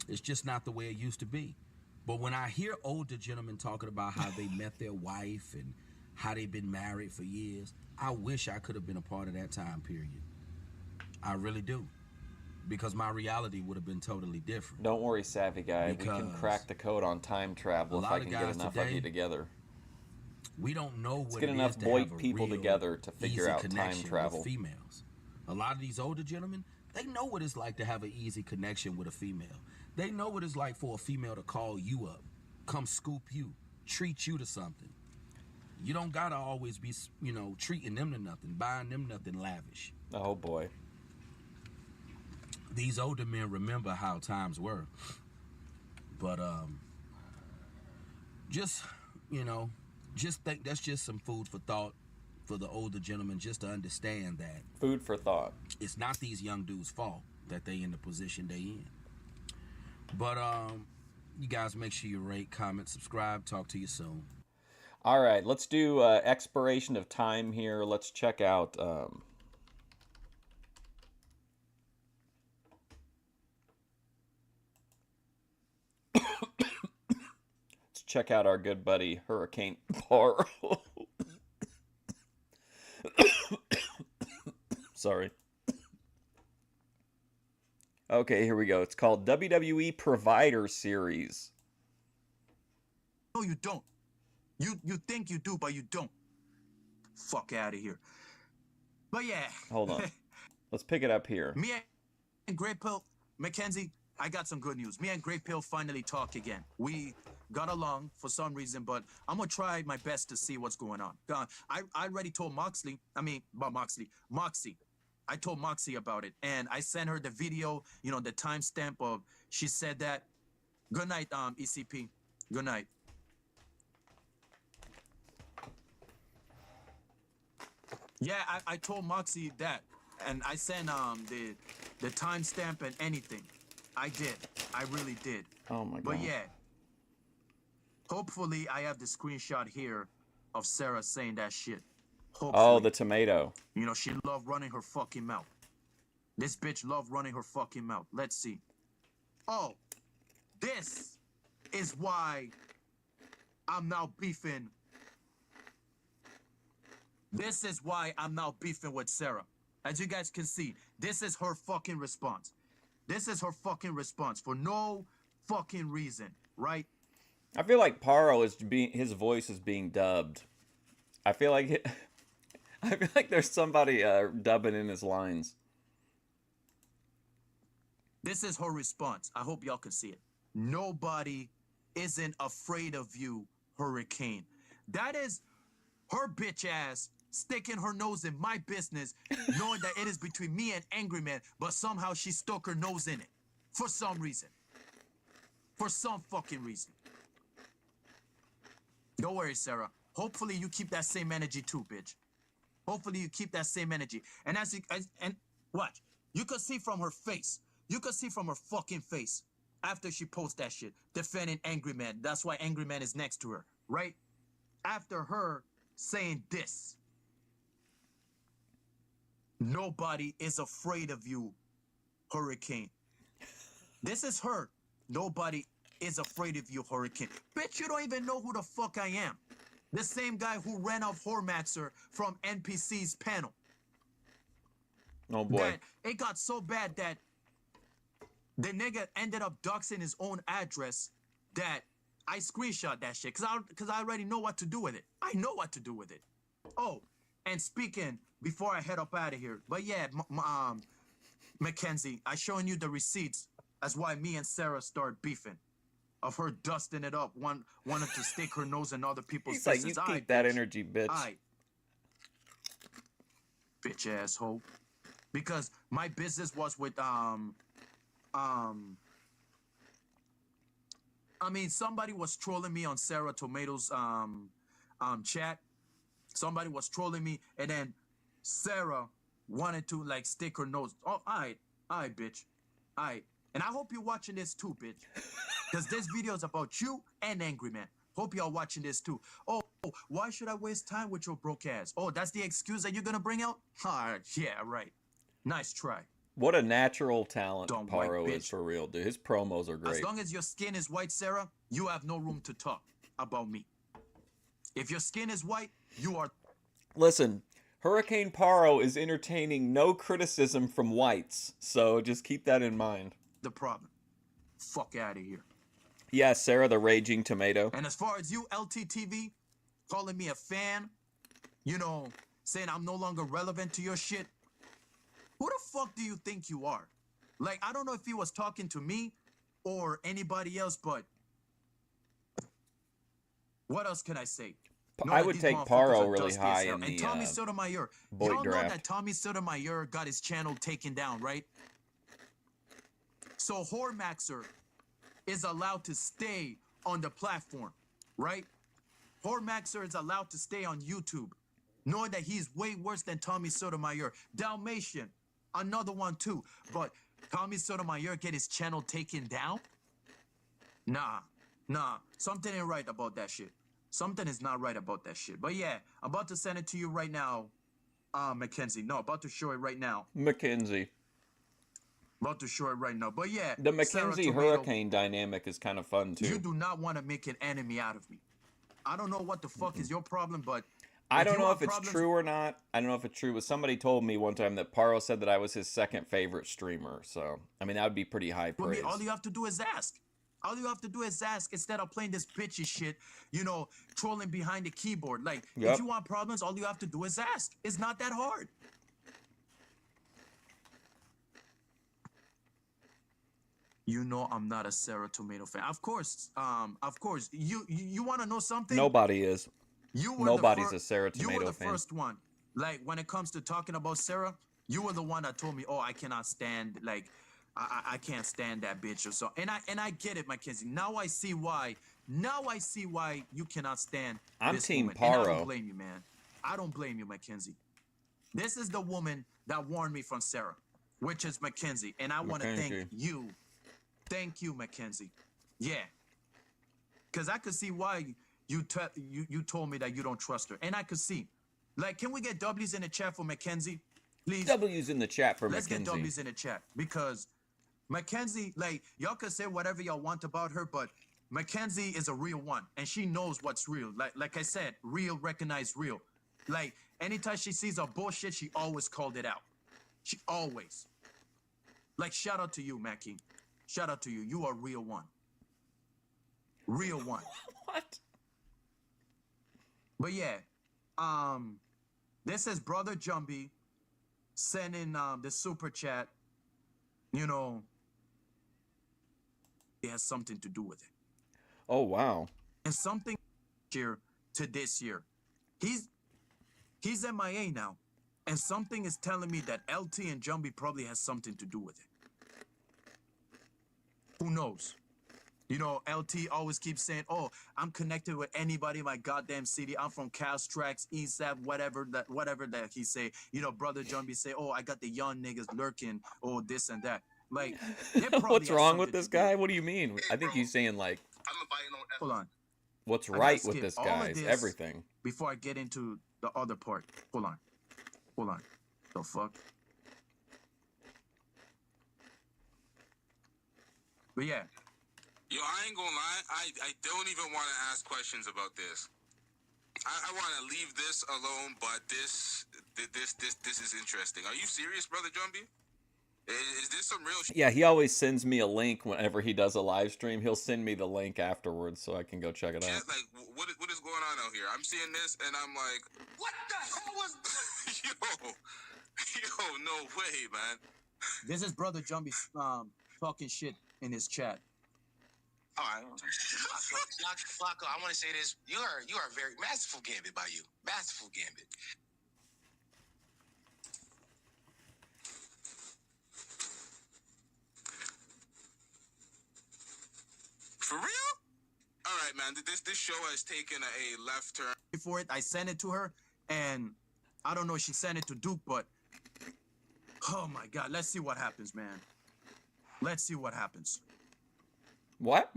it's just not the way it used to be. But when I hear older gentlemen talking about how they met their wife and how they've been married for years, I wish I could have been a part of that time period. I really do. Because my reality would have been totally different. Don't worry, savvy guy. We can Because crack the code on time travel a if lot I of can get guys enough of today, you together. We don't know Let's what get it enough is to boy have a people real together to figure easy out time connection travel. with females. A lot of these older gentlemen, they know what it's like to have an easy connection with a female. They know what it's like for a female to call you up, come scoop you, treat you to something. You don't gotta always be, you know, treating them to nothing, buying them nothing lavish. Oh boy. These older men remember how times were. But just, you know, just think that's just some food for thought for the older gentlemen, just to understand that. Food for thought. It's not these young dudes' fault that they in the position they in. But you guys make sure you rate, comment, subscribe. Talk to you soon. All right, let's do expiration of time here. Let's check out let's check out our good buddy Hurricane Paro. Sorry. Okay, here we go. It's called WWE Provider Series. No, you don't. You think you do, but you don't. Fuck out of here. But yeah. Hold on. Let's pick it up here. Me and Great Pill, Mackenzie, I got some good news. Me and Great Pill finally talk again. We got along for some reason, but I'm gonna try my best to see what's going on. I already told Moxie. I told Moxie about it, and I sent her the video, you know, the timestamp of she said that. Good night, ECP. Good night. Yeah, I told Moxie that, and I sent the timestamp and anything. I did. I really did. Oh my god. But yeah, hopefully I have the screenshot here of Sarah saying that shit. Hopefully. Oh, the tomato. You know, she loved running her fucking mouth. This bitch loved running her fucking mouth. Let's see. Oh, this is why I'm now beefing. This is why I'm now beefing with Sarah. As you guys can see, this is her fucking response. This is her fucking response for no fucking reason, right? I feel like Paro is his voice is being dubbed. I feel like there's somebody dubbing in his lines. This is her response. I hope y'all can see it. Nobody isn't afraid of you, Hurricane. That is her bitch ass sticking her nose in my business, knowing that it is between me and Angry Man, but somehow she stuck her nose in it. For some reason. For some fucking reason. Don't worry, Sarah. Hopefully you keep that same energy too, bitch. Hopefully you keep that same energy. And watch. You could see from her face. You could see from her fucking face after she posts that shit, defending Angry Man. That's why Angry Man is next to her, right? After her saying this. Nobody is afraid of you, Hurricane. This is her. Nobody is afraid of you, Hurricane. Bitch, you don't even know who the fuck I am. The same guy who ran off Hormaxer from NPC's panel. Oh boy. That it got so bad that the nigga ended up doxing his own address that I screenshot that shit because I already know what to do with it. I know what to do with it. Oh, and speaking before I head up out of here, but yeah, Mackenzie, I showing you the receipts as why me and Sarah start beefing. Of her dusting it up, wanted to stick her nose in other people's He's like, faces. you keep that energy, bitch. Bitch asshole. Because my business was with I mean, somebody was trolling me on Sarah Tomato's chat. Somebody was trolling me, and then Sarah wanted to like stick her nose. Oh, alright, bitch. Alright. And I hope you're watching this too, bitch. Because this video is about you and Angry Man. Hope y'all watching this too. Oh, why should I waste time with your broke ass? Oh, that's the excuse that you're gonna bring out? Yeah, right. Nice try. What a natural talent Dumb Paro white is bitch. for real, dude. His promos are great. As long as your skin is white, Sarah, you have no room to talk about me. If your skin is white, you are... Listen, Hurricane Paro is entertaining no criticism from whites, so just keep that in mind. the problem. Fuck out of here. Yeah, Sarah the Raging Tomato. And as far as you, LTTV, calling me a fan, you know, saying I'm no longer relevant to your shit, who the fuck do you think you are? Like, I don't know if he was talking to me or anybody else, but what else can I say? Know I that would these take motherfuckers Paro are really dusty as high hell. in And the Tommy Sotomayor, Boyd y'all know draft. that Tommy Sotomayor got his channel taken down, right? So Hormaxer is allowed to stay on the platform, right? Hormaxer is allowed to stay on YouTube, knowing that he's way worse than Tommy Sotomayor. Dalmatian, another one too. But Tommy Sotomayor get his channel taken down? Nah. Something ain't right about that shit. Something is not right about that shit. But yeah, I'm about to send it to you right now, Mackenzie. No, about to show it right now. Mackenzie. About to show it right now. But yeah, The Sarah Mackenzie Tomato, Hurricane dynamic is kind of fun too. you do not want to make an enemy out of me. I don't know what the fuck is your problem, but I don't you know have if it's problems- true or not. I don't know if it's true, but somebody told me one time that Paro said that I was his second favorite streamer. So, I mean, that would be pretty high Well, praise. all you have to do is ask. All you have to do is ask instead of playing this bitchy shit, trolling behind the keyboard. Like, Yep. if you want problems, all you have to do is ask. It's not that hard. You know I'm not a Sarah Tomato fan. Of course. You want to know something? Nobody is. Nobody's a Sarah You were Tomato the fan. first one. Like, when it comes to talking about Sarah, you were the one that told me, oh, I cannot stand, like, I can't stand that bitch or so. And I get it, Mackenzie. Now I see why you cannot stand I'm this Team woman. And I Paro. don't blame you, man. I don't blame you, Mackenzie. This is the woman that warned me from Sarah, which is Mackenzie. And I want to thank Mackenzie. you. Thank you, Mackenzie. Yeah. Because I could see why you told me that you don't trust her. And I could see. Like, can we get W's in the chat for Mackenzie? Please. W's in the chat for Let's Mackenzie. get W's in the chat. Because Mackenzie, like, y'all can say whatever y'all want about her, but Mackenzie is a real one. And she knows what's real. Like I said, real, recognize real. Like, anytime she sees a bullshit, she always called it out. She always. Like, shout out to you, Mackie. Shout out to you. You are a real one. Real one. What? But yeah, this is Brother Jumbie sending the super chat. It has something to do with it. Oh, wow. And something year to this year. He's MIA now. And something is telling me that LT and Jumbie probably has something to do with it. Who knows? LT always keeps saying, oh, I'm connected with anybody in my goddamn city. I'm from Castrax, ESAP, whatever that he say. Brother Jumbie say, oh, I got the young niggas lurking, oh, this and that. Like, What's wrong with this guy? What do you mean? I think he's saying, like, hold on. what's I gotta right with skip this all guy of is this everything. Before I get into the other part. Hold on. The fuck? But yeah. Yo, I ain't gonna lie. I don't even want to ask questions about this. I want to leave this alone, but this is interesting. Are you serious, Brother Jumbie? Is this some real shit? Yeah, he always sends me a link whenever he does a live stream. He'll send me the link afterwards so I can go check it out. Like, what is going on out here? I'm seeing this, and I'm like, what the hell was... Yo, no way, man. This is Brother Jumbie talking shit in his chat. All right. Flacco, I want to say this. You are very masterful gambit by you. Masterful gambit. For real? All right, man. This show has taken a left turn. Before it, I sent it to her, and I don't know if she sent it to Duke, but oh my God, let's see what happens, man. Let's see what happens. What?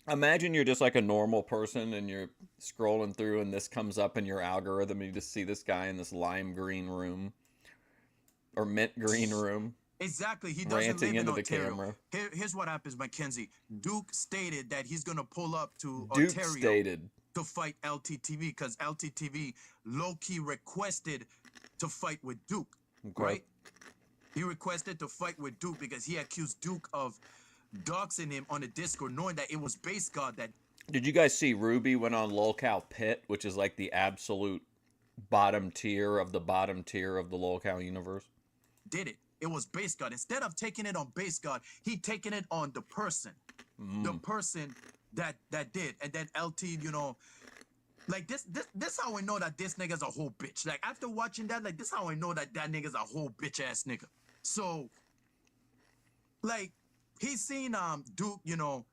Imagine you're just like a normal person and you're scrolling through and this comes up in your algorithm and you just see this guy in this lime green room or mint green room. Exactly. He doesn't ranting live in into the Ontario. camera. Here's what happens, Mackenzie. Duke stated that he's going to pull up to Duke Ontario stated. to fight LTTV because LTTV low-key requested to fight with Duke, Okay. right? He requested to fight with Duke because he accused Duke of doxing him on the Discord, knowing that it was Base God that... Did you guys see Ruby went on Lolcow Pit, which is like the absolute bottom tier of the Lolcow universe? did it. It was Base God. Instead of taking it on Base God, he taken it on the person. The person that did, and then LT, you know, like this how I know that this nigga's a whole bitch. Like after watching that, like this how I know that that nigga's a whole bitch ass nigga. So, like he's seen Duke, you know,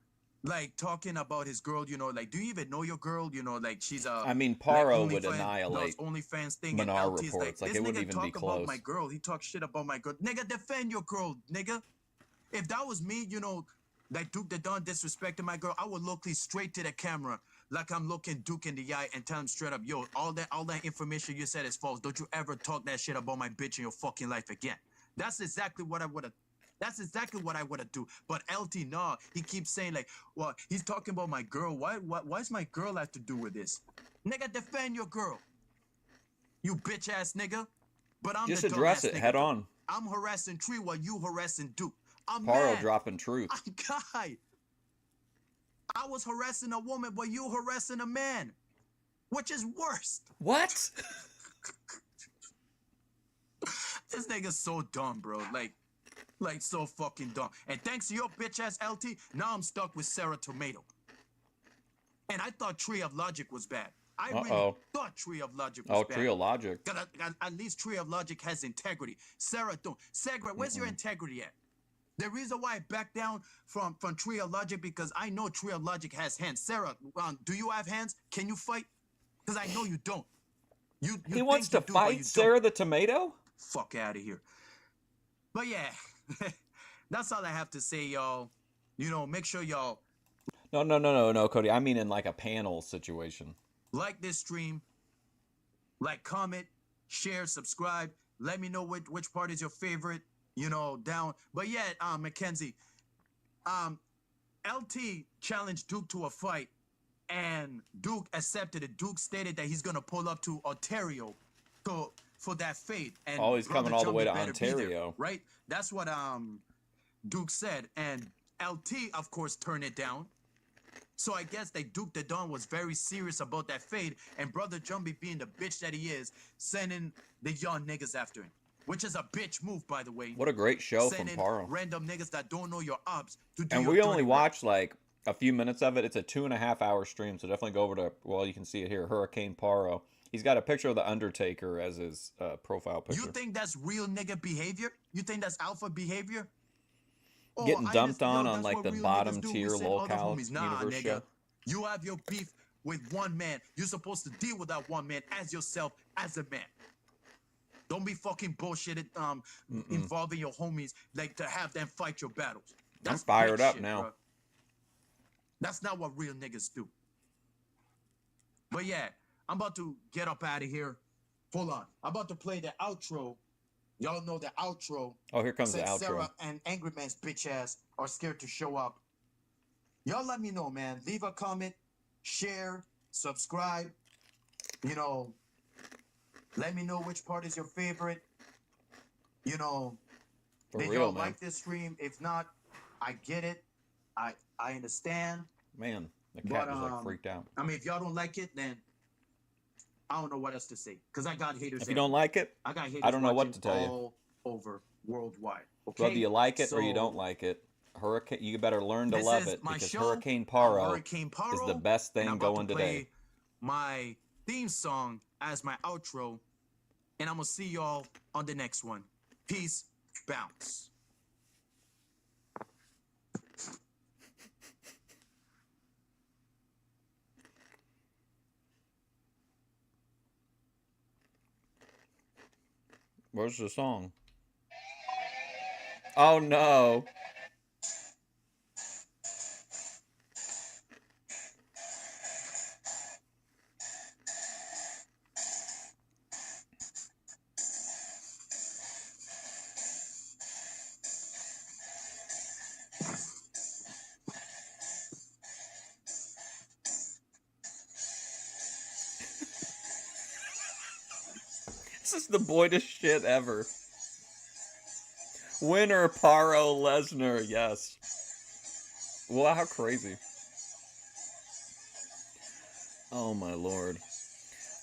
like talking about his girl, you know, like do you even know your girl? You know, like she's a. I mean, like, Paro would does annihilate OnlyFans thing, and Minar LT's reports. Like this it wouldn't nigga even be talk about close. my girl. He talks shit about my girl. Nigga, defend your girl, nigga. If that was me, you know, like Duke the Don disrespecting my girl, I would look straight to the camera, like I'm looking Duke in the eye and tell him straight up, yo, all that information you said is false. Don't you ever talk that shit about my bitch in your fucking life again. That's exactly what I would have. That's exactly what I would have do. But LT, nah, he keeps saying like, well, he's talking about my girl. Why's my girl have to do with this? Nigga, defend your girl. You bitch ass nigga. But I'm Just the address dumbass it nigga, head though. on. I'm harassing Tree while you harassing Duke. I'm Paro mad. dropping truth. God. I was harassing a woman, but you harassing a man. Which is worse. What? This nigga's so dumb, bro. Like so fucking dumb. And thanks to your bitch ass LT, now I'm stuck with Sarah Tomato. And I thought Tree of Logic was bad. I really thought Tree of Logic was bad. Tree of Logic. At least Tree of Logic has integrity. Sarah don't. Sarah, where's your integrity at? The reason why I backed down from Tree of Logic because I know Tree of Logic has hands. Sarah, do you have hands? Can you fight? Because I know you don't. You he wants to fight Sarah the Tomato? Fuck out of here. But yeah, that's all I have to say, y'all. You know, make sure y'all. No, Cody. I mean in like a panel situation. Like this stream. Like, comment, share, subscribe. Let me know which part is your favorite. You know, down. But yeah, Mackenzie, LT challenged Duke to a fight, and Duke accepted it. Duke stated that he's gonna pull up to Ontario for that fade. And he's coming all the way to Ontario, right? That's what Duke said, and LT of course turned it down. So I guess that Duke the Don was very serious about that fade, and Brother Jumbie, being the bitch that he is, sending the young niggas after him. Which is a bitch move, by the way. What a great show from Paro. Random niggas that don't know your ops to do and your we only dirty watched like a few minutes of it. It's a 2.5 hour stream, so definitely go over to, well, you can see it here, Hurricane Paro. He's got a picture of the Undertaker as his profile picture. You think that's real nigga behavior? You think that's alpha behavior? Getting dumped on like the bottom tier locale universe nigga. show. You have your beef with one man. You're supposed to deal with that one man as yourself, as a man. Don't be fucking bullshitted involving your homies like to have them fight your battles. That's fired up shit, now. Bro. That's not what real niggas do. But yeah, I'm about to get up out of here. Hold on. I'm about to play the outro. Y'all know the outro. Oh, here comes the outro. Sarah and Angry Man's bitch ass are scared to show up. Y'all let me know, man. Leave a comment, share, subscribe. You know, let me know which part is your favorite. You know, did y'all like this stream? If not, I get it. I understand. Man, the cat was like freaked out. I mean, if y'all don't like it, then I don't know what else to say. Because I got haters. If you don't like it, I got haters. I don't know what to tell you. All over worldwide. Okay? Whether you like it or you don't like it, Hurricane, you better learn to love it because Hurricane Paro is the best thing going today. My theme song as my outro, and I'm gonna see y'all on the next one. Peace, bounce. Where's the song? Oh no. This is the boydest shit ever. Winner, Paro Lesnar, yes. Wow, how crazy. Oh my lord.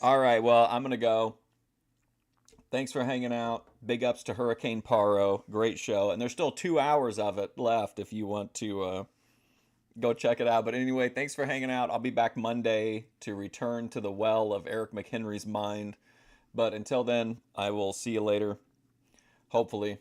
Alright, well, I'm gonna go. Thanks for hanging out. Big ups to Hurricane Paro. Great show. And there's still 2 hours of it left if you want to Go check it out. But anyway, thanks for hanging out. I'll be back Monday to return to the well of Eric McHenry's mind. But until then, I will see you later. Hopefully.